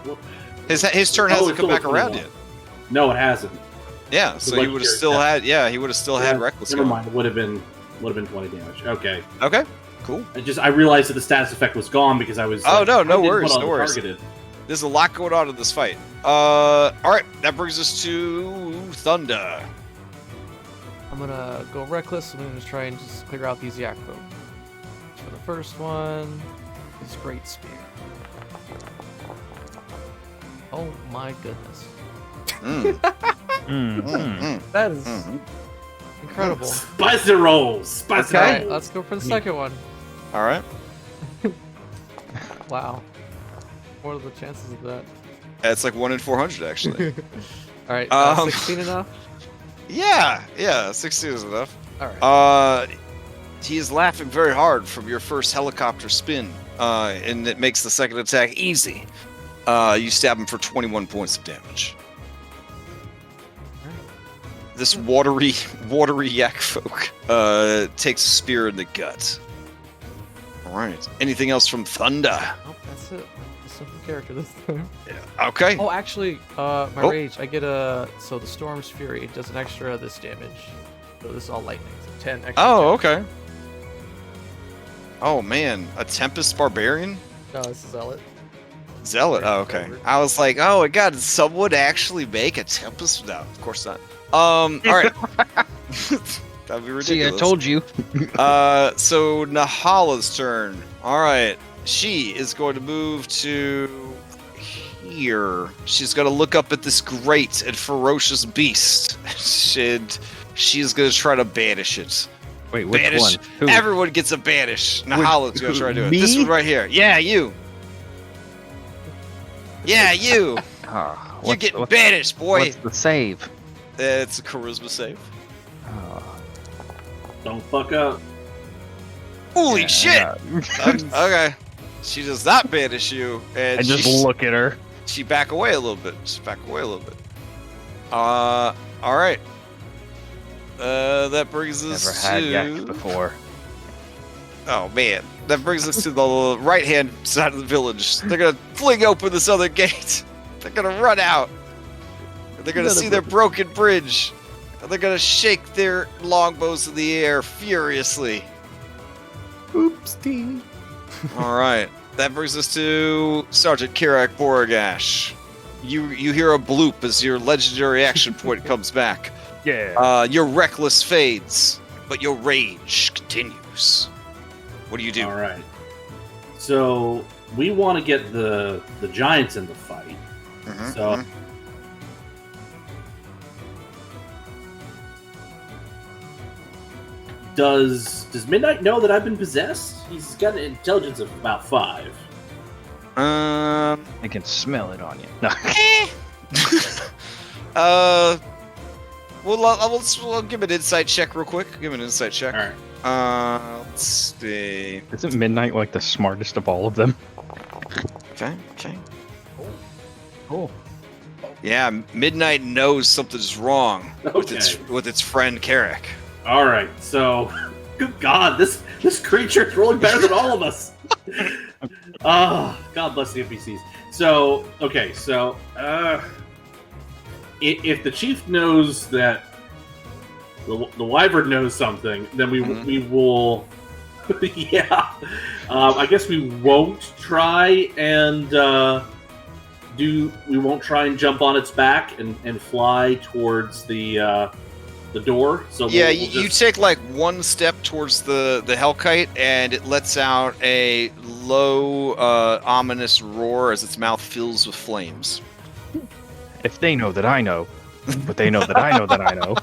S1: His turn
S5: Oh,
S1: hasn't
S5: it's
S1: come
S5: still
S1: back around
S5: 21.
S1: yet.
S5: No, it hasn't.
S1: Yeah, so he
S5: legendary
S1: would have still
S5: attack.
S1: had. Yeah, he would have still had reckless.
S5: Never
S1: going.
S5: mind. It would have been 20 damage. Okay.
S1: Okay. Cool.
S5: I realized that the status effect was gone because I was.
S1: Oh, no,
S5: I didn't
S1: worries,
S5: put on
S1: no worries.
S5: Targeted.
S1: There's a lot going on in this fight. All right, that brings us to Thunder.
S8: I'm gonna go reckless. I'm gonna just try and just clear out these yak folk. For the first one, this great spear. Oh my goodness, that is incredible.
S5: Spicy rolls. Spicy
S8: Okay,
S5: rolls.
S8: let's go for the second one.
S1: All right.
S8: Wow, what are the chances of that?
S1: It's like 1 in 400, actually.
S8: All right, 16 enough.
S1: yeah, 16 is enough.
S8: All right.
S1: He is laughing very hard from your first helicopter spin, and it makes the second attack easy. You stab him for 21 points of damage. This watery yak folk takes a spear in the gut. All right. Anything else from Thunder?
S8: Oh, that's it. A simple character this time.
S1: Yeah. Okay.
S8: Oh, actually, my rage. I get so the Storm's Fury does an extra this damage. So this is all lightning. So 10 extra.
S1: Oh,
S8: damage.
S1: okay. Oh man, a Tempest Barbarian?
S8: No, this is Zealot.
S1: Zealot. Oh, okay. I was like, oh my god, did someone actually make a Tempest? No, of course not. All right. That'd be ridiculous.
S6: See, I told you.
S1: So Nahallah's turn. All right. She is going to move to here. She's going to look up at this great and ferocious beast. And she's going to try to banish it.
S6: Wait, which
S1: Banish.
S6: one? Who?
S1: Everyone gets a banish. Nahallah's gonna try to do it.
S6: Me?
S1: This one right here. Yeah, you. Yeah, you. You're getting banished, boy.
S6: What's the save?
S1: It's a charisma save.
S5: Don't fuck up.
S1: Holy
S6: Yeah,
S1: shit!
S6: yeah.
S1: Okay. She does not banish you, and
S6: I just look at her.
S1: she back away a little bit. All right. That brings us
S6: Never had
S1: to.
S6: yak before.
S1: Oh man, that brings us to the right-hand side of the village. They're gonna fling open the southern gate. They're gonna run out. They're gonna see their broken bridge. And they're gonna shake their longbows in the air furiously.
S7: Oopsie.
S1: All right, that brings us to Sergeant Carrick Sergeant. You hear a bloop as your legendary action point comes back.
S6: Yeah.
S1: Your reckless fades, but your rage continues. What do you do?
S5: All right. So we want to get the giants in the fight.
S1: Mhm,
S5: So
S1: mhm.
S5: does Midnight know that I've been possessed? He's got an intelligence of about 5.
S6: I can smell it on you. No.
S1: We'll give an insight check real quick. Give an insight check.
S5: All right.
S1: Let's see.
S6: Isn't Midnight like the smartest of all of them?
S1: Okay.
S6: Cool.
S1: Yeah, Midnight knows something's wrong with its friend Carrick.
S5: All right. So, good God, this creature is rolling better than all of us. Oh, God bless the NPCs. So, okay. So, if the chief knows that the wyvern knows something, then we will. Yeah. I guess we won't try and we won't try and jump on its back and fly towards the door. So
S1: Yeah,
S5: we'll
S1: you
S5: just...
S1: take like one step towards the Hellkite, and it lets out a low, ominous roar as its mouth fills with flames.
S6: If they know that I know, but they know that I know that I know.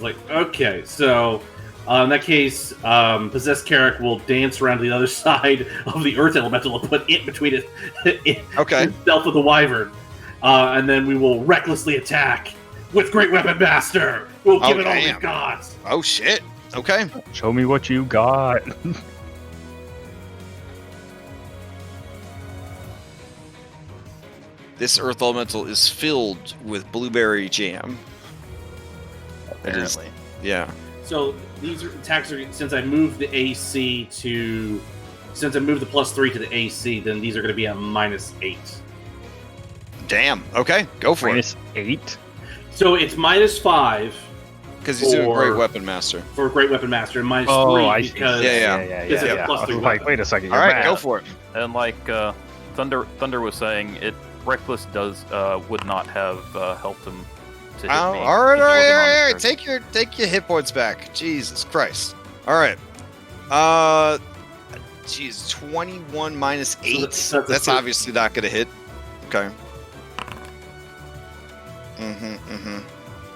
S5: Like, okay, so in that case, possessed Carrick will dance around to the other side of the Earth Elemental and put it between itself and the Wyvern, and then we will recklessly attack with Great Weapon Master. We'll give it all we've got.
S1: Oh shit! Okay.
S6: Show me what you got.
S1: This Earth Elemental is filled with blueberry jam.
S6: Apparently.
S1: Yeah.
S5: So these attacks are, since I moved the AC since I moved the +3 to the AC, then these are going to be a -8.
S1: Damn. Okay, go for it.
S6: -8?
S5: So it's -5
S1: Because he's doing Great Weapon Master.
S5: for Great Weapon Master, and -3
S6: I see.
S5: because
S1: Yeah.
S5: It's a +3
S6: I was like,
S5: weapon.
S6: wait a second.
S1: All
S6: You're
S1: right,
S6: mad.
S1: go for it.
S2: And like Thunder was saying, reckless would not have helped him to hit me.
S1: All right.
S2: He wasn't on the
S1: Take your hit points back. Jesus Christ. All right. Geez, 21 minus 8.
S5: So
S1: That's
S5: a-
S1: obviously not going to hit. Okay.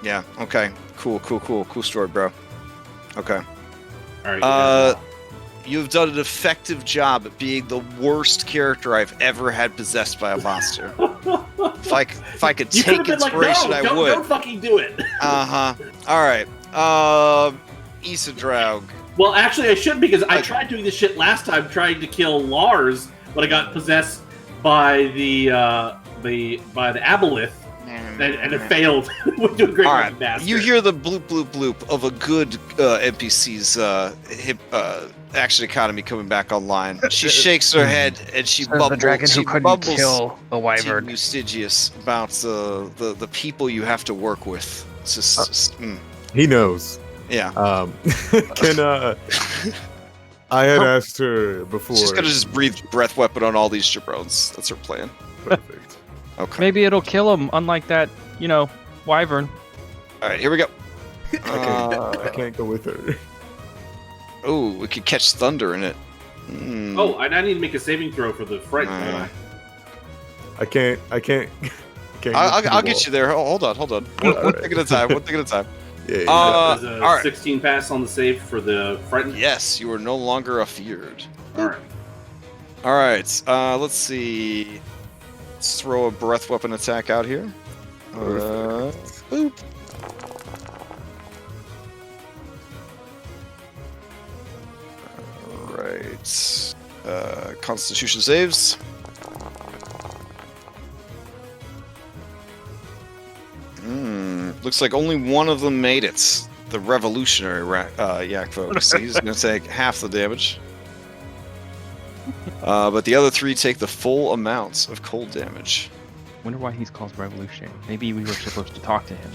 S1: Yeah. Okay. Cool story, bro. Okay.
S5: All right.
S1: You've done an effective job at being the worst character I've ever had possessed by a monster. if I could
S5: You
S1: take
S5: could've been
S1: inspiration,
S5: like, no,
S1: I would.
S5: Don't fucking do it.
S1: All right. Isodraug.
S5: Well, actually, I should, because I tried doing this shit last time, trying to kill Lars, but I got possessed by the Aboleth, and it failed. We're doing Great
S1: All
S5: Weapon
S1: right.
S5: Master.
S1: You hear the bloop bloop bloop of a good NPC's action economy coming back online. She shakes her head and she bubbles.
S6: The dragon
S1: she
S6: who couldn't
S1: bubbles
S6: kill the
S1: to
S6: wyvern.
S1: you, Stygius, about the people you have to work with. It's just,
S7: He knows.
S1: yeah.
S7: Can I had asked her before.
S1: She's gonna just breathe breath weapon on all these jabrones. That's her plan.
S7: Perfect.
S1: Okay.
S6: Maybe it'll kill him, unlike that, wyvern.
S1: All right. Here we go.
S7: I can't go with her.
S1: Oh, we could catch thunder in it.
S5: Oh, and I need to make a saving throw for the fright.
S7: I can't.
S1: I'll get you there. Hold on. One thing at a time.
S7: Yeah,
S1: All
S5: Is a
S1: right.
S5: 16 pass on the save for the frightened?
S1: Yes, you are no longer afeared.
S5: All right.
S1: All right. Let's see. Let's throw a breath weapon attack out here. Boop. All right. Constitution saves. Looks like only one of them made it. The Revolutionary Yak Folk. So he's going to take half the damage. But the other 3 take the full amount of cold damage.
S6: Wonder why he's called Revolutionary. Maybe we were supposed to talk to him.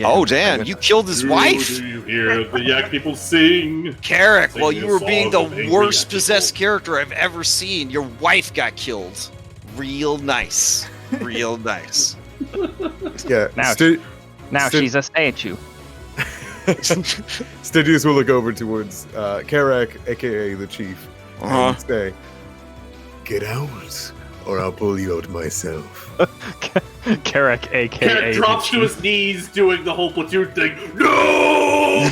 S1: Oh, damn, you killed his wife?
S5: Do you hear the yak people sing?
S1: Carrick,
S5: Sing
S1: well,
S5: a
S1: you were being
S5: song
S1: the
S5: of
S1: worst
S5: angry
S1: possessed
S5: people.
S1: character I've ever seen. Your wife got killed. Real nice. Real nice.
S7: Yeah.
S6: Now Now
S7: Sid-
S6: she's a statue.
S7: Stygius will look over towards Carrick, aka the chief, and say, "Get out, or I'll pull you out myself."
S6: Carrick, aka
S5: Carrick
S6: the
S5: drops to
S6: chief.
S5: his knees doing the whole platoon thing. No!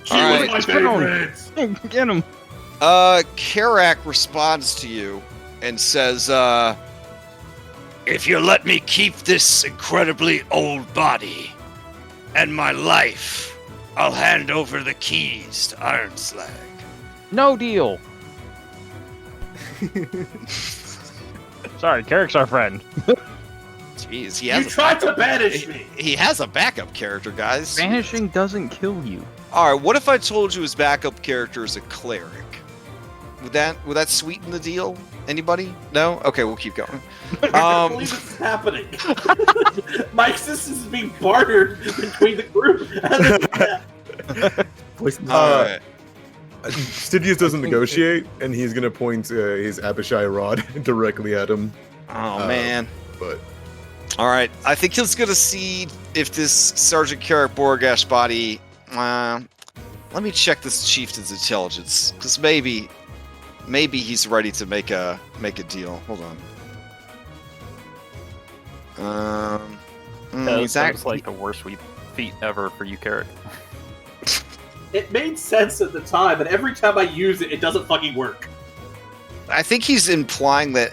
S5: She
S1: All
S5: was
S1: right.
S5: my favorite!
S6: Get him.
S1: Carrick responds to you and says, if you let me keep this incredibly old body and my life, I'll hand over the keys to Ironslag.
S6: No deal. Sorry, Carrick's our friend.
S1: Jeez, he
S5: You
S1: has
S5: tried to banish me!
S1: he has a backup character, guys.
S6: Vanishing doesn't kill you.
S1: All right, what if I told you his backup character is a cleric? Would that sweeten the deal? Anybody? No? Okay, we'll keep going.
S5: I can't believe this is happening. My existence is being bartered between the group.
S1: All right.
S7: Stygius doesn't negotiate, and he's gonna point his Abishai rod directly at him.
S1: Oh man.
S7: But
S1: All right, I think he's gonna see if this Sergeant Carrick Borgash body. Let me check this chieftain's intelligence, because maybe he's ready to make a deal. Hold on.
S2: That sounds like the worst feat ever for you, Carrick.
S5: It made sense at the time, but every time I use it, it doesn't fucking work.
S1: I think he's implying that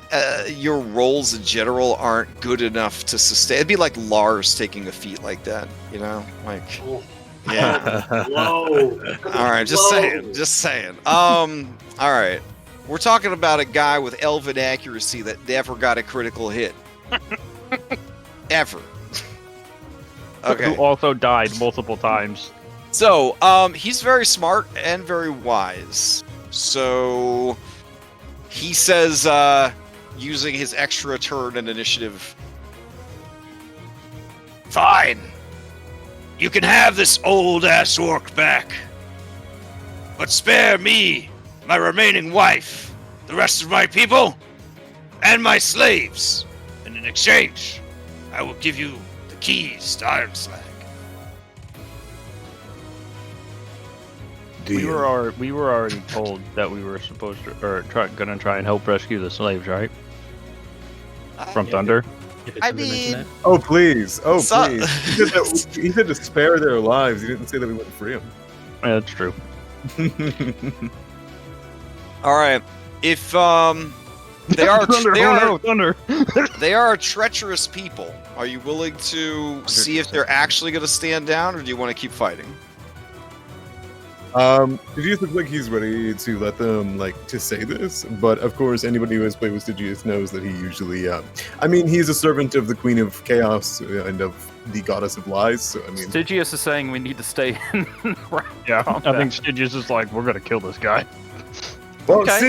S1: your rolls in general aren't good enough to sustain. It'd be like Lars taking a feat like that, you know? Like, yeah.
S5: Whoa.
S1: All right, just saying. All right. We're talking about a guy with elven accuracy that never got a critical hit. Ever. Okay.
S6: Who also died multiple times.
S1: So, he's very smart and very wise. So, he says, using his extra turn and initiative, fine. You can have this old-ass orc back. But spare me, my remaining wife, the rest of my people, and my slaves. And in exchange, I will give you the keys to Ironslag.
S6: We were already told that we were supposed to, or gonna try and help rescue the slaves, right? From Thunder.
S1: I mean,
S7: oh please,
S1: So-
S7: please. He said to spare their lives. He didn't say that we wouldn't free them.
S6: Yeah, that's true.
S1: all right. If they are
S6: Thunder.
S1: they are a treacherous people. Are you willing to see if they're actually going to stand down, or do you want to keep fighting?
S7: Stygius looks like he's ready to let them, to say this, but of course, anybody who has played with Stygius knows that he usually, he's a servant of the Queen of Chaos and of the Goddess of Lies, so,
S2: Stygius is saying we need to stay in.
S6: Yeah, I think Stygius is like, we're gonna kill this guy.
S7: Well,
S1: Okay.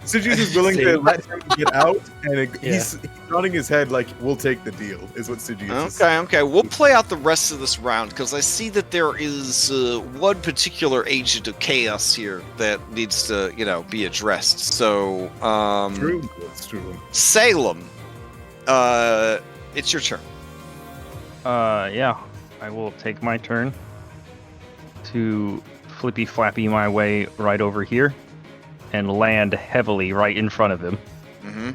S7: Stygius is willing to let him get out, and
S4: Yeah.
S7: he's nodding his head like, we'll take the deal, is what Stygius is.
S1: Okay. We'll play out the rest of this round, because I see that there is one particular agent of chaos here that needs to, be addressed. So,
S7: True, it's true.
S1: Salem, it's your turn.
S6: Yeah, I will take my turn to flippy flappy my way right over here and land heavily right in front of him
S1: Mm-hmm.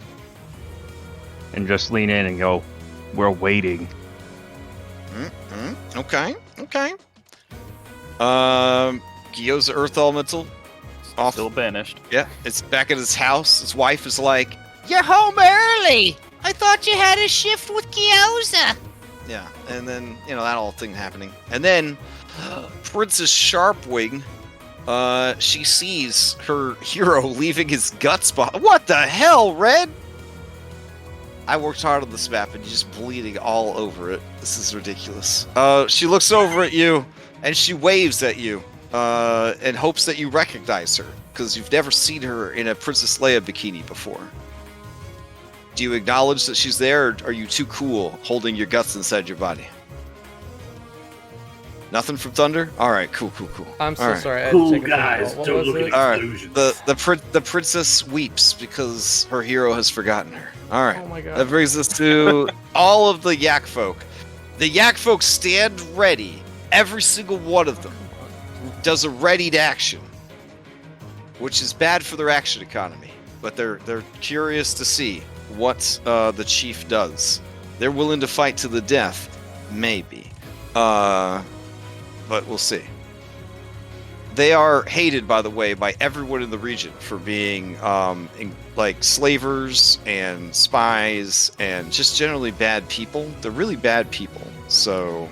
S6: and just lean in and go, we're waiting.
S1: Okay. Gio's Earth Elemental. Off.
S2: Still banished.
S1: Yeah, it's back at his house. His wife is like,
S9: You're home early. I thought you had a shift with Gyoza.
S1: yeah. And then, that whole thing happening. And then Princess Sharpwing, she sees her hero leaving his guts behind. What the hell, Red? I worked hard on this map and you're just bleeding all over it. This is ridiculous. She looks over at you and she waves at you and hopes that you recognize her because you've never seen her in a Princess Leia bikini before. Do you acknowledge that she's there, or are you too cool holding your guts inside your body? Nothing from Thunder? All right, cool.
S8: I'm so
S1: All right.
S8: sorry. I had
S5: Cool
S8: to take a
S5: guys,
S8: What
S5: don't
S8: was
S5: look
S8: it?
S5: at
S1: All right,
S5: exclusions.
S1: the princess weeps because her hero has forgotten her. All right,
S8: Oh my god.
S1: that brings us to all of the Yak Folk. The Yak Folk stand ready. Every single one of them does a readied action, which is bad for their action economy. But they're curious to see what the chief does. They're willing to fight to the death, maybe. But we'll see. They are hated, by the way, by everyone in the region for being like slavers and spies and just generally bad people. They're really bad people. So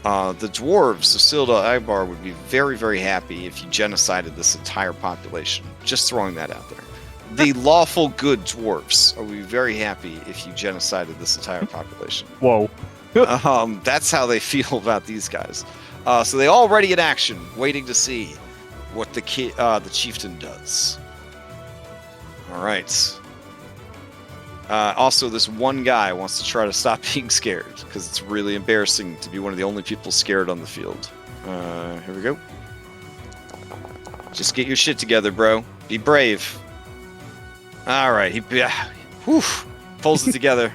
S1: the dwarves of Silda Ibar would be very, very happy if you genocided this entire population. Just throwing that out there. The lawful good dwarves would be very happy if you genocided this entire population.
S6: Whoa.
S1: That's how they feel about these guys. So they all ready in action, waiting to see what the chieftain does. All right. Also, this one guy wants to try to stop being scared because it's really embarrassing to be one of the only people scared on the field. Here we go. Just get your shit together, bro. Be brave. All right. He pulls it together.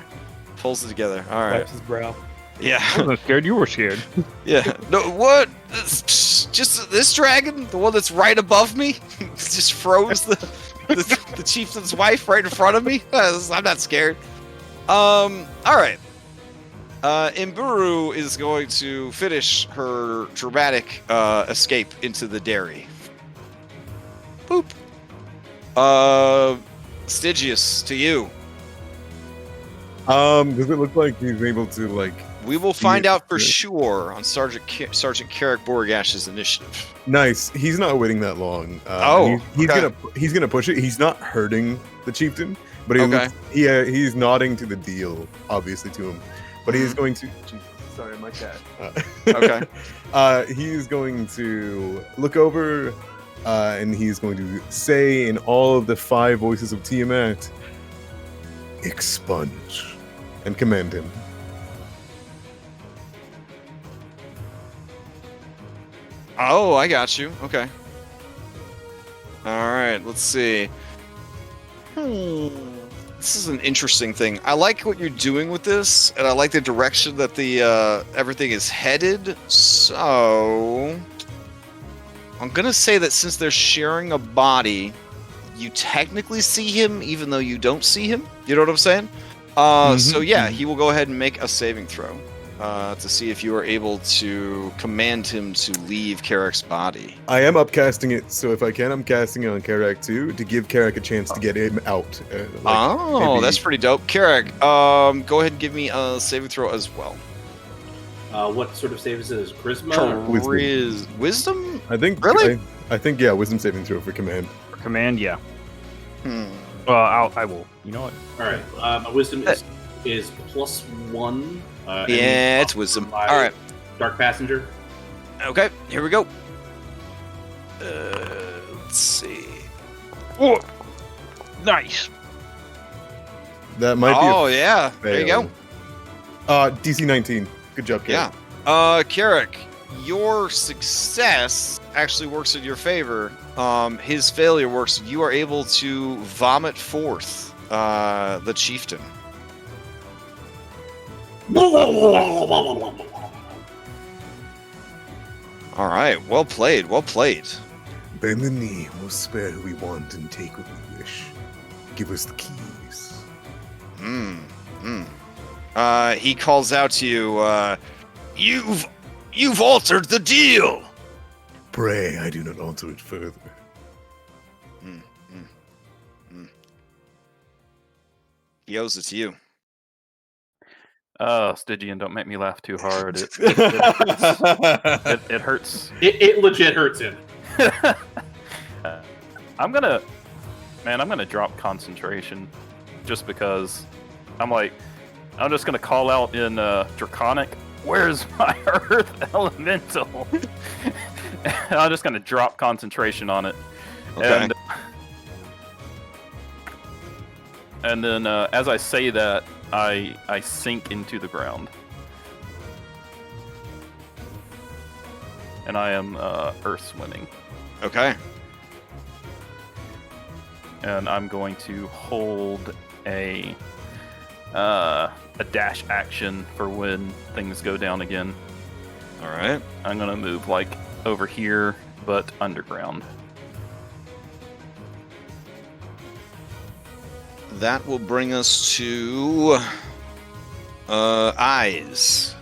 S1: Pulls it together. All right.
S4: Wipes his brow.
S1: Yeah.
S6: I wasn't scared. You were scared.
S1: Yeah. No, what? Just this dragon, the one that's right above me, just froze the chieftain's wife right in front of me. I'm not scared. All right. Imburu is going to finish her dramatic escape into the dairy. Boop. Stygius, to you.
S7: Does it look like he's able to like?
S1: We will find
S7: Yeah.
S1: out for sure on Sergeant Carrick Borgash's initiative.
S7: Nice. He's not waiting that long. He's
S1: okay.
S7: gonna push it. He's not hurting the chieftain, but
S1: Okay.
S7: he's nodding to the deal, obviously to him. But he is going to. Jesus, sorry, my cat.
S1: Okay.
S7: He is going to look over, and he's going to say in all of the 5 voices of Tiamat, "Expunge," and command him.
S1: Oh, I got you. Okay. All right, let's see. This is an interesting thing. I like what you're doing with this, and I like the direction that the everything is headed. So, I'm gonna say that since they're sharing a body, you technically see him, even though you don't see him. You know what I'm saying? So yeah, he will go ahead and make a saving throw to see if you are able to command him to leave Carrick's body.
S7: I am upcasting it, so if I can, I'm casting it on Carrick too to give Carrick a chance to get him out.
S1: Oh, that's pretty dope. Carrick, go ahead and give me a saving throw as well.
S5: What sort of save is it? Is it charisma? or-
S1: Wisdom?
S7: I think
S1: Really?
S7: I think yeah, wisdom saving throw for command.
S6: For command, yeah.
S1: Hmm.
S6: Well, I will. You know what?
S5: All right. My wisdom is +1. and
S1: Yeah, it's wisdom.
S5: my
S1: All right.
S5: Dark passenger.
S1: Okay, here we go. Let's see.
S6: Oh, nice.
S7: That might be.
S1: Oh, yeah. There you go.
S7: DC 19. Good job, Carrick.
S1: Yeah. Carrick, your success actually works in your favor. His failure works. You are able to vomit forth the chieftain. All right. Well played. Well played.
S7: Bend the knee, we'll spare who we want and take what we wish. Give us the keys.
S1: He calls out to you. You've altered the deal.
S7: Pray I do not alter it further.
S1: He owes it to you.
S2: Stygian, don't make me laugh too hard. It hurts. It hurts.
S3: It legit hurts him.
S2: I'm gonna drop concentration, just because I'm just gonna call out in Draconic. Where's my Earth Elemental? I'm just gonna drop concentration on it,
S1: Okay.
S2: and then as I say that, I sink into the ground, and I am Earth swimming.
S1: Okay.
S2: And I'm going to hold a dash action for when things go down again.
S1: All right.
S2: I'm gonna move over here, but underground.
S1: That will bring us to eyes.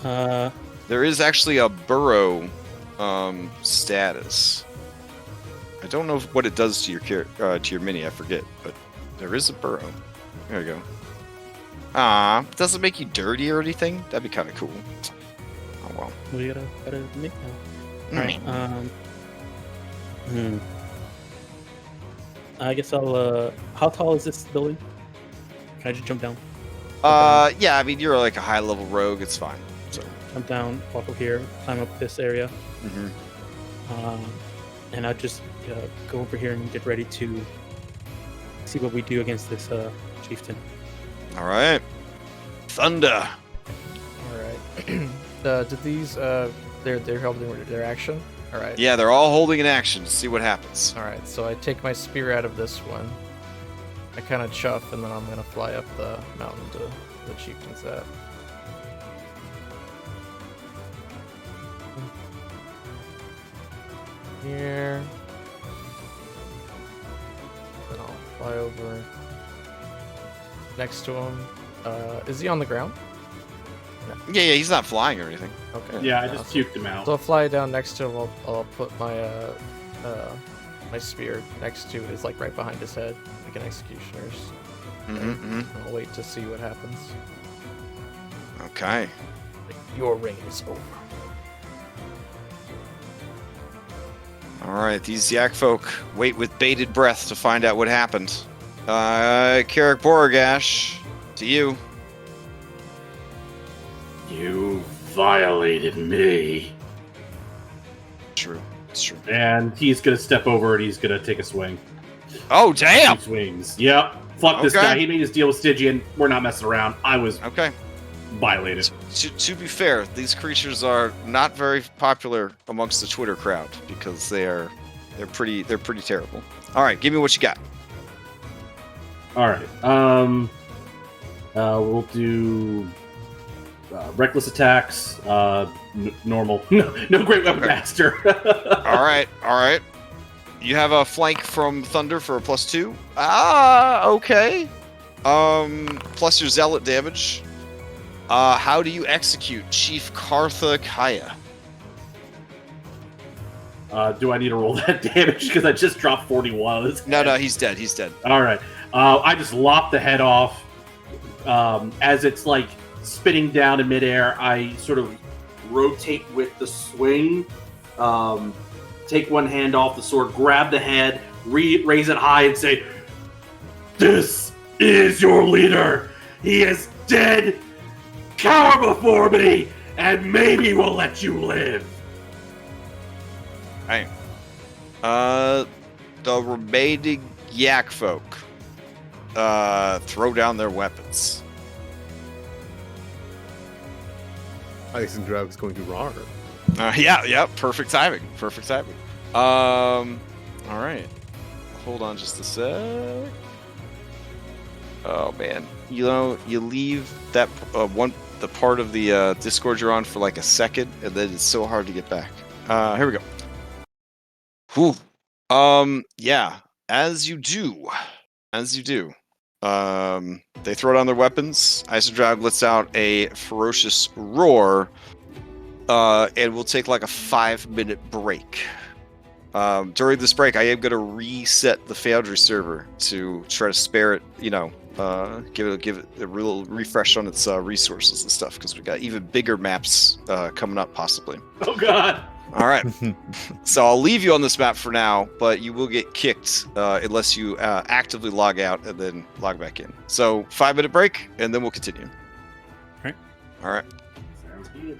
S1: There is actually a burrow status. I don't know what it does to your mini. I forget, but there is a burrow. There you go. It doesn't make you dirty or anything. That'd be kind of cool. Oh well.
S4: We gotta make that. All right. I guess I'll. How tall is this building? Can I just jump down?
S1: Yeah. I mean, you're like a high-level rogue. It's fine. So
S4: Jump down off of here, climb up this area,
S1: mm-hmm.
S4: And I'll just go over here and get ready to see what we do against this chieftain.
S1: All right. Thunder.
S8: All right. Did these they're holding their action? All right.
S1: Yeah, they're all holding an action to see what happens.
S8: All right. So I take my spear out of this one. I kind of chuff, and then I'm gonna fly up the mountain to the chieftain's at. Here. Then I'll fly over next to him. Is he on the ground?
S1: Yeah, he's not flying or anything.
S8: Okay.
S3: Yeah, I just puked him out.
S8: So I'll fly down next to him. I'll put my my spear next to his, right behind his head, like an executioner's.
S1: Mm-hmm.
S8: I'll wait to see what happens.
S1: Okay.
S8: Your reign is over.
S1: All right, these yak folk wait with bated breath to find out what happened. Carrick Boragash, to you.
S5: You violated me.
S1: True, it's true.
S3: And he's gonna step over and he's gonna take a swing.
S1: Oh, damn!
S3: 2 swings. Yep. Fuck this
S1: Okay.
S3: guy. He made his deal with Stygian. We're not messing around. I was
S1: Okay.
S3: violated.
S1: To be fair, these creatures are not very popular amongst the Twitter crowd because they're pretty terrible. All right, give me what you got.
S3: All right. We'll do reckless attacks. Normal. No great weapon master.
S1: All right. You have a flank from Thunder for a +2. Okay. Plus your zealot damage. How do you execute Chief Kartha Kaya?
S3: Do I need to roll that damage because I just dropped 41 on this?
S1: No, he's dead. He's dead.
S3: All right. I just lop the head off. As it's spinning down in midair, I sort of rotate with the swing. Take one hand off the sword, grab the head, raise it high, and say, "This is your leader. He is dead. Cower before me, and maybe we'll let you live."
S1: Hey. The remaining yak folk throw down their weapons.
S7: Eisendrav is going to roar.
S1: Yeah, perfect timing. All right. Hold on just a sec. Oh man, you leave that the part of the Discord you're on for a second, and then it's so hard to get back. Here we go. Whew. Yeah. As you do. They throw down their weapons. Isodrag lets out a ferocious roar, and we'll take like a 5-minute break. During this break, I am going to reset the Foundry server to try to spare it, give it a real refresh on its resources and stuff, because we got even bigger maps coming up possibly.
S3: Oh God!
S1: All right, so I'll leave you on this map for now, but you will get kicked unless you actively log out and then log back in. So 5-minute break, and then we'll continue. All right.
S3: Sounds good.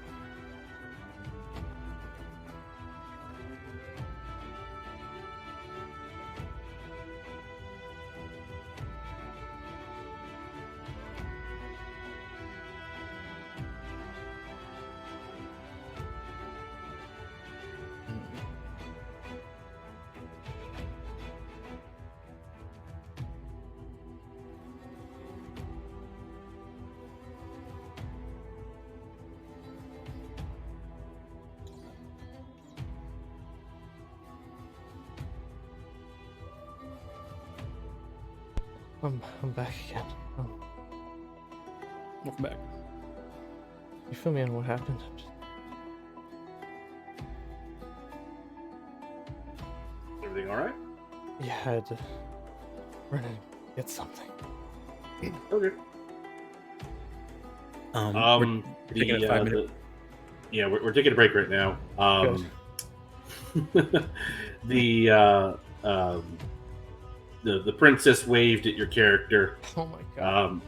S8: I'm back again.
S4: Welcome back.
S8: You fill me in what happened?
S3: Everything all right?
S8: Yeah, I had to run and get something.
S3: Okay.
S4: We're taking a 5-minute.
S3: We're taking a break right now. The princess waved at your character.
S8: Oh my god.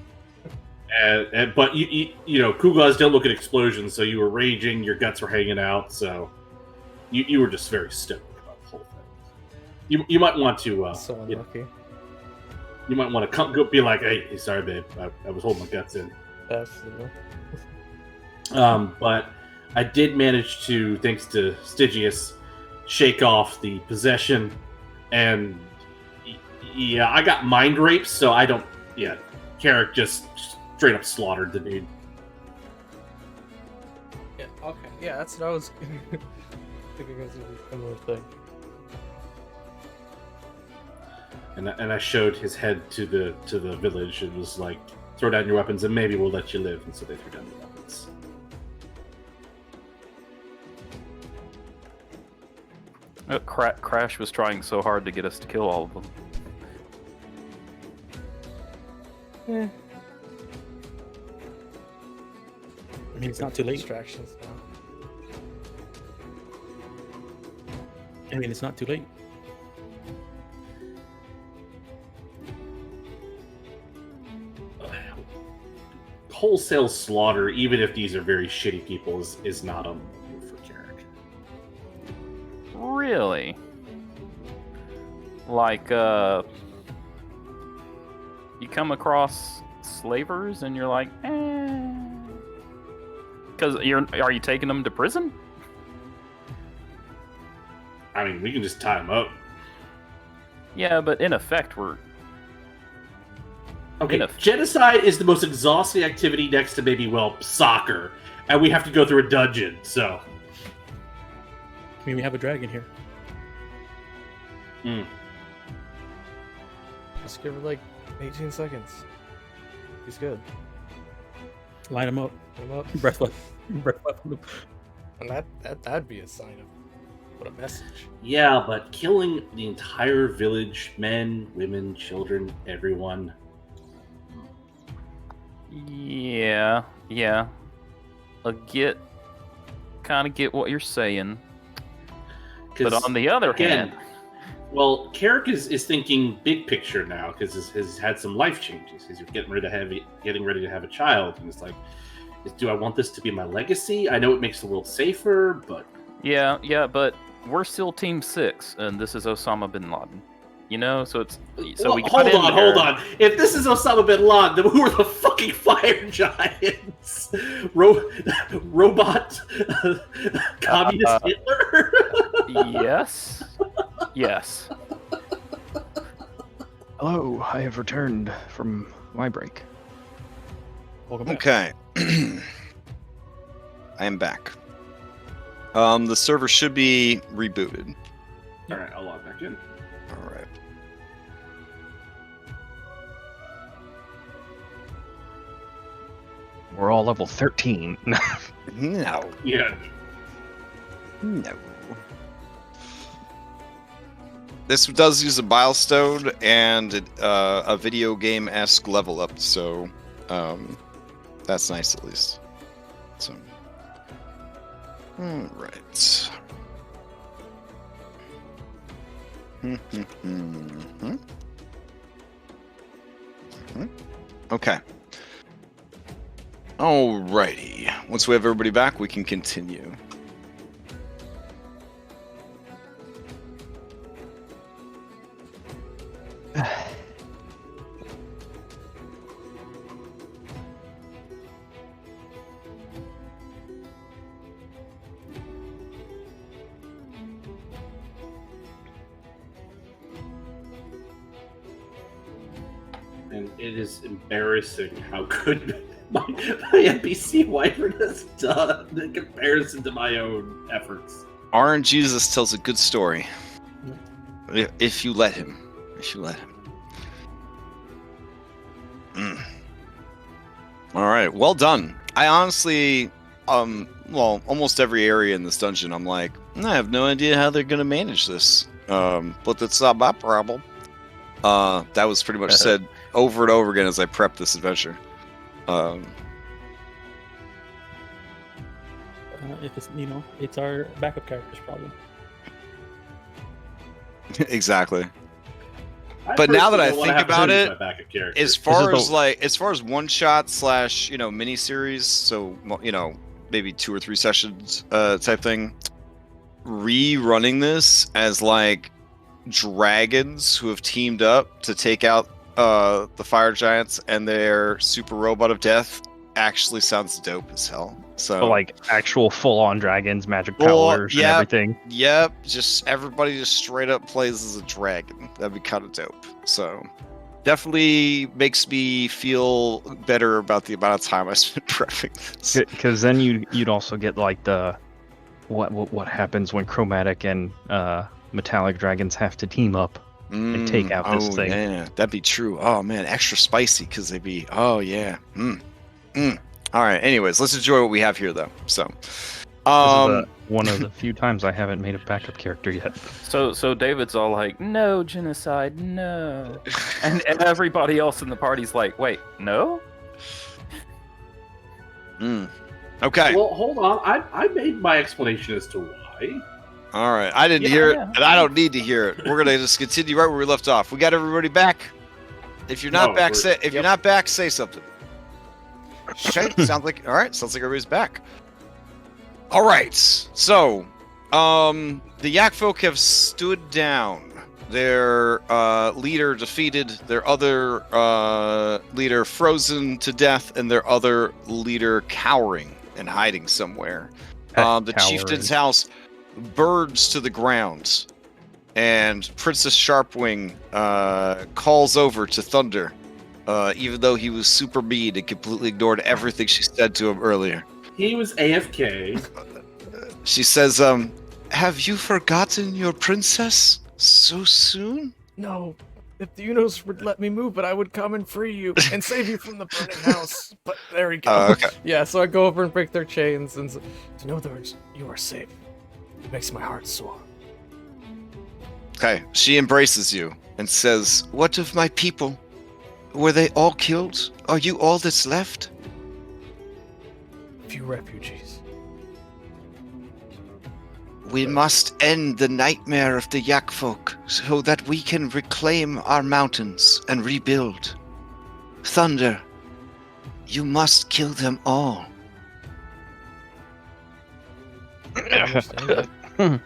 S3: But Kugaz don't look at explosions, so you were raging, your guts were hanging out, so you were just very stoked about the whole thing. You might want to
S8: So unlucky.
S3: You might want to go be like, hey, sorry babe, I was holding my guts in.
S8: Absolutely.
S3: But I did manage to, thanks to Stygius, shake off the possession, and yeah, I got mind raped, so I don't. Yeah, Carrick just straight up slaughtered the dude.
S8: Yeah. Okay. Yeah, that's what I was thinking. It was a similar thing.
S3: And I showed his head to the village and was like, throw down your weapons and maybe we'll let you live. And so they threw down the weapons.
S2: Crash was trying so hard to get us to kill all of them.
S8: Eh.
S4: I mean, it's not too late.
S8: Distractions now.
S4: I mean, it's not too late.
S3: Wholesale slaughter, even if these are very shitty people, is not a move for Carrick.
S2: Really? Like, you come across slavers and you're like, because are you taking them to prison?
S3: I mean, we can just tie them up.
S2: Yeah, but in effect, we're...
S3: Okay, genocide is the most exhausting activity next to maybe, soccer. And we have to go through a dungeon, so...
S4: I mean, we have a dragon here.
S8: Just give her like 18 seconds. He's good.
S4: Line him up.
S8: Line him up.
S4: Breath weapon.
S8: And that'd be a sign of what a message.
S3: Yeah, but killing the entire village, men, women, children, everyone...
S2: Yeah. I kind of get what you're saying. But on the other hand...
S3: Well, Carrick is thinking big picture now, because he's had some life changes. He's getting ready to have a child, and it's like, do I want this to be my legacy? I know it makes the world safer, but...
S2: Yeah, but we're still Team 6, and this is Osama bin Laden. So it's... So we
S3: hold on. If this is Osama bin Laden, then who are the fucking fire giants? Robot? Communist Hitler?
S2: Yes.
S6: Hello, I have returned from my break.
S4: Welcome back.
S1: Okay. I am back. The server should be rebooted.
S3: Alright, I'll log back in.
S1: All right.
S6: We're all level 13.
S1: No.
S3: Yeah.
S1: No. This does use a milestone and a video game-esque level up, so that's nice at least. So, all right. Okay. Alrighty. Once we have everybody back, we can continue.
S3: And it is embarrassing how good my NPC wyvern has done in comparison to my own efforts.
S1: RNGesus tells a good story. If you let him. If you let him. Alright, well done. I honestly, well, almost every area in this dungeon, I'm like, I have no idea how they're going to manage this. But that's not my problem. That was pretty much said over and over again as I prepped this adventure.
S4: If it's, it's our backup character's problem.
S1: Exactly. But now that I think about it, as far as one shot / mini series, so maybe 2 or 3 sessions type thing, rerunning this as like dragons who have teamed up to take out the fire giants and their super robot of death actually sounds dope as hell. So
S6: like actual full-on dragons, magic powers, and everything.
S1: Yep, just everybody just straight up plays as a dragon. That'd be kind of dope. So definitely makes me feel better about the amount of time I spent prepping this.
S6: Because then you'd also get like the what happens when chromatic and metallic dragons have to team up and take out this thing.
S1: Yeah, that'd be true. Oh man, extra spicy because they'd be. Oh yeah. All right. Anyways, let's enjoy what we have here, though. So,
S6: this is one of the few times I haven't made a backup character yet.
S2: So David's all like, "No genocide, no," and everybody else in the party's like, "Wait, no."
S1: Okay.
S3: Well, hold on. I made my explanation as to why.
S1: All right. I didn't hear it, and I don't need to hear it. We're gonna just continue right where we left off. We got everybody back. If you're not back, you're not back, say something. Okay, sounds like everybody's back. All right, so the Yak Folk have stood down. Their leader defeated, their other leader frozen to death, and their other leader cowering and hiding somewhere. The chieftain's house burns to the ground, and Princess Sharpwing calls over to Thunder. Even though he was super mean and completely ignored everything she said to him earlier.
S3: He was AFK.
S1: She says, have you forgotten your princess so soon?
S8: No. If the Unos would let me move, but I would come and free you and save you from the burning house. But there we go.
S1: Okay.
S8: Yeah, so I go over and break their chains and to know that you are safe. It makes my heart soar.
S1: Okay, she embraces you and says, what of my people? Were they all killed? Are you all that's left?
S8: A few refugees.
S1: We must end the nightmare of the Yak Folk so that we can reclaim our mountains and rebuild. Thunder, you must kill them all.
S8: I understand that.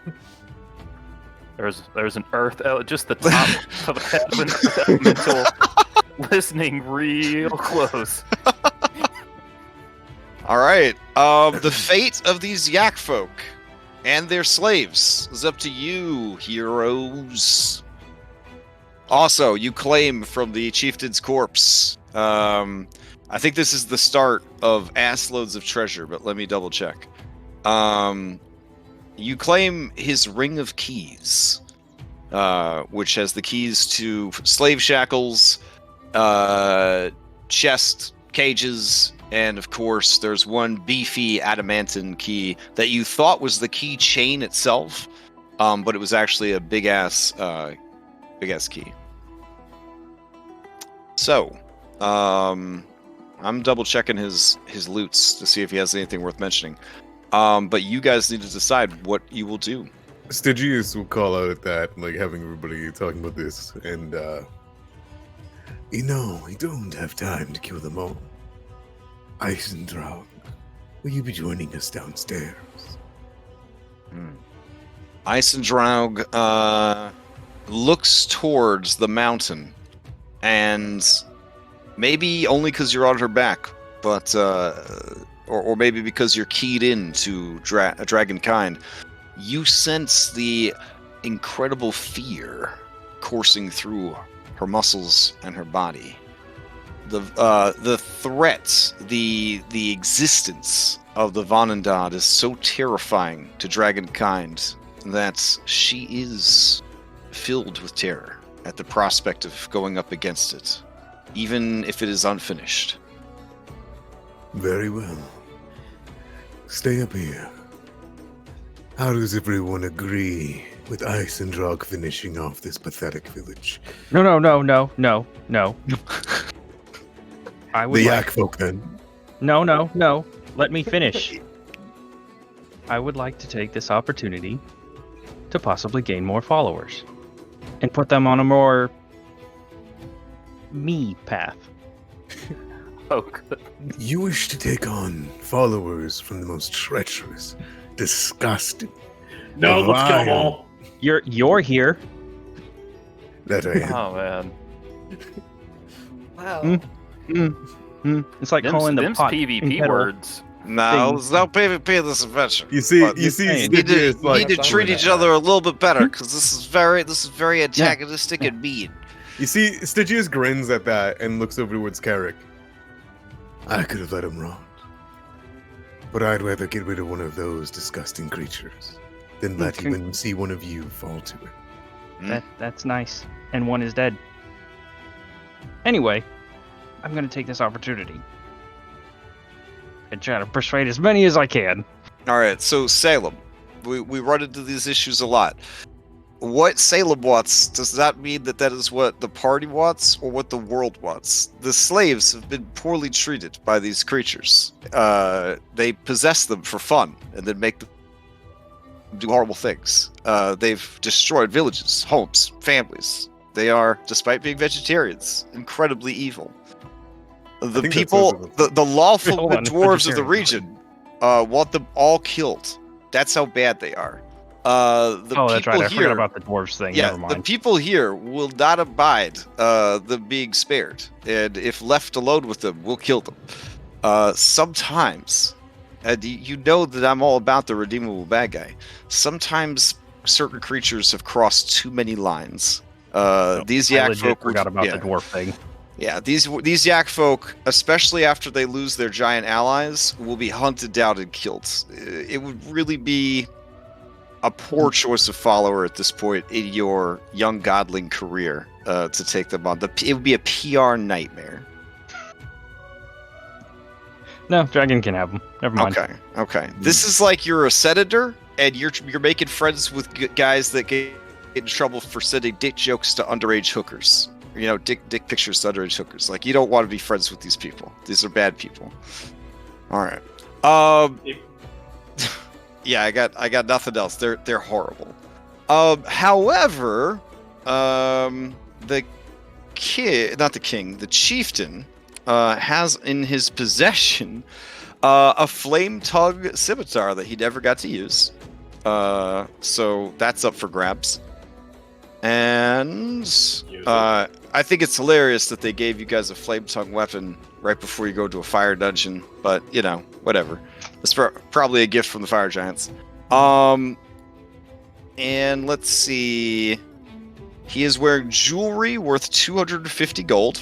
S2: There's an earth, just the top of the head of an earth elemental listening real close.
S1: All right. The fate of these Yak Folk and their slaves is up to you, heroes. Also, you claim from the chieftain's corpse. I think this is the start of ass loads of treasure, but let me double check. You claim his ring of keys, which has the keys to slave shackles, chest cages, And of course, there's one beefy adamantine key that you thought was the key chain itself, but it was actually a big ass key. So, I'm double checking his loots to see if he has anything worth mentioning. But you guys need to decide what you will do.
S7: Stygius will call out at that, like having everybody talking about this, and we don't have time to kill them all. Isendraug, will you be joining us downstairs?
S1: Isendraug looks towards the mountain, and maybe only because you're on her back, but or maybe because you're keyed in to dragonkind, you sense the incredible fear coursing through her muscles and her body. The threat, the existence of the Vanandad is so terrifying to dragonkind that she is filled with terror at the prospect of going up against it, even if it is unfinished.
S7: Very well. Stay up here. How does everyone agree with Isendraug finishing off this pathetic village?
S6: No. I would
S7: The
S6: like...
S7: Yak Folk, then.
S6: No. Let me finish. I would like to take this opportunity to possibly gain more followers and put them on a more me path.
S2: Oh, good.
S7: You wish to take on followers from the most treacherous, disgusting,
S5: No, let's kill them
S7: vile
S5: all.
S6: You're here.
S7: that I am.
S2: Oh man,
S8: Wow.
S6: It's like calling the
S2: them's
S6: pot
S2: PvP
S6: and kettle.
S2: words.
S1: No,
S6: Things.
S1: there's no PvP in this adventure.
S7: You see,
S1: But
S7: you see,
S6: saying.
S1: We need to,
S7: Stygius,
S1: we need to
S8: like-
S1: treat each other a little bit better, because this is very antagonistic and mean.
S7: you see, Stygius grins at that and looks over towards Carrick. I could have let him rot, but I'd rather get rid of one of those disgusting creatures than let
S6: Okay.
S7: even see one of you fall to it.
S6: That's nice. And one is dead. Anyway, I'm going to take this opportunity and try to persuade as many as I can.
S1: All right, so Salem, we run into these issues a lot. What Salem wants, does that mean that is what the party wants or what the world wants? The slaves have been poorly treated by these creatures. They possess them for fun and then make them do horrible things. They've destroyed villages, homes, families. They are, despite being vegetarians, incredibly evil. The
S7: think
S1: people,
S7: that's also
S1: the lawful
S6: Hold on,
S1: dwarves of the
S6: vegetarian.
S1: region want them all killed. That's how bad they are. The
S6: Oh, that's
S1: people
S6: right. I
S1: here,
S6: forgot about the dwarves thing.
S1: yeah,
S6: Never
S1: the
S6: mind.
S1: people here will not abide them being spared, and if left alone with them, we'll kill them. Sometimes, and you know that I'm all about the redeemable bad guy. Sometimes certain creatures have crossed too many lines. These
S6: I
S1: yak
S6: legit
S1: folk
S6: forgot about the dwarf thing.
S1: yeah, these yak folk, especially after they lose their giant allies, will be hunted down and killed. It would really be a poor choice of follower at this point in your young godling career to take them on. It would be a PR nightmare.
S6: No, Dragon can have them. Never mind.
S1: Okay. This is like you're a senator and you're making friends with guys that get in trouble for sending dick jokes to underage hookers. You know, dick pictures to underage hookers. Like, you don't want to be friends with these people. These are bad people. All right. Yeah, I got nothing else. They're horrible. However, the chieftain has in his possession a flame tongue scimitar that he never got to use. So that's up for grabs. And I think it's hilarious that they gave you guys a flame tongue weapon right before you go to a fire dungeon, but you know, whatever. It's probably a gift from the fire giants. And let's see. He is wearing jewelry worth 250 gold.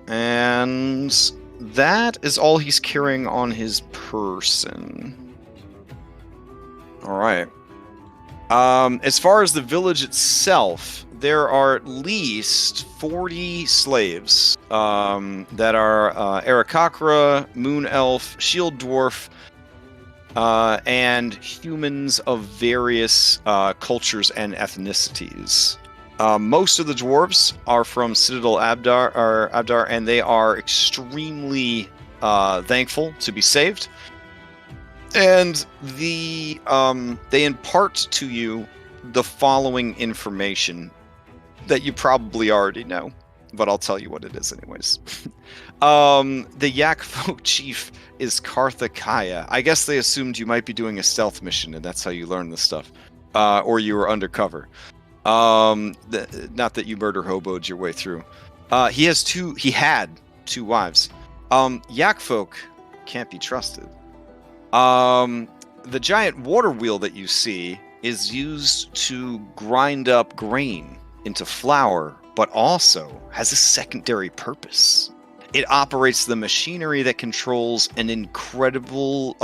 S1: And that is all he's carrying on his person. All right. As far as the village itself, there are at least 40 slaves that are Aarakocra, Moon Elf, Shield Dwarf, and humans of various cultures and ethnicities. Most of the dwarves are from Citadel Abdar, and they are extremely thankful to be saved. And they impart to you the following information that you probably already know, but I'll tell you what it is anyways. The Yak Folk chief is Karthakaya. I guess they assumed you might be doing a stealth mission, and that's how you learn this stuff. Or you were undercover. Not that you murder hoboed your way through. He had two wives. Yak Folk can't be trusted. The giant water wheel that you see is used to grind up grain into flour, but also has a secondary purpose. It operates the machinery that controls an incredibly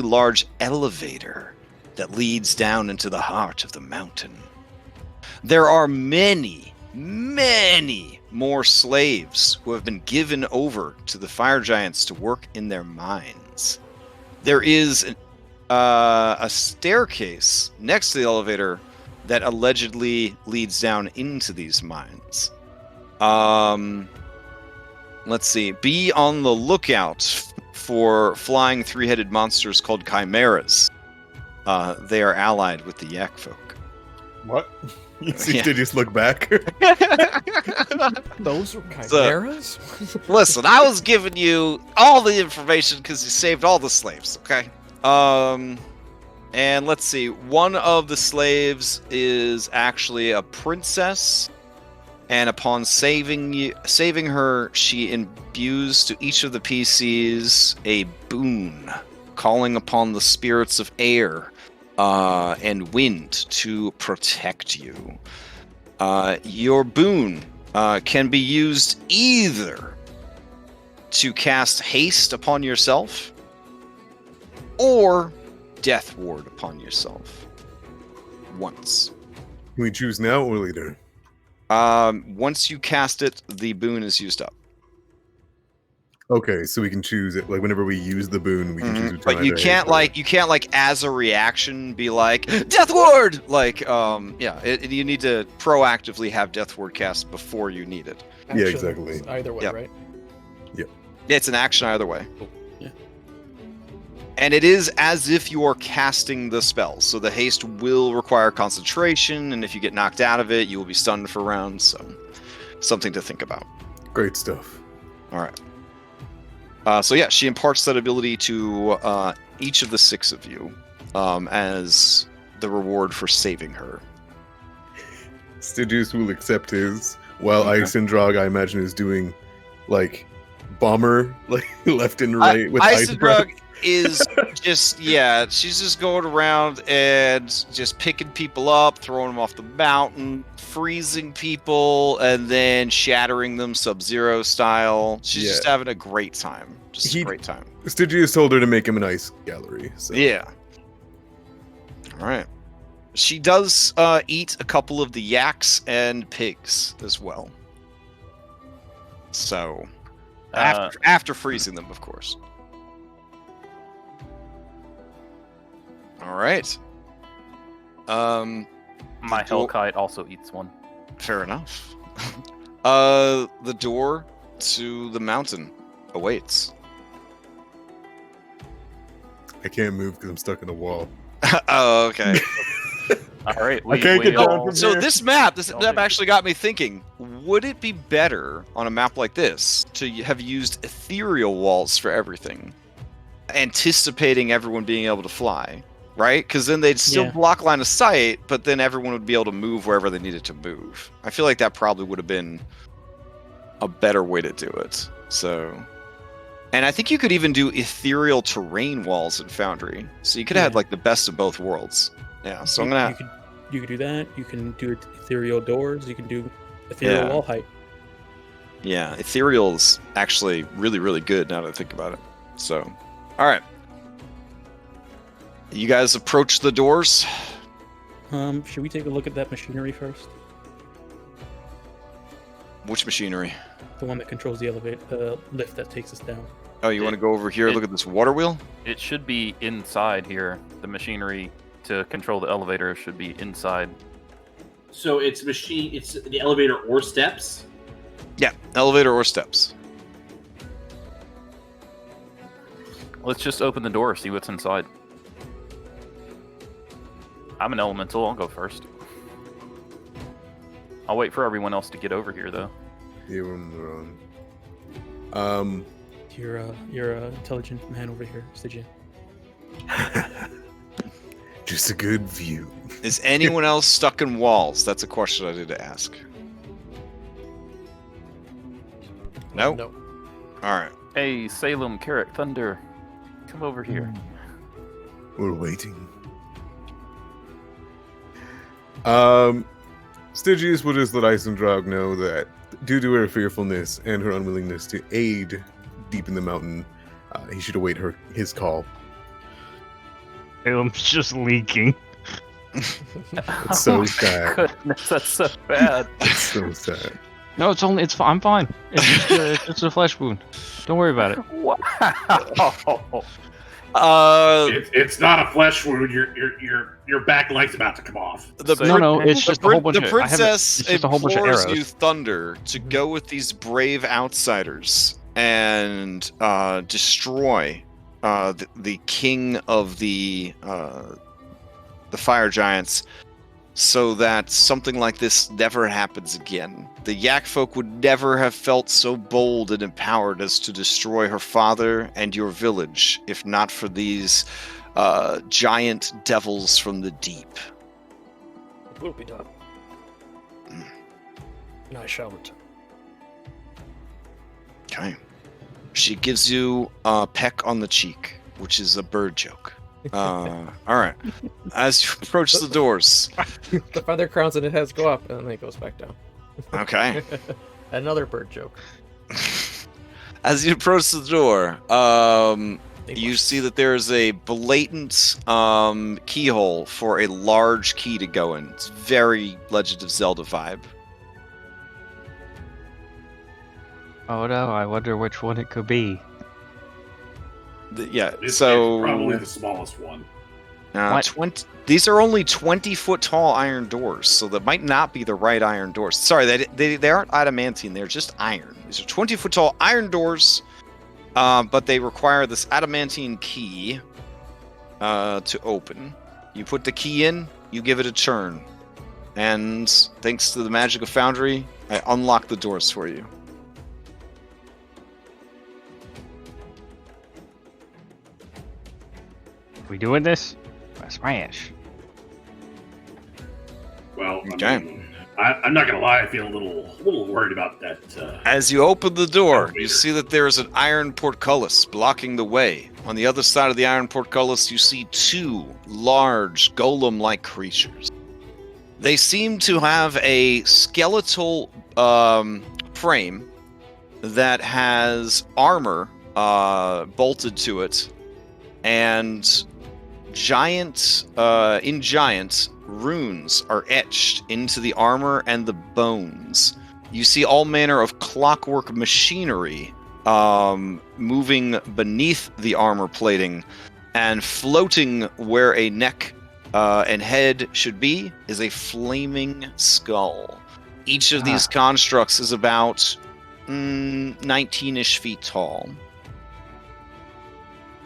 S1: large elevator that leads down into the heart of the mountain. There are many, many more slaves who have been given over to the fire giants to work in their mines. There is a staircase next to the elevator that allegedly leads down into these mines. Let's see. Be on the lookout for flying three-headed monsters called chimeras. They are allied with the Yak Folk.
S7: What? You just look back.
S8: Those are chimeras?
S1: Listen, I was giving you all the information because you saved all the slaves, okay? And let's see. One of the slaves is actually a princess, and upon saving her, she imbues to each of the PCs a boon, calling upon the spirits of air and wind to protect you. Your boon can be used either to cast haste upon yourself or death ward upon yourself once.
S7: Can we choose now or later?
S1: Once you cast it, the boon is used up.
S7: Okay, so we can choose it like whenever we use the boon, we can choose which
S1: But
S7: one
S1: you
S7: either
S1: can't
S7: haste or-
S1: you can't as a reaction be like death ward. You need to proactively have death ward cast before you need it.
S7: Yeah, exactly.
S8: Either way,
S1: Yep.
S8: right?
S1: It's an action either way.
S4: Yeah.
S1: And it is as if you are casting the spell. So the haste will require concentration, and if you get knocked out of it, you will be stunned for rounds. So something to think about.
S7: Great stuff.
S1: All right. She imparts that ability to each of the six of you as the reward for saving her.
S7: Stygius will accept his, while
S1: Okay.
S7: Eisendrag, I imagine, is doing like bomber, like left and right with ice breath.
S1: Eisendrag is just she's just going around and just picking people up, throwing them off the mountain, freezing people, and then shattering them Sub-Zero style. She's just having a great time. A great time.
S7: Stygius told her to make him an ice gallery. So.
S1: Yeah. All right. She does eat a couple of the yaks and pigs as well. So, after freezing them, of course. All right.
S2: My Hellkite also eats one.
S1: Fair enough. The door to the mountain awaits.
S7: I can't move because I'm stuck in a wall.
S1: Oh, okay.
S2: All right.
S7: I can't get down from
S1: So
S7: here.
S1: this map
S2: Y'all did
S1: actually got me thinking, would it be better on a map like this to have used ethereal walls for everything, anticipating everyone being able to fly, right? Because then they'd still block line of sight, but then everyone would be able to move wherever they needed to move. I feel like that probably would have been a better way to do it. So, and I think you could even do ethereal terrain walls in Foundry. So you could have had like the best of both worlds. Yeah, so I'm gonna...
S4: You could do that. You can do ethereal doors. You can do ethereal wall height.
S1: Yeah, ethereal is actually really, really good now that I think about it. So, all right. You guys approach the doors.
S4: Should we take a look at that machinery first?
S1: Which machinery?
S4: The one that controls the lift that takes us down.
S1: Oh, you want to go over here? Look at this water wheel.
S2: It should be inside here. The machinery to control the elevator should be inside.
S3: So it's the elevator or steps?
S1: Yeah, elevator or steps.
S2: Let's just open the door, see what's inside. I'm an elemental. I'll go first. I'll wait for everyone else to get over here, though.
S7: You're on the wrong.
S4: You're a intelligent man over here, Stygian.
S7: Just a good view.
S1: Is anyone else stuck in walls? That's a question I need to ask. No?
S8: No.
S1: Alright.
S2: Hey, Salem, Carrick, Thunder. Come over here.
S7: We're waiting. Stygius would just let Eisendrag know that due to her fearfulness and her unwillingness to aid deep in the mountain, he should await his call.
S6: Salem's just leaking.
S7: It's so sad.
S2: Goodness, that's so bad.
S7: It's so sad.
S6: No, I'm fine. It's just a flesh wound. Don't worry about it.
S2: Wow.
S3: It's not a flesh wound. Your back leg's about to come off.
S6: No, it's just a whole bunch
S1: the
S6: of.
S1: princess
S6: It's just a whole bunch of
S1: implores
S6: arrows.
S1: you, Thunder, to go with these brave outsiders and destroy the king of the fire giants, so that something like this never happens again. The Yak folk would never have felt so bold and empowered as to destroy her father and your village, if not for these giant devils from the deep.
S10: It will be done. And I shall return.
S1: Okay. She gives you a peck on the cheek, which is a bird joke. All right. As you approach the doors.
S8: The feather crowns in its head go up, and then it goes back down.
S1: Okay.
S8: Another bird joke.
S1: As you approach the door, you see that there is a blatant keyhole for a large key to go in. It's very Legend of Zelda vibe.
S6: Oh no, I wonder which one it could be.
S1: Yeah,
S3: It's
S1: so
S3: probably the smallest one.
S6: What?
S1: 20. These are only 20-foot tall iron doors, so that might not be the right iron doors. Sorry, they aren't adamantine; they're just iron. These are 20-foot tall iron doors, but they require this adamantine key to open. You put the key in, you give it a turn, and thanks to the magic of Foundry, I unlock the doors for you.
S6: We doing this? Smash.
S3: Well,
S1: Okay.
S3: I'm not gonna lie. I feel a little worried about that.
S1: As you open the door, you see that there is an iron portcullis blocking the way. On the other side of the iron portcullis, you see two large golem-like creatures. They seem to have a skeletal frame that has armor bolted to it, and giant runes are etched into the armor and the bones. You see all manner of clockwork machinery moving beneath the armor plating, and floating where a neck and head should be is a flaming skull. Each of these constructs is about 19-ish feet tall.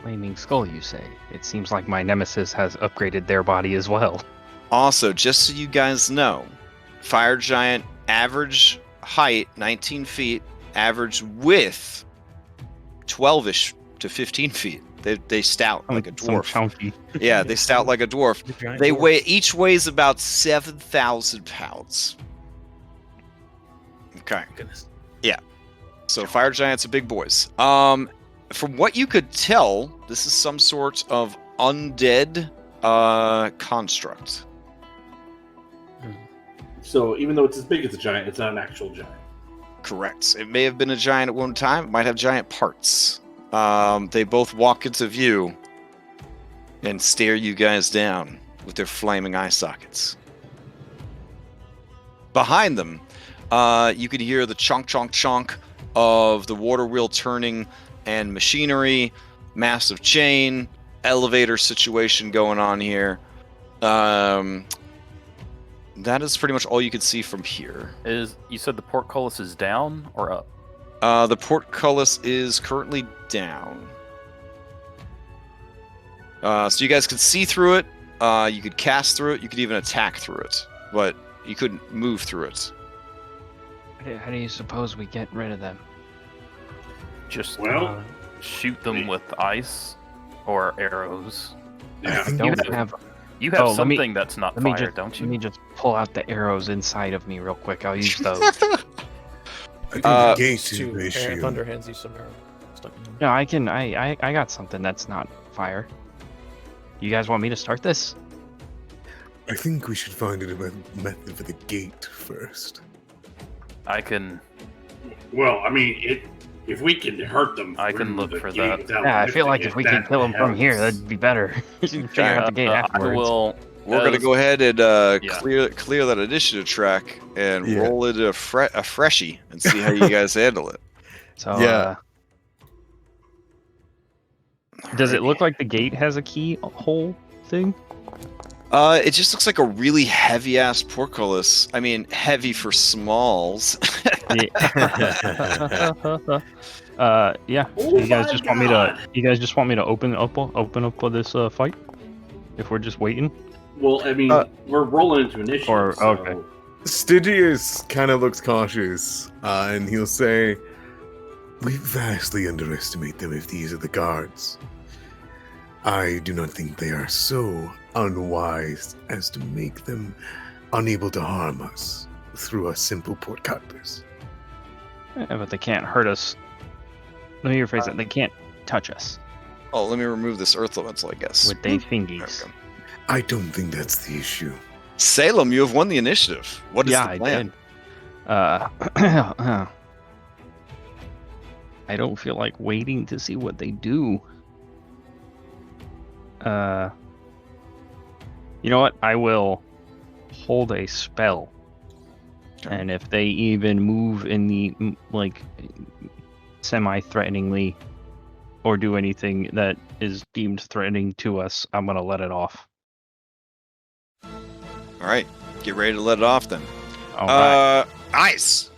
S6: Flaming skull, you say? It seems like my nemesis has upgraded their body as well.
S1: Also, just so you guys know, fire giant average height 19 feet, average width 12ish to 15 feet. They stout like a
S6: Some
S1: dwarf.
S6: chunky.
S1: Yeah, they stout like a dwarf.
S4: The giant
S1: They
S4: dwarf.
S1: each weighs about 7,000 pounds. Okay.
S4: Goodness.
S1: So fire giants are big boys. From what you could tell, this is some sort of undead construct.
S3: So even though it's as big as a giant, it's not an actual giant.
S1: Correct. It may have been a giant at one time. It might have giant parts. They both walk into view and stare you guys down with their flaming eye sockets. Behind them, You could hear the chonk, chonk, chonk of the water wheel turning and machinery, massive chain, elevator situation going on here. That is pretty much all you could see from here.
S2: You said the portcullis is down or up?
S1: The portcullis is currently down. So you guys could see through it. You could cast through it. You could even attack through it, but you couldn't move through it.
S6: How do you suppose we get rid of them?
S2: Just
S5: Well,
S2: shoot them with ice or arrows.
S5: yeah.
S2: You have
S6: Oh,
S2: something that's not fire, don't you?
S6: Let me just pull out the arrows inside of me real quick. I'll use those.
S7: I think the gate is
S10: Two,
S7: the issue.
S10: Thunder hands you some arrow. Stuck.
S6: No, I can. I got something that's not fire. You guys want me to start this?
S7: I think we should find a method for the gate first.
S2: I can.
S5: Well, I mean, if we can hurt them,
S2: I can
S5: through
S2: look
S5: the
S2: for
S5: gate
S2: that.
S5: without
S6: Yeah, I feel
S5: lifting
S6: like
S5: it,
S6: if we can
S5: that
S6: kill them from here,
S5: helps.
S6: that'd be better. Figure out the gate
S2: I
S6: afterwards.
S2: will.
S1: We're going to
S2: as-
S1: go ahead and
S2: Yeah.
S1: clear that initiative track and
S7: Yeah.
S1: roll it a freshie and see how you guys handle it.
S6: So,
S7: Yeah.
S6: does it look like the gate has a keyhole thing?
S1: It just looks like a really heavy ass portcullis. I mean, heavy for smalls.
S6: Yeah. Yeah.
S5: Oh
S6: you guys
S5: my
S6: just want me
S5: God.
S6: to? You guys just want me to open up this fight? If we're just waiting,
S3: Well, I mean, we're rolling into initiative.
S6: Or-
S3: so-
S6: okay.
S7: Stygius kind of looks cautious, and he'll say, "We vastly underestimate them if these are the guards. I do not think they are so unwise as to make them unable to harm us through a simple portcullis."
S6: but they can't hurt us. Let me rephrase that. They can't touch us
S1: Oh, let me remove this earth elemental, I guess.
S6: with their
S1: There
S6: fingies.
S1: we go.
S7: I don't think that's the issue.
S1: Salem, you have won the initiative. What is
S6: Yeah,
S1: the plan?
S6: I did. I don't feel like waiting to see what they do. You know what? I will hold a spell.
S1: Okay.
S6: And if they even move in the semi-threateningly or do anything that is deemed threatening to us, I'm gonna let it off.
S1: All right, get ready to let it off then.
S6: All right.
S1: Ice.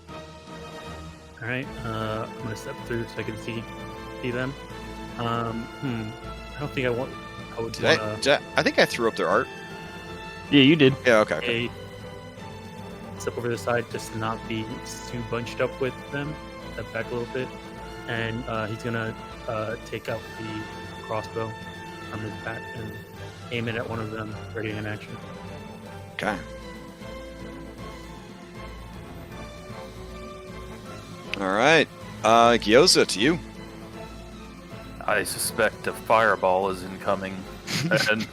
S4: All right, I'm gonna step through so I can see them. I don't think I would
S1: I think I threw up their art.
S6: Yeah, you did.
S1: Yeah. Okay.
S4: step over the side just to not be too bunched up with them. Step back a little bit, and he's gonna take out the crossbow from his back and aim it at one of them, ready in action.
S1: Okay. All right. Gyoza, to you.
S2: I suspect a fireball is incoming. And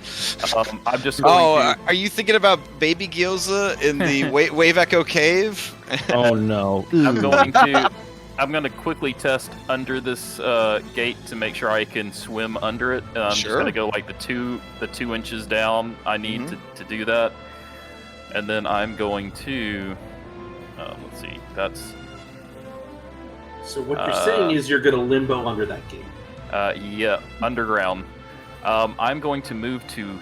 S2: I'm just going to...
S1: are you thinking about baby Gyoza in the Wave Echo Cave?
S6: Oh no!
S2: I'm going to quickly test under this gate to make sure I can swim under it. I'm just going to go like the 2 inches down. I need to do that, and then I'm going to let's see. That's
S3: So what you're saying is you're going to limbo under that gate.
S2: yeah, underground. I'm going to move to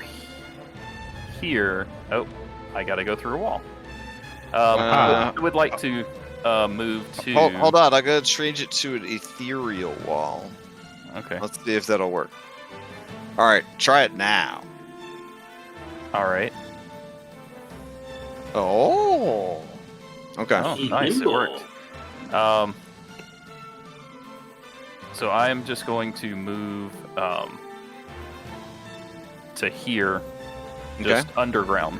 S2: here. Oh, I got to go through a wall. I would like to move to...
S1: Hold on, I'm going to change it to an ethereal wall.
S2: Okay.
S1: Let's see if that'll work. Alright, try it now.
S2: Alright.
S1: Oh. Okay.
S2: Oh, nice, it worked. So I am just going to move to here, just underground,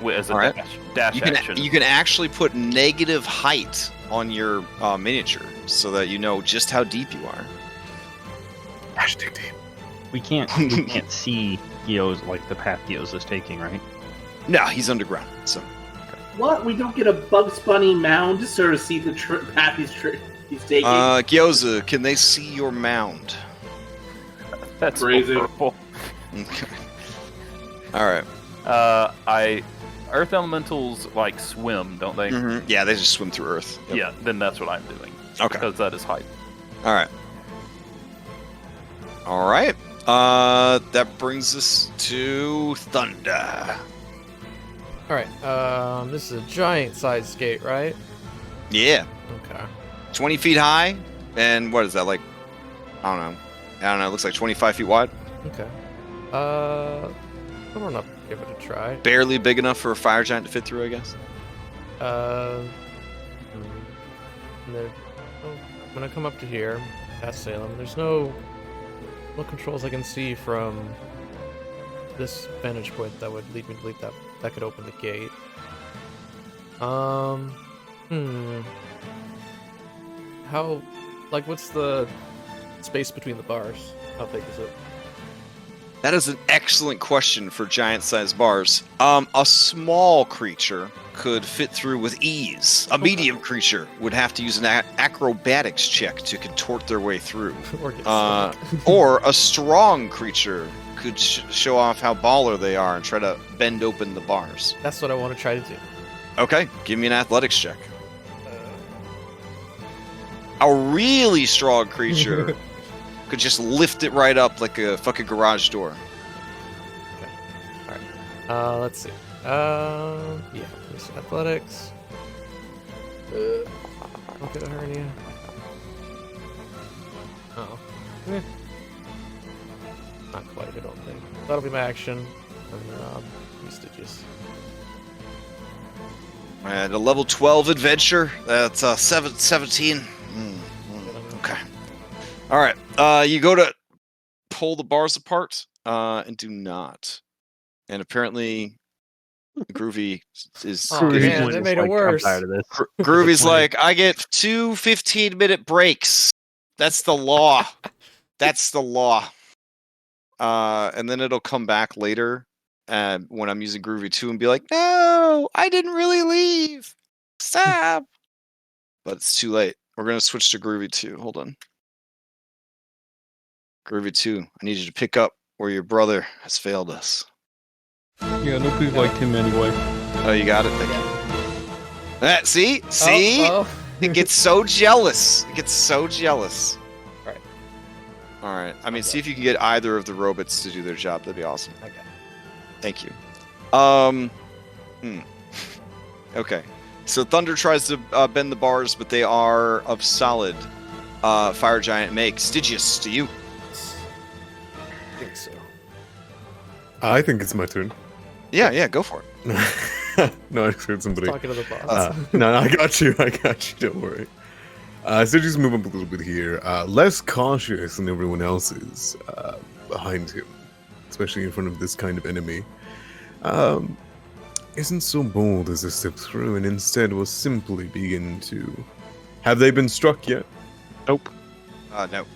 S2: as a
S1: Alright.
S2: dash action.
S1: You can actually put negative height on your miniature so that you know just how deep you are.
S7: Hashtag deep.
S6: We can't see Gyoza, like the path Gyoza's taking, right?
S1: No, he's underground. So
S3: What? We don't get a Bugs Bunny mound to sort of see the path he's taking?
S1: Gyoza, can they see your mound?
S2: That's
S3: Crazy.
S2: purple.
S1: Okay. Alright.
S2: I Earth elementals like swim, don't they?
S1: Mm-hmm. Yeah, they just swim through Earth. Yep.
S2: Yeah, then that's what I'm doing.
S1: Okay.
S2: Because that is height.
S1: All right. All right. That brings us to Thunder.
S8: All right. This is a giant-sized gate, right?
S1: Yeah.
S8: Okay.
S1: 20 feet high, and what is that, like, I don't know, it looks like 25 feet wide.
S8: Okay. I'm gonna give it a try.
S1: Barely big enough for a fire giant to fit through, I guess.
S8: And then, when I come up to here, past Salem, there's no controls I can see from this vantage point that would lead me to believe that could open the gate. How, like, what's the space between the bars? How big is it?
S1: That is an excellent question for giant-sized bars. A small creature could fit through with ease. A medium creature would have to use an acrobatics check to contort their way through. Or a strong creature could show off how baller they are and try to bend open the bars.
S8: That's what I want to try to do.
S1: Okay, give me an athletics check. A really strong creature could just lift it right up like a fucking garage door.
S8: Okay. Alright. Let's see. Yeah, this athletics. I'll get a hernia. Oh. Not quite, I don't think. That'll be my action. And, Prestigious.
S1: And a level 12 adventure. That's 17. Okay. All right. You go to pull the bars apart and do not. And apparently, Groovy is.
S8: Oh, man, that made it worse.
S6: I'm tired of this.
S1: Groovy's like, I get 2 15-minute breaks. That's the law. That's the law. And then it'll come back later when I'm using Groovy 2 and be like, no, I didn't really leave. Stop. But it's too late. We're going to switch to Groovy 2. Hold on. Groovy 2, I need you to pick up where your brother has failed us.
S6: Yeah, nobody liked him anyway.
S1: Oh, you got it? Thank you. See? See?
S8: Oh.
S1: It gets so jealous. It gets so jealous.
S8: Right.
S1: All right. I mean, see if you can get either of the robots to do their job. That'd be awesome.
S8: Okay.
S1: Thank you. Okay. So Thunder tries to bend the bars, but they are of solid fire giant make. Stygius, to you.
S8: I think so.
S7: I think it's my turn.
S1: Yeah, go for it.
S7: No, I just heard somebody.
S8: Talking to the boss.
S7: No, I got you. Don't worry. So just move up a little bit here. Less cautious than everyone else is behind him, especially in front of this kind of enemy. Isn't so bold as to step through, and instead will simply begin to. Have they been struck yet?
S6: Nope.
S1: No.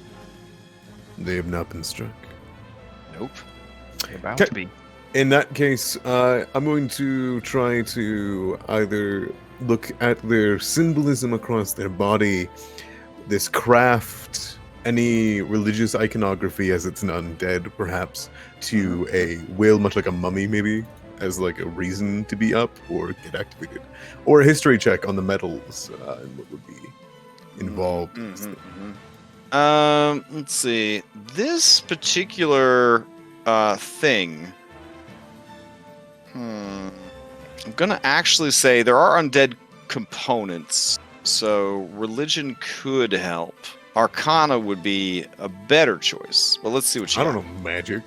S7: They have not been struck.
S1: Nope.
S6: They're about to be.
S7: In that case, I'm going to try to either look at their symbolism across their body, this craft, any religious iconography as it's an undead, perhaps, to a whale, much like a mummy, maybe, as like a reason to be up or get activated, or a history check on the metals and what would be involved.
S1: Let's see. This particular thing. I'm gonna actually say there are undead components, so religion could help. Arcana would be a better choice, but let's see what you.
S7: I don't know magic.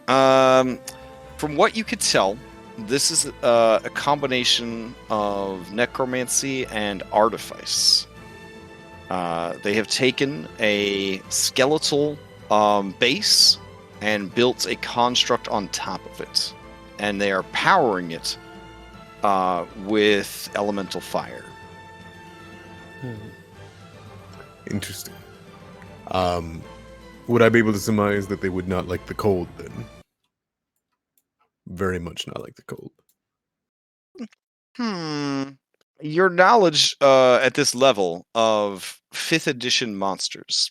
S1: From what you could tell, this is a combination of necromancy and artifice. They have taken a skeletal base and built a construct on top of it, and they are powering it with elemental fire.
S7: Interesting. Would I be able to surmise that they would not like the cold then? Very much not like the cold.
S1: Your knowledge at this level of 5th edition monsters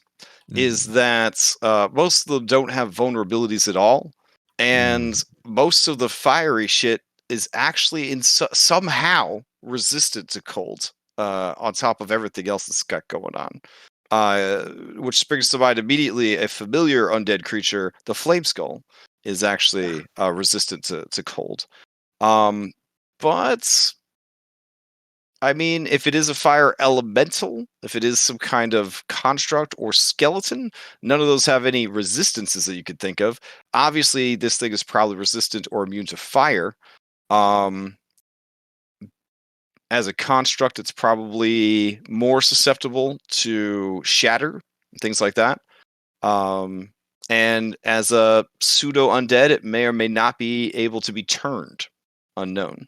S1: is that most of them don't have vulnerabilities at all, and most of the fiery shit is actually somehow resistant to cold, on top of everything else that's got going on. Which springs to mind immediately a familiar undead creature, the Flame Skull, is actually resistant to cold. But I mean, if it is a fire elemental, if it is some kind of construct or skeleton, none of those have any resistances that you could think of. Obviously, this thing is probably resistant or immune to fire. As a construct, it's probably more susceptible to shatter, things like that. And as a pseudo undead, it may or may not be able to be turned. Unknown.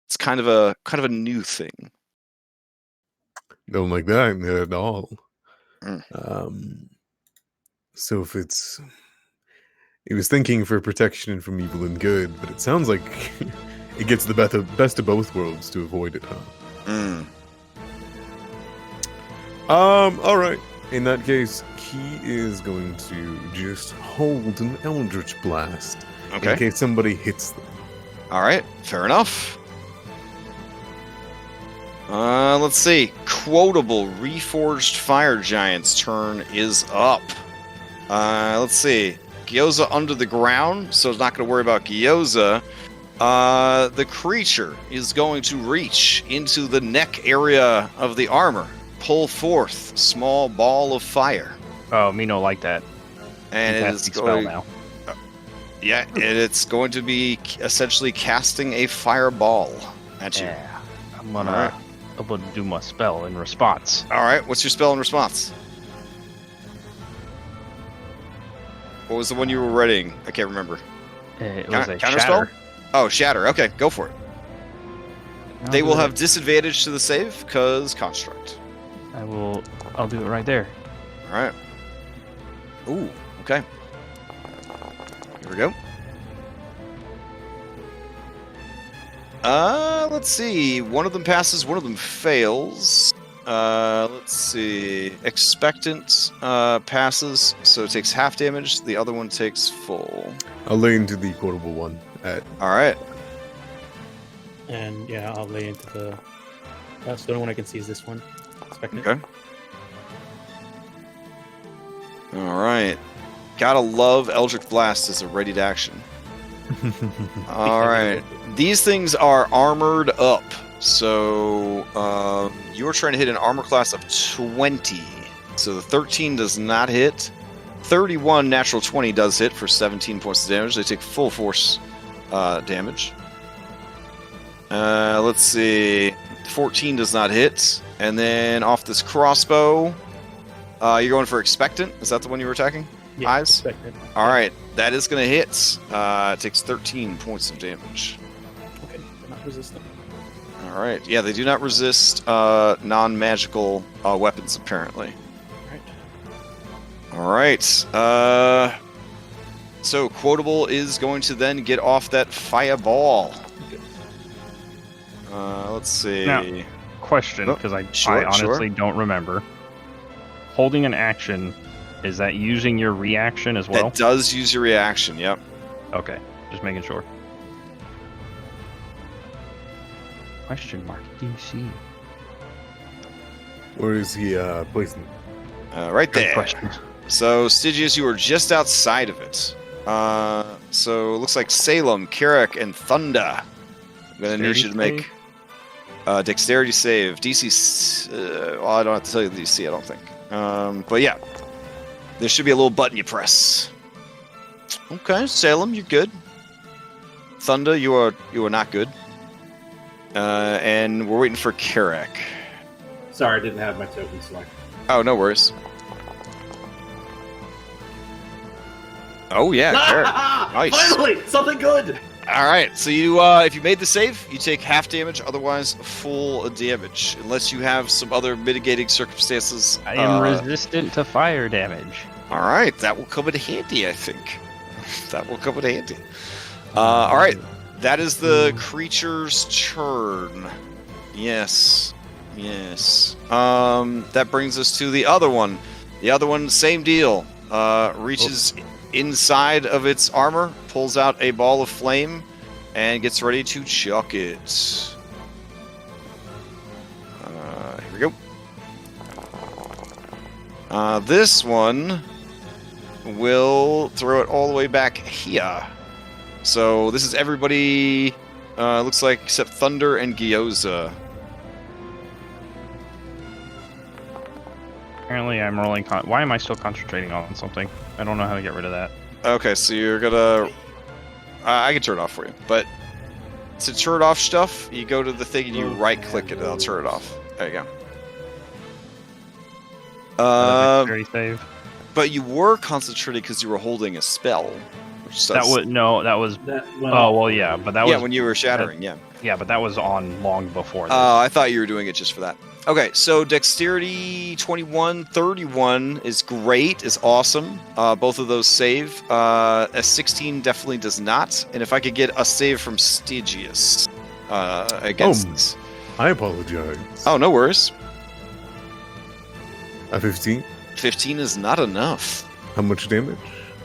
S1: It's kind of a new thing.
S7: Don't like that at all.
S1: Mm.
S7: So if he was thinking for protection from evil and good, but it sounds like it gets the best of both worlds to avoid it, huh? All right. In that case, he is going to just hold an Eldritch Blast in case somebody hits them.
S1: All right, fair enough. Let's see. Quotable Reforged Fire Giant's turn is up. Let's see. Gyoza under the ground, so it's not going to worry about Gyoza. The creature is going to reach into the neck area of the armor, pull forth small ball of fire.
S6: Oh, me no like that.
S1: And it is going
S6: now.
S1: Yeah, and it's going to be essentially casting a fireball at you.
S6: Yeah, I'm gonna do my spell in response.
S1: All right, what's your spell in response? What was the one you were readying? I can't remember.
S6: It was a
S1: counter
S6: shatter.
S1: spell? Oh, shatter. Okay, go for it. They will have disadvantage to the save because construct.
S6: I'll do it right there.
S1: All right. Ooh, okay. Here we go. Let's see. One of them passes, one of them fails. Let's see. Expectant passes, so it takes half damage. The other one takes full.
S7: I'll lay into the quotable one.
S1: All right.
S4: And yeah, I'll lay into the. So the only one I can see is this one. Expectant.
S1: Okay. All right. Gotta love Eldritch Blast as a ready to action. All right. These things are armored up. So you're trying to hit an armor class of 20. So the 13 does not hit. 31 natural 20 does hit for 17 points of damage. They take full force damage. Let's see. 14 does not hit. And then off this crossbow, you're going for Expectant. Is that the one you were attacking?
S4: Yeah,
S1: Eyes?
S4: Expectant.
S1: All right. That is going to hit. It takes 13 points of damage.
S4: Okay, they're not resistant.
S1: All right. Yeah, they do not resist non-magical weapons, apparently. All right. So Quotable is going to then get off that fireball. Let's see.
S6: Now, question, because I honestly don't remember. Holding an action, is that using your reaction as well?
S1: That does use your reaction, yep.
S6: Okay, just making sure. Question mark, DC.
S7: Where is he placing it?
S1: Right
S6: Good
S1: there.
S6: question.
S1: So, Stygius, you are just outside of it. So, it looks like Salem, Carrick, and Thunda. I'm going to need you to make dexterity save. DC, well, I don't have to tell you the DC, I don't think. But yeah, there should be a little button you press. Okay, Salem, you're good. Thunda, you are not good. And we're waiting for Carrick.
S3: Sorry, I didn't have my token select.
S1: Oh, no worries. Oh yeah, Carrick. Nice.
S3: Finally, something good.
S1: All right, so you, if you made the save, you take half damage. Otherwise, full damage, unless you have some other mitigating circumstances.
S6: I am resistant to fire damage.
S1: All right, that will come in handy, I think. That will come in handy. All right, that is the creature's turn. Yes. That brings us to the other one. The other one, same deal. Reaches inside of its armor, pulls out a ball of flame, and gets ready to chuck it. Here we go. This one will throw it all the way back here. So this is everybody, looks like, except Thunder and Gyoza.
S6: Apparently, I'm rolling. Why am I still concentrating on something? I don't know how to get rid of that.
S1: Okay, so you're gonna... I can turn it off for you, but to turn off stuff, you go to the thing and you right-click it, and it'll turn it off. There you go.
S6: Dexterity save.
S1: But you were concentrating because you were holding a spell. Which
S6: That was yeah, but that was
S1: when you were shattering, yeah.
S6: Yeah, but that was on long before this.
S1: I thought you were doing it just for that. Okay, so dexterity 21, 31 is great, is awesome. Both of those save. A 16 definitely does not. And if I could get a save from Stygius against this.
S7: I apologize.
S1: Oh, no worries.
S7: A 15?
S1: 15 is not enough.
S7: How much damage?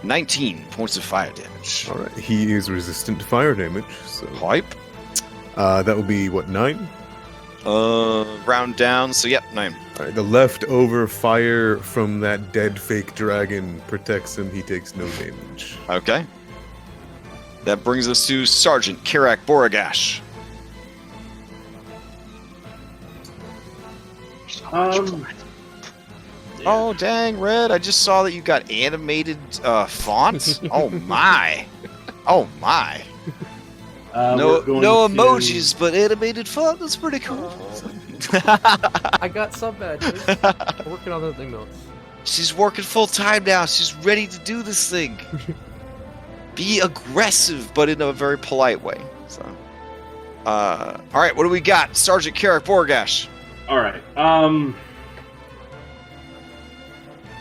S1: 19 points of fire damage.
S7: Alright, he is resistant to fire damage, so...
S1: Hype.
S7: That would be, what, 9?
S1: Round down, so yep, 9.
S7: Alright, the leftover fire from that dead fake dragon protects him. He takes no damage.
S1: Okay. That brings us to Sergeant Carrick Boragash. Oh, dang, Red. I just saw that you got animated fonts. Oh, my. Oh, my. No emojis, but animated font. That's pretty cool.
S8: I got some badges. Working on the thing notes.
S1: She's working full time now. She's ready to do this thing. Be aggressive, but in a very polite way. So, all right, what do we got, Sergeant Carrick Boragash?
S3: All right.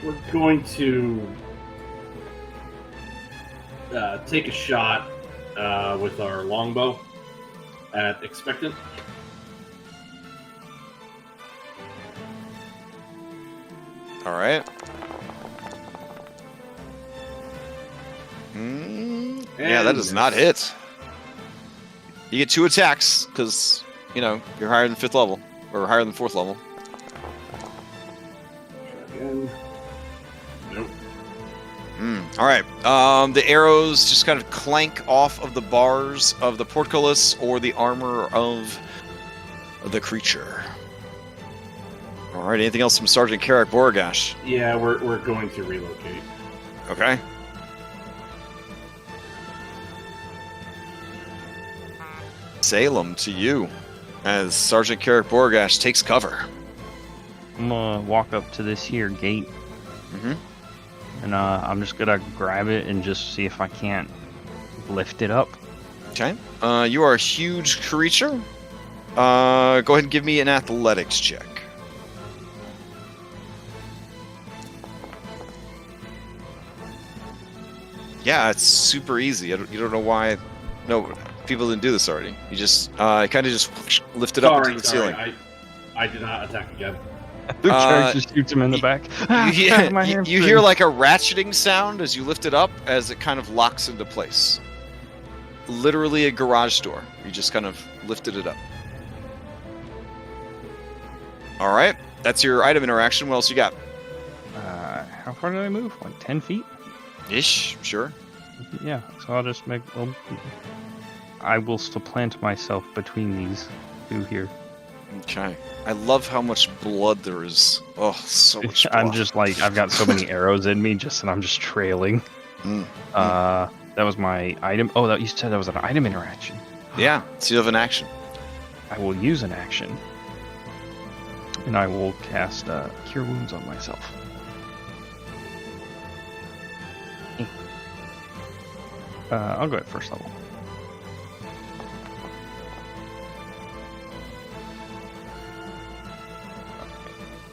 S3: We're going to take a shot with our longbow at Expectant.
S1: All right. Yeah, that does not hit. You get 2 attacks because, you're higher than 5th level or higher than 4th level.
S3: Again. Nope.
S1: All right. The arrows just kind of clank off of the bars of the portcullis or the armor of the creature. All right. Anything else from Sergeant Carrick Boragash?
S3: Yeah, we're going to relocate.
S1: Okay. Salem, to you, as Sergeant Carrick Boragash takes cover.
S6: I'm gonna walk up to this here gate.
S1: Mm-hmm.
S6: And I'm just gonna grab it and just see if I can't lift it up.
S1: Okay. You are a huge creature. Go ahead and give me an athletics check. Yeah, it's super easy. You don't know why. No, people didn't do this already. You just kind of just lift it up into the ceiling.
S3: I did not attack again.
S6: The charge just shoots him in the back.
S1: You hear like a ratcheting sound as you lift it up, as it kind of locks into place. Literally a garage door. You just kind of lifted it up. All right, that's your item interaction. What else you got?
S6: How far did I move? Like 10 feet?
S1: Ish, sure.
S6: Yeah, so I'll just make... I will supplant myself between these two here.
S1: Okay. I love how much blood there is. Oh, so much blood.
S6: I'm just like, I've got so many arrows in me, and I'm just trailing. That was my item. Oh, you said that was an item interaction.
S1: Yeah, so you have an action.
S6: I will use an action. And I will cast Cure Wounds on myself. I'll go at first level.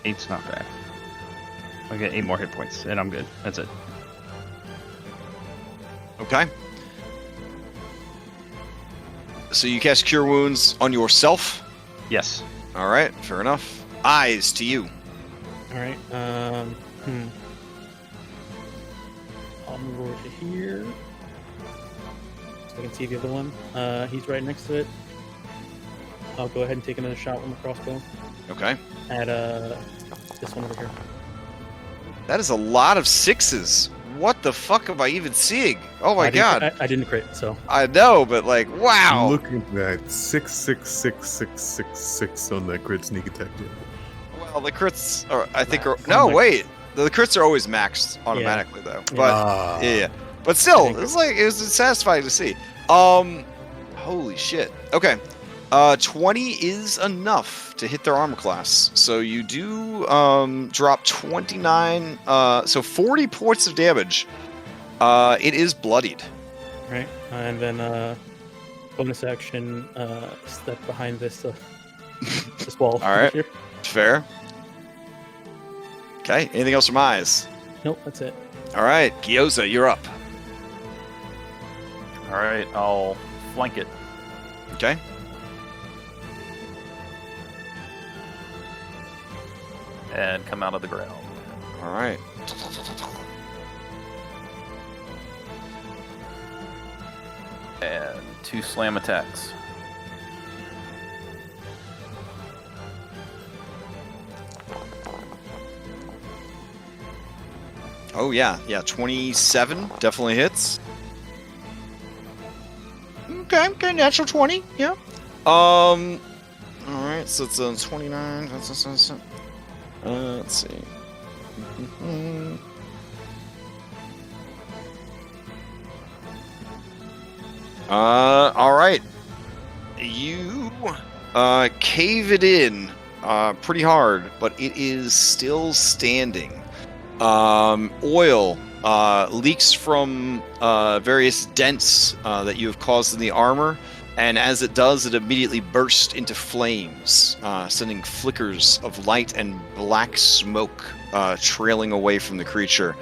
S6: Eight's not bad. I'll get 8 more hit points, and I'm good. That's it.
S1: Okay. So you cast Cure Wounds on yourself?
S6: Yes.
S1: All right, fair enough. Eyes to you.
S4: All right. I'll move over to here. so I can see the other one. He's right next to it. I'll go ahead and take another shot with my crossbow
S1: Okay.
S4: at this one over here.
S1: That is a lot of 6s. What the fuck am I even seeing? Oh my god.
S4: I didn't crit, so.
S1: I know, but like, wow.
S7: Look at that 66666 on that crit sneak attack.
S1: Well, the crits are, I think, are,
S4: Max.
S1: no,
S4: Max.
S1: wait. The crits are always maxed automatically, though. But yeah. But still, it was satisfying to see. Holy shit. Okay. 20 is enough to hit their armor class. So you do drop 29, so 40 points of damage. It is bloodied.
S4: Right. And then bonus action, step behind this this wall.
S1: All right.
S4: Here.
S1: Fair. Okay. Anything else from Eyes?
S4: Nope, that's it.
S1: All right. Gyoza, you're up.
S2: All right, I'll flank it.
S1: Okay.
S2: And come out of the ground.
S1: All right.
S2: And 2 slam attacks.
S1: Oh yeah, 27 definitely hits. Okay, natural 20, yeah. All right, so it's a 29. Let's see. All right. You cave it in pretty hard, but it is still standing. Oil leaks from various dents that you have caused in the armor, and as it does, it immediately bursts into flames, sending flickers of light and black smoke trailing away from the creature.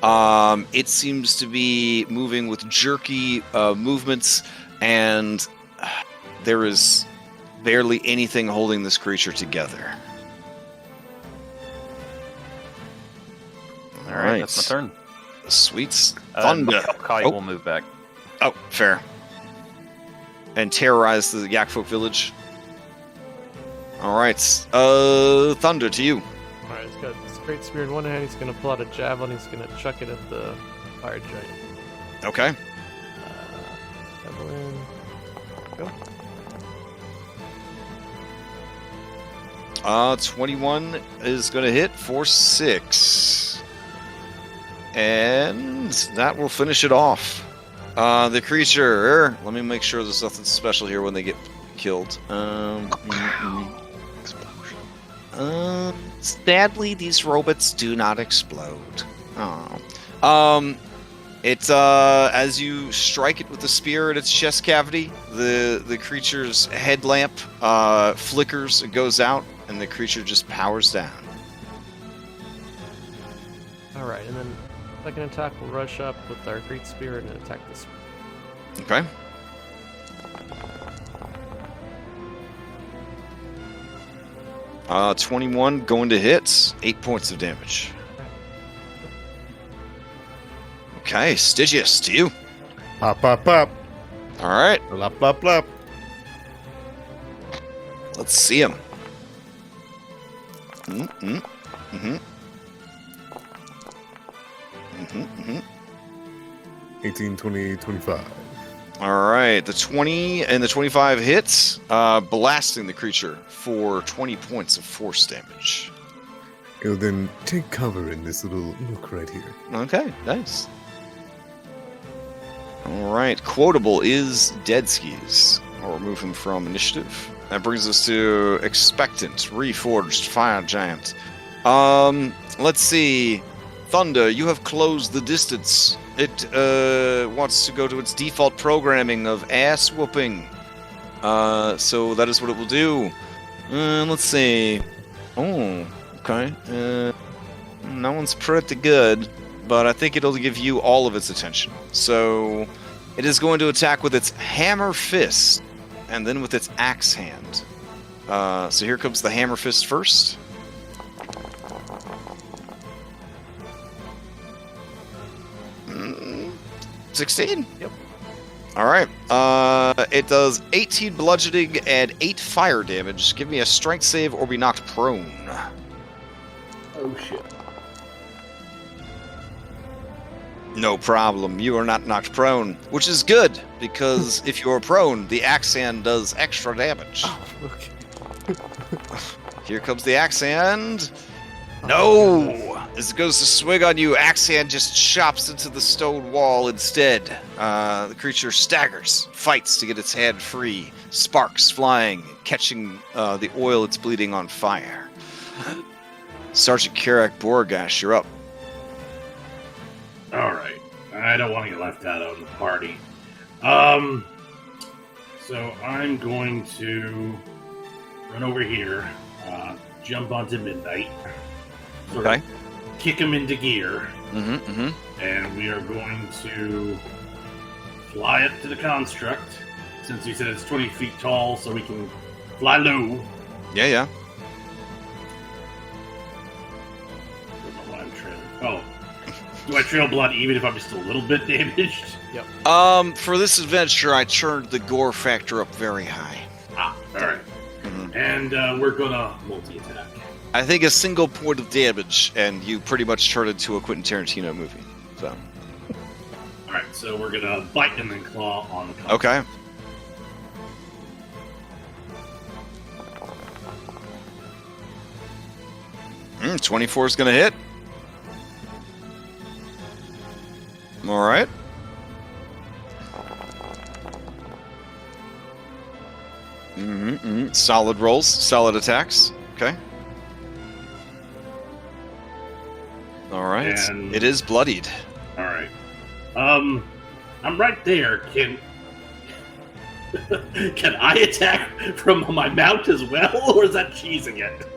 S1: It seems to be moving with jerky movements, and there is barely anything holding this creature together.
S2: All right, that's my turn.
S1: Sweet thunder.
S2: Kai will move back.
S1: Oh, fair. And terrorize the Yak Folk village. All right, Thunder, to you.
S8: All right, he's got this great spear in one hand. He's gonna pull out a javelin. He's gonna chuck it at the fire giant.
S1: Okay.
S8: Javelin. Go.
S1: 21 is going to hit for 6. And that will finish it off. The creature, let me make sure there's nothing special here when they get killed. Sadly, these robots do not explode. Oh. It's as you strike it with the spear at its chest cavity, the creature's headlamp flickers, it goes out, and the creature just powers down.
S8: All right, and then second attack will rush up with our great spear and attack this.
S1: Okay. Uh, 21 going to hit, 8 points of damage. Okay, Stygius, to you.
S11: Pop, pop, pop.
S1: All right,
S11: Blop, blop, blop.
S1: let's see him. Mm-hmm. Mm-hmm. Mm-hmm. Mm-hmm.
S7: 18, 20, 25.
S1: All right, the 20 and the 25 hits, blasting the creature for 20 points of force damage.
S7: It'll then take cover in this little nook right here.
S1: Okay, nice. All right, quotable is Dead Skis. I'll remove him from initiative. That brings us to Expectant, Reforged Fire Giant. Let's see. Thunder, you have closed the distance. It wants to go to its default programming of ass whooping. So that is what it will do. Let's see. Oh, okay. That one's pretty good, but I think it'll give you all of its attention. So it is going to attack with its hammer fist, and then with its axe hand. So here comes the hammer fist first. Mm, 16?
S8: Yep.
S1: All right. It does 18 bludgeoning and 8 fire damage. Give me a strength save or be knocked prone.
S5: Oh shit.
S1: No problem. You are not knocked prone, which is good because if you are prone, the axe hand does extra damage.
S8: Oh, okay.
S1: Here comes the axe hand. No! As it goes to swing on you, axe hand just chops into the stone wall instead. The creature staggers, fights to get its hand free, sparks flying, catching the oil it's bleeding on fire. Sergeant Carrick Borgash, you're up.
S5: All right. I don't want to get left out of the party. So I'm going to run over here, jump onto Midnight, sort of kick him into gear, and we are going to fly up to the construct, since you said it's 20 feet tall, so we can fly low.
S1: Yeah.
S5: I don't know why I'm trailing. Oh. Do I trail blood even if I'm just a little bit damaged?
S8: Yep.
S1: For this adventure, I turned the gore factor up very high.
S5: Alright. And we're gonna multi-attack.
S1: I think a single point of damage, and you pretty much turned into a Quentin Tarantino movie. So.
S5: Alright, so we're gonna bite and then claw on the construct.
S1: Okay. 24 is gonna hit. All right. Solid rolls, solid attacks. Okay. All right.
S5: And-
S1: It is bloodied.
S5: All right. I'm right there. Can I attack from my mount as well, or is that cheesing it?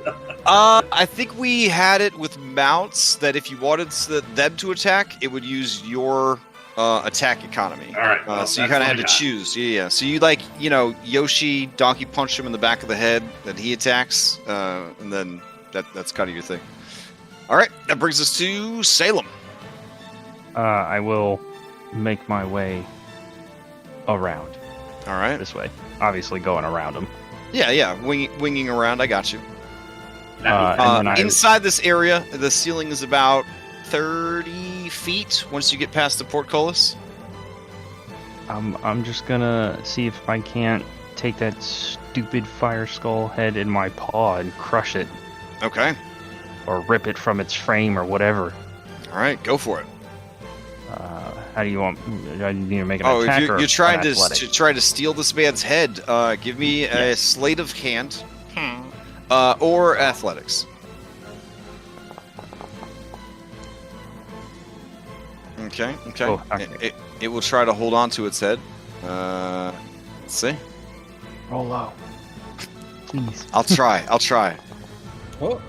S1: I think we had it with mounts that if you wanted them to attack, it would use your attack economy.
S5: All right.
S1: So you kind of had to choose. Yeah. So you Yoshi donkey punch him in the back of the head, then he attacks, and then that's kind of your thing. All right. That brings us to Salem.
S6: I will make my way around.
S1: All right.
S6: This way. Obviously going around him.
S1: Yeah. Winging around. I got you.
S6: And then
S1: Inside this area, the ceiling is about 30 feet once you get past the portcullis.
S6: I'm just gonna see if I can't take that stupid fire skull head in my paw and crush it.
S1: Okay.
S6: Or rip it from its frame or whatever.
S1: All right, go for it.
S6: How do you want? Do I need to make an attack?
S1: If
S6: or
S1: you're trying
S6: an
S1: to
S6: athletic?
S1: try to steal this man's head, give me a sleight of hand, or athletics. Okay.
S6: Oh, okay.
S1: It will try to hold on to its head. Let's see.
S6: Roll low. Please.
S1: I'll try.
S4: Oh.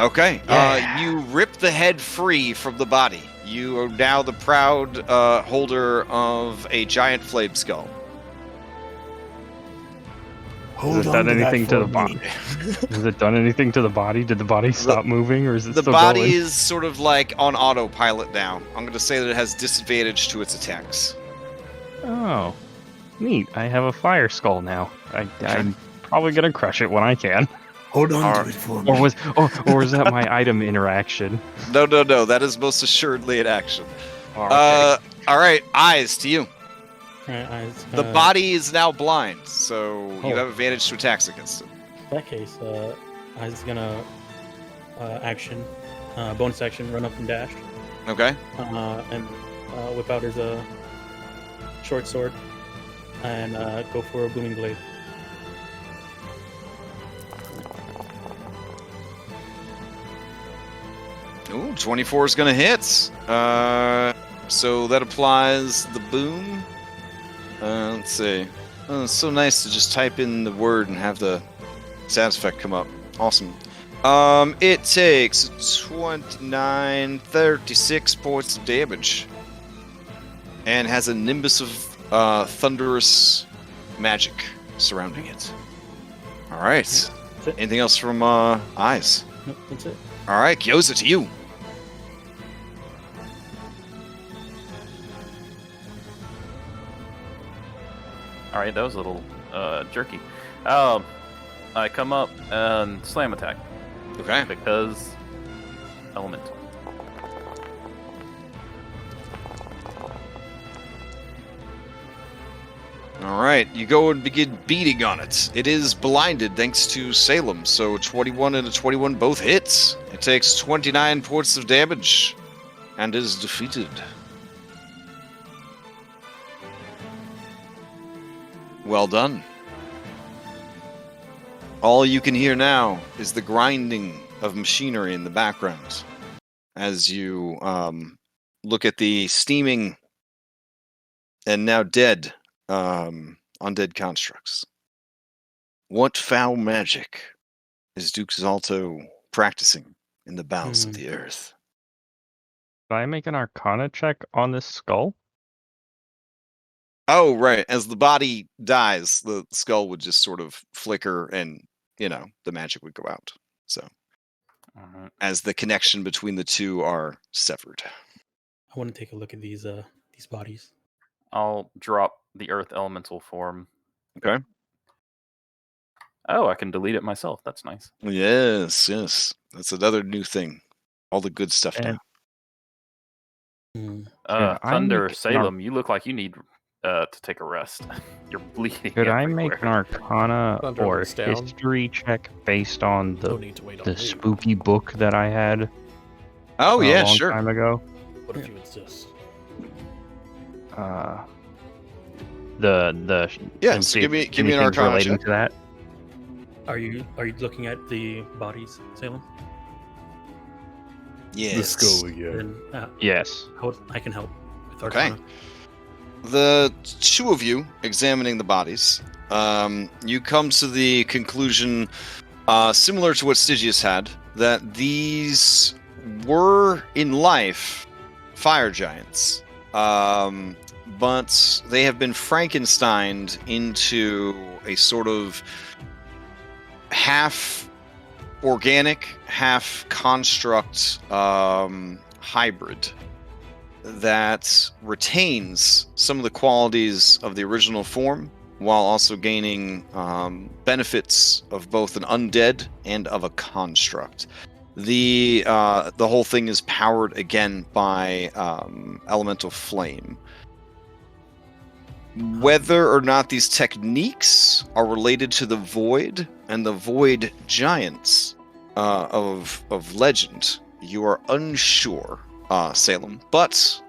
S1: Okay.
S6: Yeah.
S1: You rip the head free from the body. You are now the proud holder of a giant flame skull.
S6: Has it done anything to the body? Has it done anything to the body? Did the body stop moving, or is it
S1: The
S6: still
S1: body
S6: going?
S1: is sort of like on autopilot now. I'm going to say that it has disadvantage to its attacks.
S6: Oh, neat! I have a fire skull now. I'm probably gonna crush it when I can.
S7: Hold on
S1: Alright.
S7: to it for me.
S6: Or is that my item interaction?
S1: No. That is most assuredly an action.
S6: Okay.
S1: All right. Eyes to you. The
S4: The
S1: body is now blind, so you
S4: Oh.
S1: have advantage to attacks against it.
S4: In that case, I was gonna bonus action, run up and dash,
S1: Okay.
S4: and whip out his short sword, and go for a booming blade.
S1: Ooh, 24 is going to hit. So that applies the boom. Let's see. Oh, it's so nice to just type in the word and have the sound effect come up. Awesome. It takes 36 points of damage. And has a nimbus of thunderous magic surrounding it. All right.
S4: That's it.
S1: Anything else from Eyes?
S4: Nope, that's it.
S1: All right, Gyoza, to you.
S2: All right, that was a little jerky. I come up and slam attack
S1: Okay.
S2: because elemental.
S1: All right, you go and begin beating on it. It is blinded thanks to Salem, so 21 and a 21 both hits. It takes 29 points of damage and is defeated. Well done. All you can hear now is the grinding of machinery in the background as you look at the steaming and now dead undead constructs. What foul magic is Duke Zalto practicing in the bowels of the earth?
S6: Did I make an Arcana check on this skull?
S1: Oh, right. As the body dies, the skull would just sort of flicker and, the magic would go out. So, as the connection between the two are severed.
S4: I want to take a look at these bodies.
S2: I'll drop the earth elemental form.
S1: Okay.
S2: Oh, I can delete it myself. That's nice.
S1: Yes. That's another new thing. All the good stuff now.
S2: Thunder, Salem, you look like you need to take a rest. You're bleeding.
S6: Could I
S2: everywhere.
S6: make an Arcana
S8: Thunder
S6: or
S8: looks down.
S6: history check based on
S8: No need to wait on
S6: the
S8: me.
S6: spooky book that I had
S1: Oh,
S6: a
S1: yeah,
S6: long
S1: sure.
S6: time ago?
S8: What if you insist?
S6: The
S1: Yeah,
S6: and
S1: so
S6: see
S1: give
S6: if
S1: me an
S6: anything's
S1: Arcana
S6: relating
S1: check.
S6: to that.
S4: Are you looking at the bodies, Salem?
S1: Yes.
S7: The skull, yeah.
S4: Then
S6: Yes.
S4: I can help with
S1: Okay.
S4: Arcana.
S1: The two of you examining the bodies, you come to the conclusion, similar to what Stygius had, that these were in life fire giants, but they have been Frankensteined into a sort of half organic, half construct hybrid that retains some of the qualities of the original form while also gaining benefits of both an undead and of a construct. The whole thing is powered again by elemental flame. Whether or not these techniques are related to the void and the void giants of legend, you are unsure, Salem, but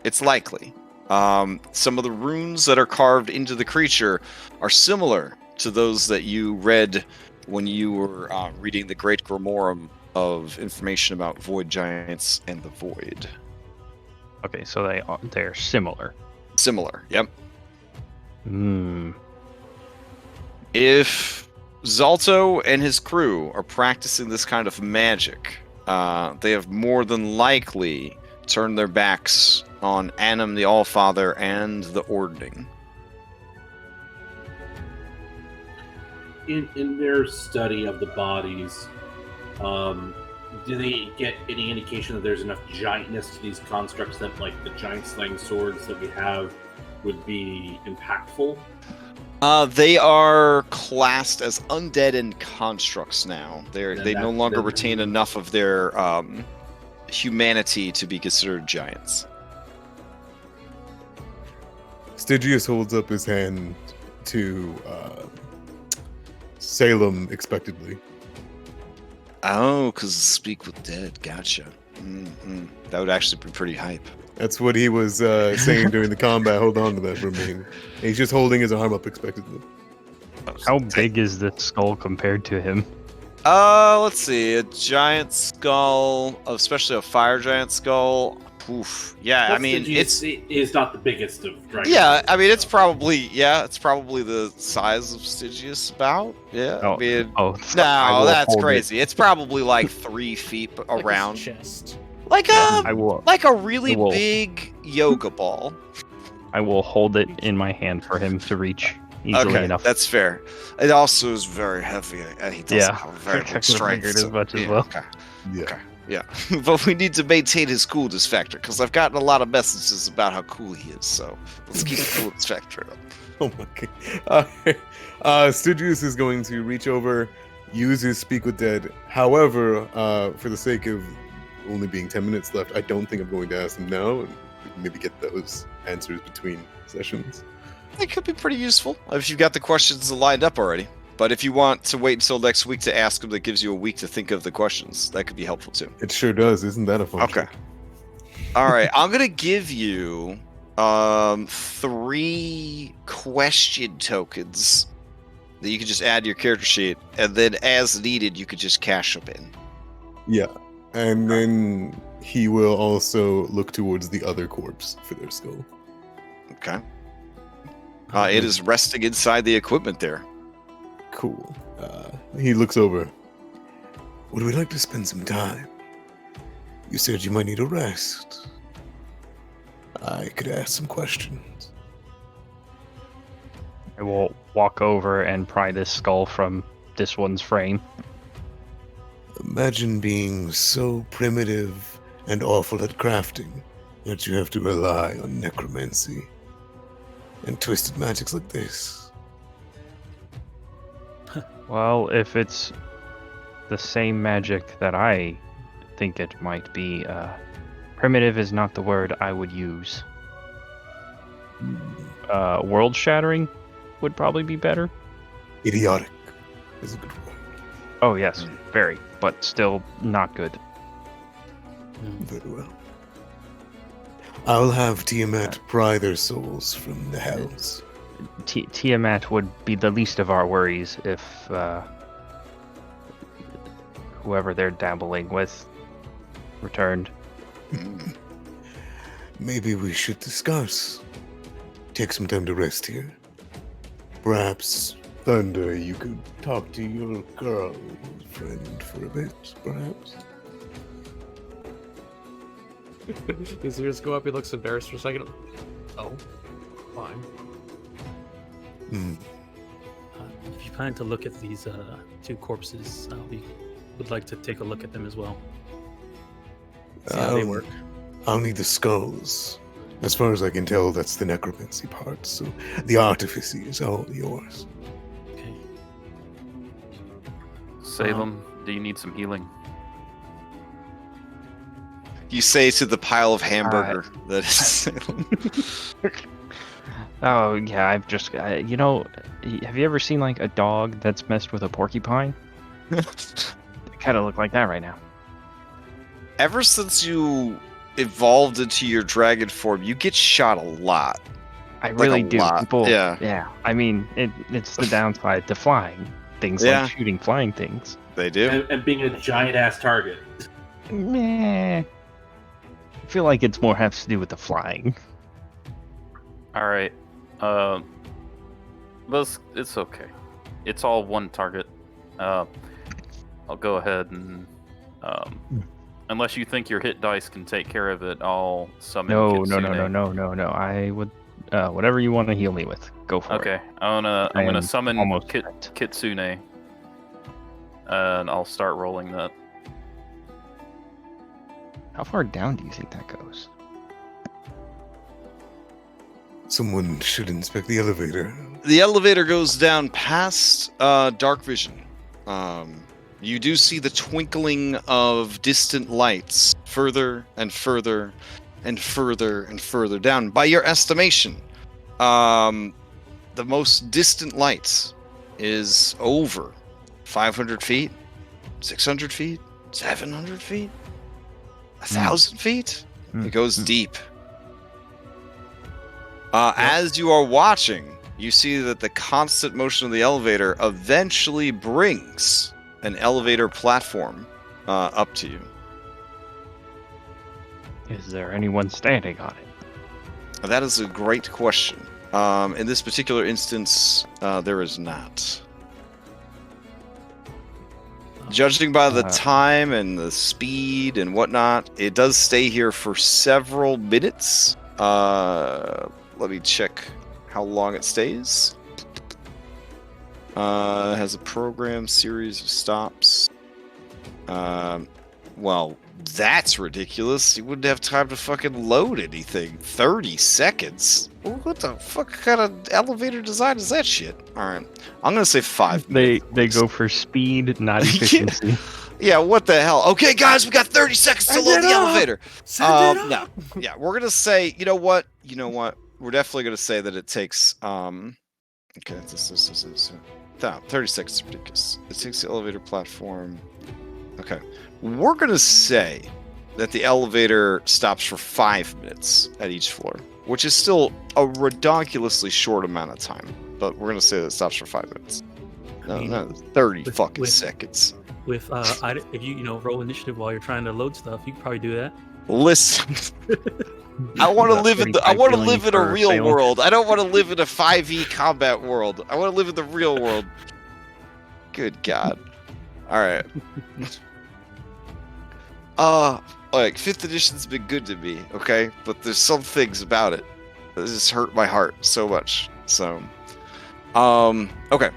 S1: it's likely. Some of the runes that are carved into the creature are similar to those that you read when you were reading the Great Grimorum of information about void giants and the void.
S6: Okay, so they're similar.
S1: Similar, yep.
S6: Hmm.
S1: If Zalto and his crew are practicing this kind of magic, they have more than likely turned their backs on Annam the Allfather and the Ordening.
S3: In their study of the bodies, do they get any indication that there's enough giantness to these constructs that, like, the giant slaying swords that we have would be impactful?
S1: They are classed as undead and constructs now. They no longer retain enough of their humanity to be considered giants.
S7: Stygius holds up his hand to Salem expectantly.
S1: Oh, because speak with dead. Gotcha. That would actually be pretty hype.
S7: That's what he was saying during the combat. Hold on to that for a minute. He's just holding his arm up expectantly.
S6: How big is this skull compared to him?
S1: Let's see. A giant skull, especially a fire giant skull. Oof. Yeah,
S3: Plus,
S1: I mean,
S3: the GC is not the biggest of dragons.
S1: Yeah, I mean, it's probably the size of Stygius about. Yeah, I mean,
S6: I
S1: no,
S6: will
S1: that's
S6: hold
S1: crazy. It's probably like 3 feet
S8: Like
S1: around,
S8: his chest.
S1: like
S6: I will.
S1: a really
S6: I will.
S1: big yoga ball.
S6: I will hold it in my hand for him to reach easily
S1: Okay,
S6: enough.
S1: that's fair. It also is very heavy, and he doesn't have a very
S6: I
S1: good
S6: could've
S1: strength.
S6: figured as much as well.
S1: Okay.
S7: Yeah.
S1: Okay. Yeah, but we need to maintain his coolness factor because I've gotten a lot of messages about how cool he is. So let's keep the coolness factor up.
S7: Oh my god. Stygius is going to reach over, use his Speak with Dead. However, for the sake of only being 10 minutes left, I don't think I'm going to ask him now. And maybe get those answers between sessions.
S1: It could be pretty useful if you've got the questions lined up already. But if you want to wait until next week to ask him, that gives you a week to think of the questions. That could be helpful too.
S7: It sure does. Isn't that a fun
S1: Okay. All right. I'm going to give you 3 question tokens that you can just add to your character sheet. And then as needed, you could just cash them in.
S7: Yeah. And then he will also look towards the other corpse for their skull.
S1: Okay. It is resting inside the equipment there.
S7: Cool. He looks over. Would we like to spend some time? You said you might need a rest. I could ask some questions.
S6: I will walk over and pry this skull from this one's frame.
S7: Imagine being so primitive and awful at crafting that you have to rely on necromancy and twisted magics like this.
S6: Well, if it's the same magic that I think it might be, primitive is not the word I would use. World-shattering would probably be better.
S7: Idiotic is a good word.
S6: Oh, yes, very, but still not good.
S7: Very well. I'll have Tiamat pry their souls from the hells.
S6: Tiamat would be the least of our worries if whoever they're dabbling with returned.
S7: Maybe we should discuss. Take some time to rest here. Perhaps, Thunder, you could talk to your girlfriend for a bit, perhaps?
S8: His ears go up, he looks embarrassed for a second. Oh, fine.
S4: If you plan to look at these 2 corpses, we would like to take a look at them as well. See how they work.
S7: I'll need the skulls. As far as I can tell, that's the necromancy part, so the artifice is all yours.
S4: Okay.
S2: Salem, do you need some healing?
S1: You say to the pile of hamburger that is Salem.
S6: Oh, yeah, I've just... you know, have you ever seen, like, a dog that's messed with a porcupine? They kind of look like that right now.
S1: Ever since you evolved into your dragon form, you get shot a lot.
S6: I really do.
S1: Lot.
S6: People,
S1: yeah.
S6: I mean, it's the downside to flying. Things like shooting flying things.
S1: They do.
S3: And being a giant-ass target.
S6: Meh. I feel like it's more has to do with the flying.
S2: All right. It's okay. It's all one target. I'll go ahead and unless you think your hit dice can take care of it, I'll summon Kitsune.
S6: No. I would whatever you want to heal me with. Go for it.
S2: Okay. I'm gonna summon
S6: almost
S2: Kitsune. And I'll start rolling that.
S6: How far down do you think that goes?
S7: Someone should inspect the elevator.
S1: The elevator goes down past dark vision. You do see the twinkling of distant lights further and further and further and further down. By your estimation, the most distant light is over 500 feet, 600 feet, 700 feet, 1,000 feet. It goes deep. As you are watching, you see that the constant motion of the elevator eventually brings an elevator platform up to you.
S6: Is there anyone standing on it?
S1: That is a great question. In this particular instance, there is not. Judging by the time and the speed and whatnot, it does stay here for several minutes. Let me check how long it stays. It has a program series of stops. Well, That's ridiculous. You wouldn't have time to fucking load anything. 30 seconds? What the fuck kind of elevator design is that shit? Alright. I'm gonna say 5 minutes.
S6: They go for speed, not efficiency.
S1: Yeah, what the hell? Okay, guys, we got 30 seconds to load the elevator. No. Yeah, we're gonna say, you know what? We're definitely gonna say that it takes okay, no, 30 seconds is ridiculous. It takes the elevator platform. Okay. We're gonna say that the elevator stops for 5 minutes at each floor, which is still a ridiculously short amount of time. But we're gonna say that it stops for 5 minutes. No, 30 fucking seconds.
S4: With if you roll initiative while you're trying to load stuff, you could probably do that.
S1: Listen, I want to live in a real world. I don't want to live in a 5e combat world. I want to live in the real world. Good God. All right. Like 5th edition's been good to me, okay? But there's some things about it that just hurt my heart so much. So, okay.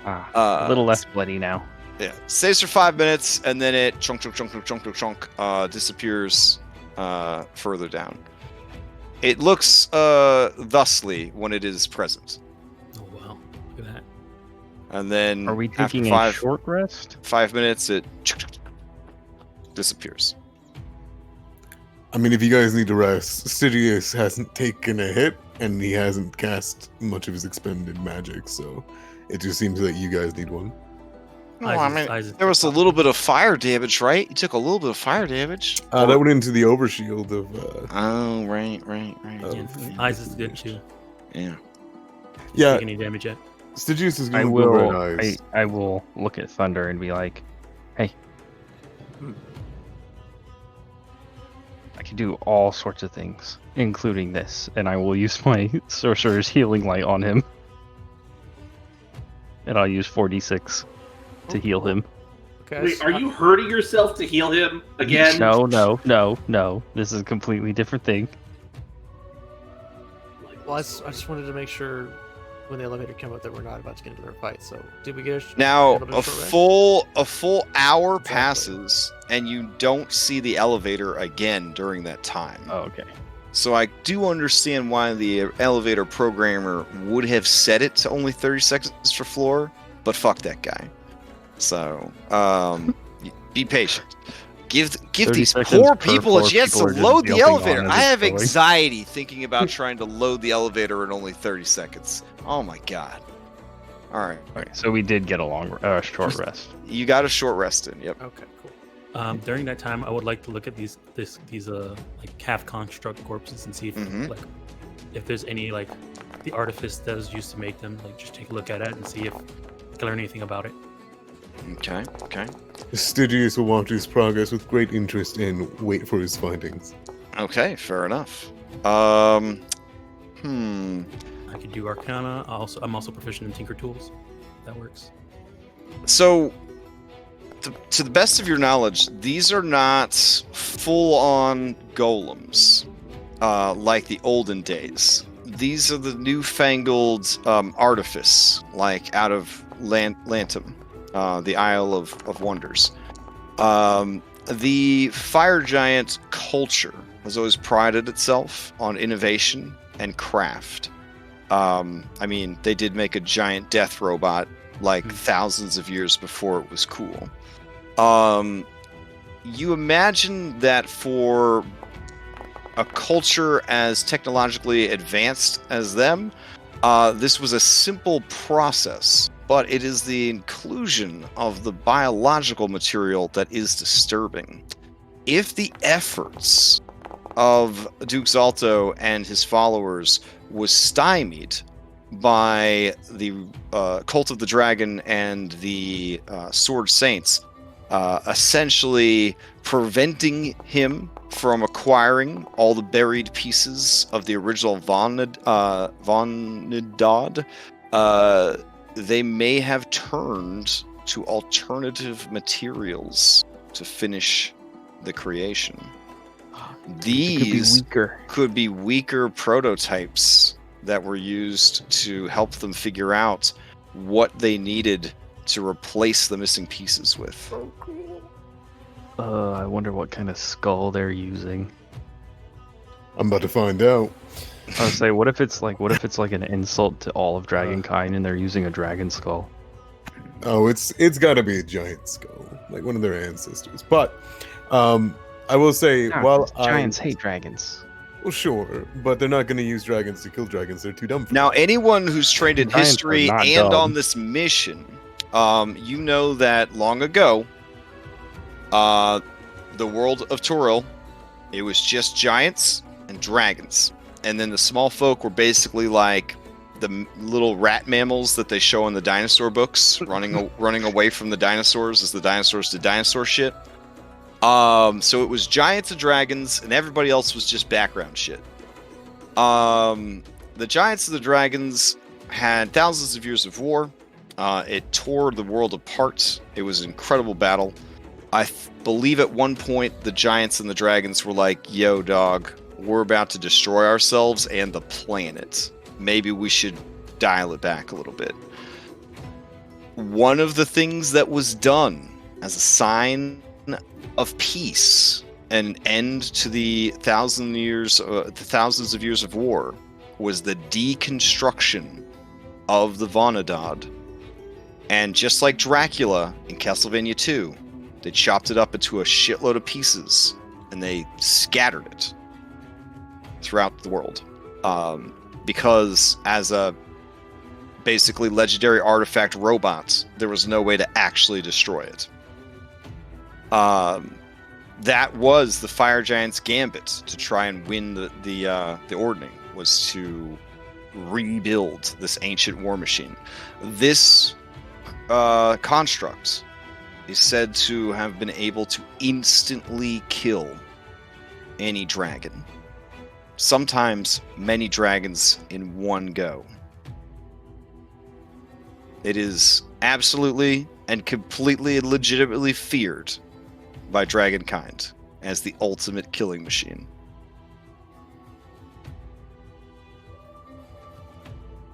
S6: A little less bloody now.
S1: Yeah, stays for 5 minutes, and then it chunk, disappears further down. It looks thusly when it is present.
S4: Oh wow, look at that.
S1: And then
S6: are we taking
S1: after
S6: a short rest?
S1: 5 minutes, it disappears.
S7: I mean, if you guys need to rest, Stygius hasn't taken a hit, and he hasn't cast much of his expended magic, so it just seems that you guys need one.
S1: No, I mean, there was a little bit of fire damage, right? You took a little bit of fire damage.
S7: That went into the overshield of...
S1: Oh, right.
S4: Eyes is good, too.
S1: Yeah.
S7: Yeah.
S4: Take any damage yet?
S7: Stygius is going to go red eyes.
S6: I will look at Thunder and be like, hey. I can do all sorts of things, including this, and I will use my Sorcerer's Healing Light on him. And I'll use 4d6 to heal him.
S3: Okay, wait, are you hurting yourself to heal him again?
S6: No. This is a completely different thing.
S8: Well, I just wanted to make sure when the elevator came up that we're not about to get into their fight. So, did we get
S1: a full hour passes, and you don't see the elevator again during that time.
S6: Oh, okay.
S1: So I do understand why the elevator programmer would have set it to only 30 seconds per floor, but fuck that guy. So, be patient. Give these poor people a chance to load the elevator. I have anxiety thinking about trying to load the elevator in only 30 seconds. Oh my god. All right.
S6: So we did get a short rest.
S1: You got a short rest in. Yep.
S8: Okay, cool.
S4: During that time, I would like to look at these like half construct corpses and see if like if there's any like the artifice that was used to make them. Like just take a look at it and see if I can learn anything about it.
S1: Okay.
S7: Stygius will watch his progress with great interest and wait for his findings.
S1: Okay, fair enough. I
S4: could do Arcana. I'm also proficient in Tinker Tools. That works.
S1: So, to the best of your knowledge, these are not full-on golems like the olden days. These are the newfangled artifice, like out of Lantum. The Isle of Wonders. The fire giant culture has always prided itself on innovation and craft. I mean, they did make a giant death robot like thousands of years before it was cool. You imagine that for a culture as technologically advanced as them, this was a simple process. But it is the inclusion of the biological material that is disturbing. If the efforts of Duke Zalto and his followers was stymied by the Cult of the Dragon and the Sword Saints, essentially preventing him from acquiring all the buried pieces of the original Vonidad, they may have turned to alternative materials to finish the creation. These could be weaker prototypes that were used to help them figure out what they needed to replace the missing pieces with.
S8: So cool.
S6: I wonder what kind of skull they're using.
S7: I'm about to find out.
S6: I would say, what if it's like an insult to all of dragonkind and they're using a dragon skull?
S7: Oh, it's got to be a giant skull, like one of their ancestors. But I will say,
S6: Giants hate dragons.
S7: Well, sure, but they're not going to use dragons to kill dragons. They're too dumb for
S1: Now,
S7: that.
S1: anyone who's trained in
S6: Giants are
S1: history
S6: not
S1: and
S6: dumb.
S1: on this mission, you know that long ago, the world of Toril, it was just giants and dragons. And then the small folk were basically like the little rat mammals that they show in the dinosaur books, running away from the dinosaurs as the dinosaurs did dinosaur shit. So it was giants and dragons, and everybody else was just background shit. The giants and the dragons had thousands of years of war. It tore the world apart. It was an incredible battle. I believe at one point the giants and the dragons were like, yo, dog, we're about to destroy ourselves and the planet. Maybe we should dial it back a little bit. One of the things that was done as a sign of peace, an end to the thousands of years of war, was the deconstruction of the Vonadad. And just like Dracula in Castlevania 2, they chopped it up into a shitload of pieces and they scattered it throughout the world. Because as a basically legendary artifact robot, there was no way to actually destroy it. That was the Fire Giant's gambit to try and win the Ordening, was to rebuild this ancient war machine. This construct is said to have been able to instantly kill any dragon. Sometimes many dragons in one go. It is absolutely and completely and legitimately feared by dragonkind as the ultimate killing machine.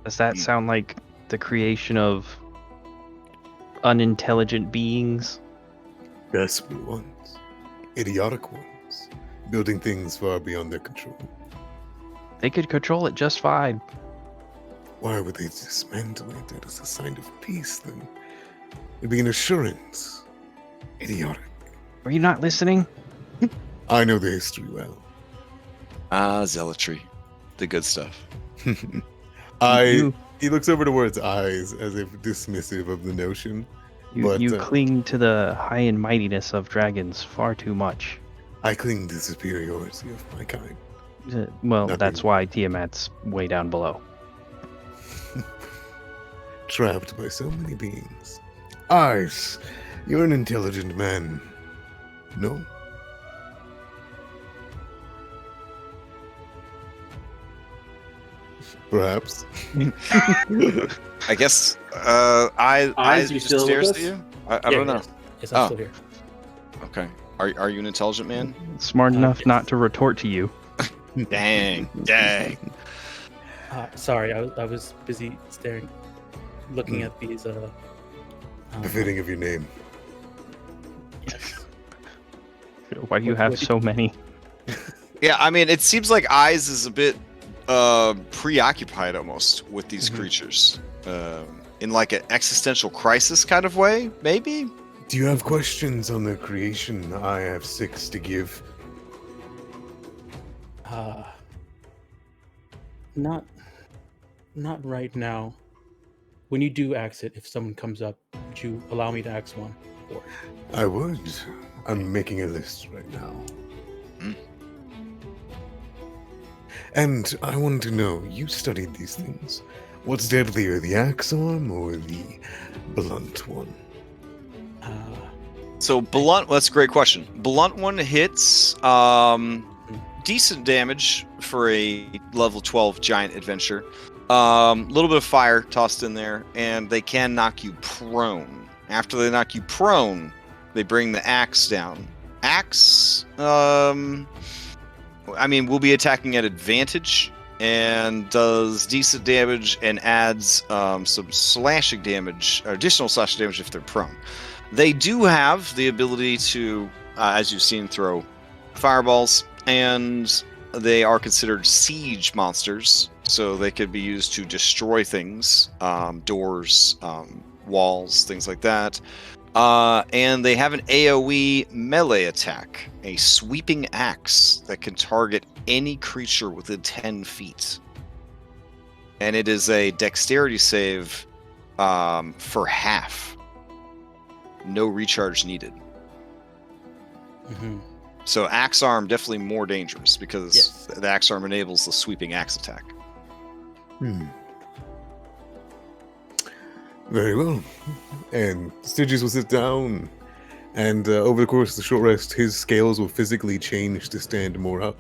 S6: Does that sound like the creation of unintelligent beings?
S7: Desperate ones, idiotic ones, building things far beyond their control.
S6: They could control it just fine.
S7: Why would they dismantle it as a sign of peace then? It'd be an assurance. Idiotic.
S6: Were you not listening?
S7: I know the history well.
S1: Zealotry. The good stuff.
S7: He looks over towards eyes as if dismissive of the notion.
S6: You cling to the high and mightiness of dragons far too much.
S7: I cling to the superiority of my kind.
S6: Well,
S7: Nothing.
S6: that's why Tiamat's way down below.
S7: Trapped by so many beings. Eyes, you're an intelligent man. No? Perhaps.
S1: I guess eyes
S3: you
S1: just
S3: still with
S1: stares
S3: us?
S1: at you? I don't know.
S4: Yes, I'm
S1: Oh.
S4: still here.
S1: Okay. Are you an intelligent man?
S6: Smart enough
S4: yes.
S6: not to retort to you.
S1: Dang.
S4: Sorry, I was busy looking at these.
S7: Befitting of your name.
S4: Yes.
S6: Why do you have so many?
S1: Yeah, I mean, it seems like Eyes is a bit preoccupied almost with these creatures. In like an existential crisis kind of way, maybe?
S7: Do you have questions on their creation? I have 6 to give.
S4: Not right now. When you do ask it, if someone comes up, would you allow me to ask one? Or
S7: I would. I'm making a list right now. And I wanted to know, you studied these things. What's deadlier, the axe arm or the blunt one?
S1: So blunt, that's a great question. Blunt one hits decent damage for a level 12 giant adventure. Little bit of fire tossed in there, and they can knock you prone. After they knock you prone, they bring the axe down. Axe, I mean, we'll be attacking at advantage and does decent damage and adds some slashing damage, or additional slashing damage if they're prone. They do have the ability to as you've seen, throw fireballs, and they are considered siege monsters, so they could be used to destroy things, doors, walls, things like that. And they have an AoE melee attack, a sweeping axe that can target any creature within 10 feet. And it is a dexterity save for half. No recharge needed.
S4: Mm-hmm.
S1: So axe arm definitely more dangerous because
S4: Yes.
S1: the axe arm enables the sweeping axe attack.
S7: Very well. And Stygius will sit down, and over the course of the short rest, his scales will physically change to stand more up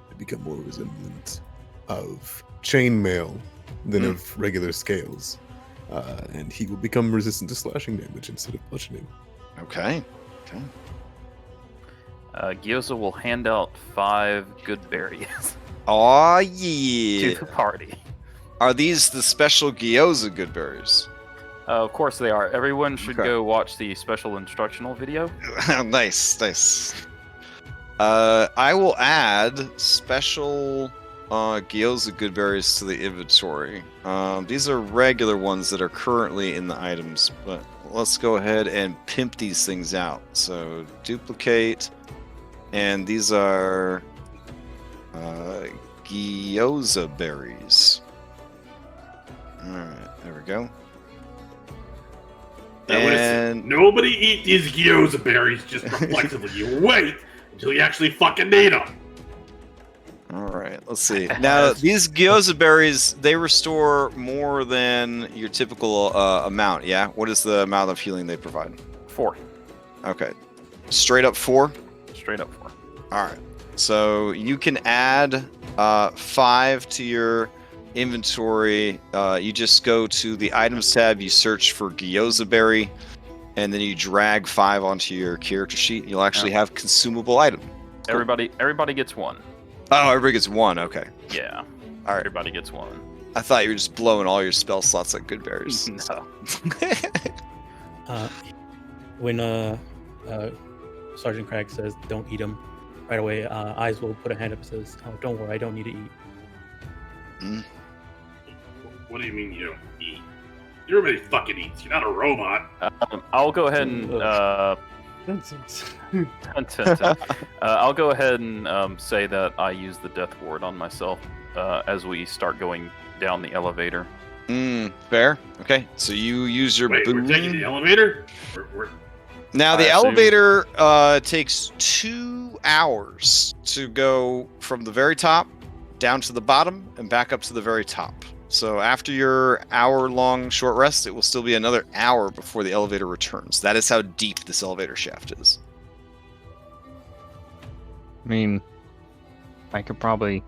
S7: and become more resemblant of chainmail than of regular scales. And he will become resistant to slashing damage instead of bludgeoning.
S1: Okay.
S2: Gyoza will hand out 5 good berries
S1: Aw,
S2: to
S1: yeah.
S2: the party.
S1: Are these the special Gyoza good berries?
S2: Of course they are. Everyone should
S1: Okay.
S2: go watch the special instructional video.
S1: Nice. I will add special Gyoza good berries to the inventory. These are regular ones that are currently in the items, but let's go ahead and pimp these things out. So duplicate, and these are Gyoza berries. Alright, there we go.
S5: Now listen,
S1: And
S5: nobody eat these gyoza berries just reflexively. You wait until you actually fucking need them.
S1: alright, let's see. Now, these Gyoza berries, they restore more than your typical amount, yeah? What is the amount of healing they provide?
S2: 4.
S1: Okay. Straight up 4?
S2: Straight up 4.
S1: Alright. So you can add 5 to your inventory. You just go to the items tab, you search for Gyoza berry, and then you drag 5 onto your character sheet. You'll actually have consumable item. Cool.
S2: Everybody gets 1.
S1: Oh, everybody gets 1. Okay.
S2: Yeah.
S1: All right.
S2: Everybody gets 1.
S1: I thought you were just blowing all your spell slots like good berries.
S2: No.
S4: When Sergeant Crag says, "Don't eat them," right away, Eyes will put a hand up and says, "Oh, don't worry, I don't need to eat."
S5: What do you mean you don't eat? Everybody fucking eats. You're not a robot.
S2: I'll go ahead and I'll go ahead and say that I use the death ward on myself as we start going down the elevator.
S1: Fair. Okay. So you use your
S5: Wait,
S1: boon.
S5: we're taking the elevator?
S1: Now the
S2: I assume-
S1: elevator takes 2 hours to go from the very top down to the bottom and back up to the very top. So after your hour-long short rest, it will still be another hour before the elevator returns. That is how deep this elevator shaft is.
S6: I mean, we could probably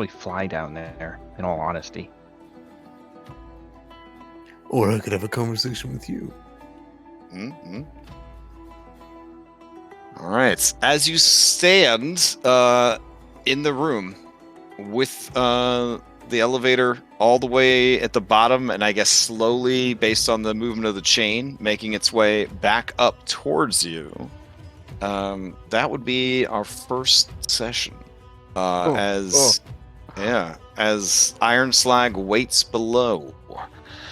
S6: fly down there, in all honesty.
S7: Or I could have a conversation with you.
S1: Mm-hmm. All right. As you stand in the room with the elevator all the way at the bottom, and I guess slowly, based on the movement of the chain, making its way back up towards you, that would be our first session. As Ironslag waits below.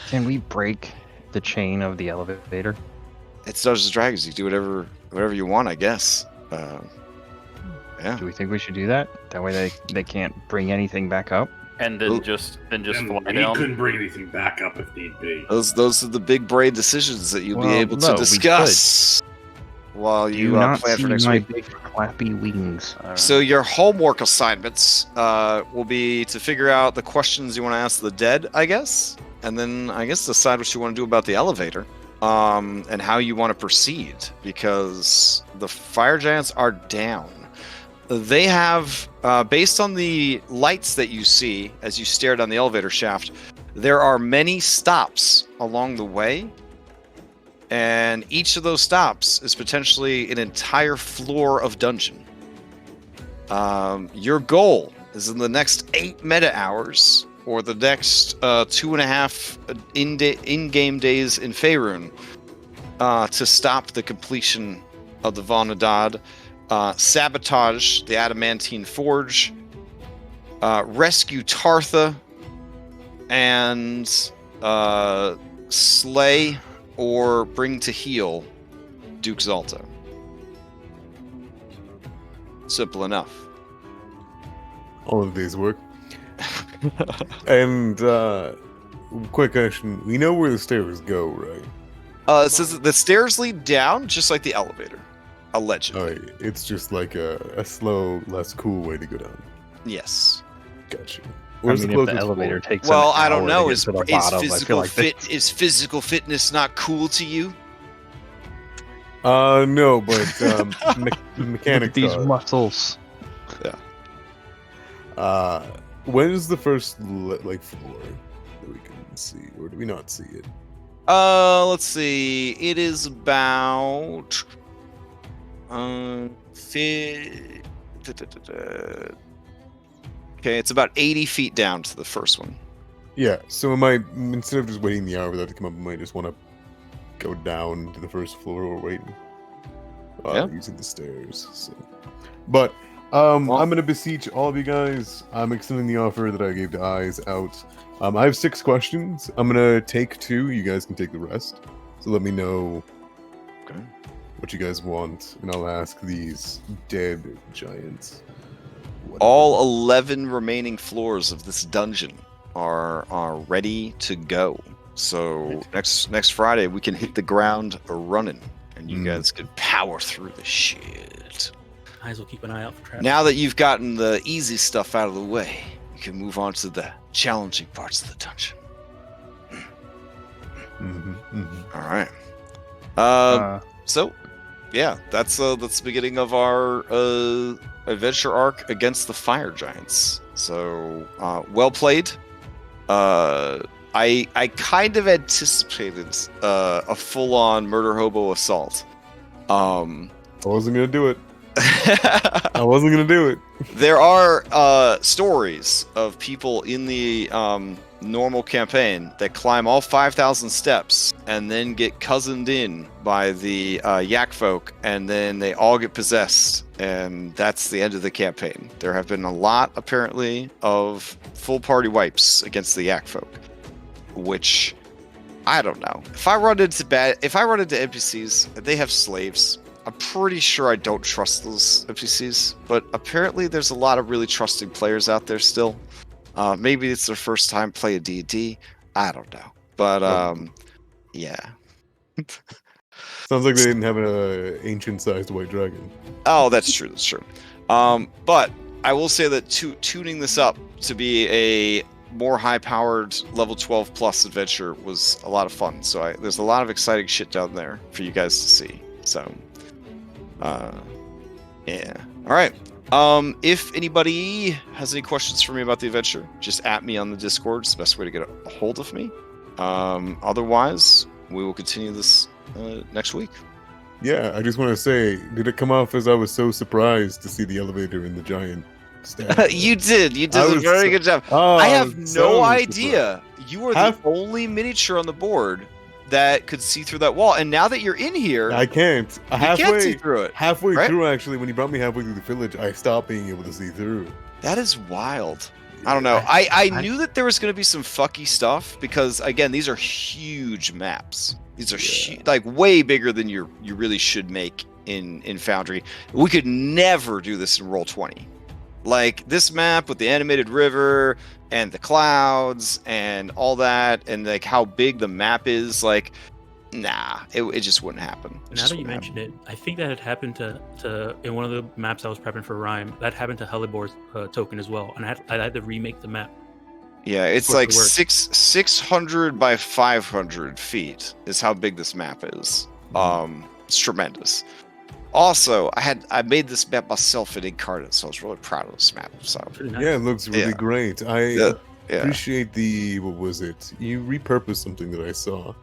S6: Can we break the chain of the elevator?
S1: It's Dungeons and Dragons. You do whatever you want, I guess. Yeah.
S6: Do we think we should do that? That way they can't bring anything back up?
S2: And then just
S5: And
S2: fly
S5: we
S2: down.
S5: couldn't bring anything back up if need be.
S1: Those are the big brain decisions that you'll be
S6: Well,
S1: able
S6: no,
S1: to
S6: we
S1: discuss while
S6: Do
S1: you
S6: not
S1: plan
S6: see
S1: for next
S6: my
S1: week.
S6: big flappy wings.
S1: So your homework assignments will be to figure out the questions you want to ask the dead, I guess, and then I guess decide what you want to do about the elevator, and how you want to proceed, because the fire giants are down. They have, based on the lights that you see as you stare down the elevator shaft, there are many stops along the way, and each of those stops is potentially an entire floor of dungeon. Your goal is in the next 8 meta hours, or the next 2.5 in-game days in Faerun, to stop the completion of the Vonadad, sabotage the Adamantine Forge, rescue Tartha, and slay or bring to heel Duke Zalto. Simple enough.
S7: All of these work. And quick question: we know where the stairs go, right?
S1: It says that the stairs lead down, just like the elevator. Allegedly.
S7: Oh, it's just like a slow, less cool way to go down.
S1: Yes.
S7: Gotcha.
S6: I
S7: Where's
S6: mean,
S7: the
S6: if the
S7: closest
S6: elevator
S7: floor?
S6: takes
S1: Well,
S6: an
S1: I don't
S6: hour
S1: know.
S6: to get
S1: Is
S6: to the bottom, I feel
S1: physical
S6: like
S1: is physical fitness not cool to you?
S7: No, but
S6: Look
S7: mechanics
S6: at these
S7: are.
S6: muscles.
S7: When is the first floor that we can see, or do we not see it?
S1: Let's see. It is about okay, it's about 80 feet down to the first one.
S7: Yeah. So I might, instead of just waiting the hour for that to come up, I might just want to go down to the first floor or waiting. Using the stairs. So. But I'm gonna beseech all of you guys. I'm extending the offer that I gave to Eyes out. I have 6 questions. I'm gonna take 2. You guys can take the rest. So let me know what you guys want, and I'll ask these dead giants.
S1: All 11 remaining floors of this dungeon are ready to go. So next Friday we can hit the ground running, and you guys can power through the shit.
S4: Eyes will keep an eye out for traps.
S1: Now that you've gotten the easy stuff out of the way, you can move on to the challenging parts of the dungeon. All right. So, yeah, that's the beginning of our adventure arc against the fire giants. So, well played. I kind of anticipated a full-on murder hobo assault.
S7: I wasn't gonna do it. I wasn't gonna do it.
S1: There are stories of people in the normal campaign that climb all 5,000 steps and then get cousined in by the Yak Folk, and then they all get possessed, and that's the end of the campaign. There have been a lot, apparently, of full party wipes against the Yak Folk, which I don't know. If I run into NPCs, they have slaves. I'm pretty sure I don't trust those NPCs, but apparently there's a lot of really trusting players out there still. Maybe it's their first time playing D&D. I don't know. But, yeah.
S7: Sounds like they didn't have an ancient-sized white dragon.
S1: Oh, that's true. That's true. But I will say that tuning this up to be a more high-powered level 12 plus adventure was a lot of fun. So there's a lot of exciting shit down there for you guys to see. So... yeah. All right. If anybody has any questions for me about the adventure, just at me on the Discord. It's the best way to get a hold of me. Otherwise, we will continue this next week.
S7: Yeah, I just want to say, did it come off as I was so surprised to see the elevator in the giant statue?
S1: You did. You did a very good job. I have no idea. You are the only miniature on the board that could see through that wall, and now that you're in here,
S7: I can't.
S1: You can't see through it.
S7: Halfway through, actually, when you brought me halfway through the village, I stopped being able to see through.
S1: That is wild. I don't know. I knew that there was going to be some fucky stuff because, again, these are huge maps. These are like way bigger than you really should make in Foundry. We could never do this in Roll20. Like this map with the animated river and the clouds and all that, and like how big the map is, like, nah, it just wouldn't happen.
S4: Now that you mentioned it, I think that had happened to in one of the maps I was prepping for Rhyme. That happened to Helibor's token as well, and I had to remake the map.
S1: Yeah, it's like 600 by 500 feet is how big this map is. It's tremendous. Also, I made this map myself in Incarnate, so I was really proud of this map. So
S7: nice. Yeah, it looks really great. I appreciate the, what was it? You repurposed something that I saw.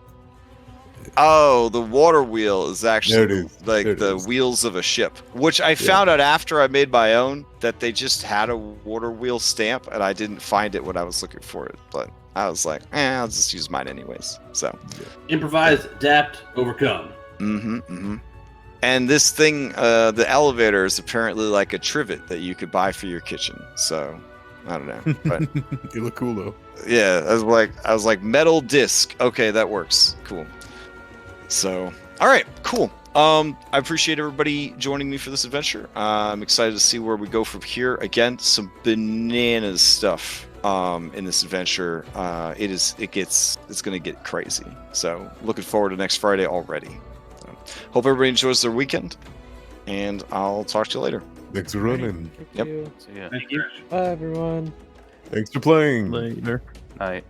S1: Oh, the water wheel is actually like the wheels of a ship, which I found out after I made my own, that they just had a water wheel stamp, and I didn't find it when I was looking for it. But I was like, I'll just use mine anyways. So
S3: improvise, adapt, overcome.
S1: And this thing, the elevator is apparently like a trivet that you could buy for your kitchen. So I don't know. But
S7: You look cool though.
S1: yeah, I was like metal disc. Okay, that works. Cool. So, all right, cool. I appreciate everybody joining me for this adventure. I'm excited to see where we go from here. Again, some bananas stuff in this adventure. It's going to get crazy. So, looking forward to next Friday already. So, hope everybody enjoys their weekend, and I'll talk to you later.
S7: Thanks for running.
S8: Thank
S1: Yep.
S8: you.
S2: So, yeah.
S3: Thank you.
S8: Bye, everyone.
S7: Thanks for playing.
S6: Later.
S2: All right.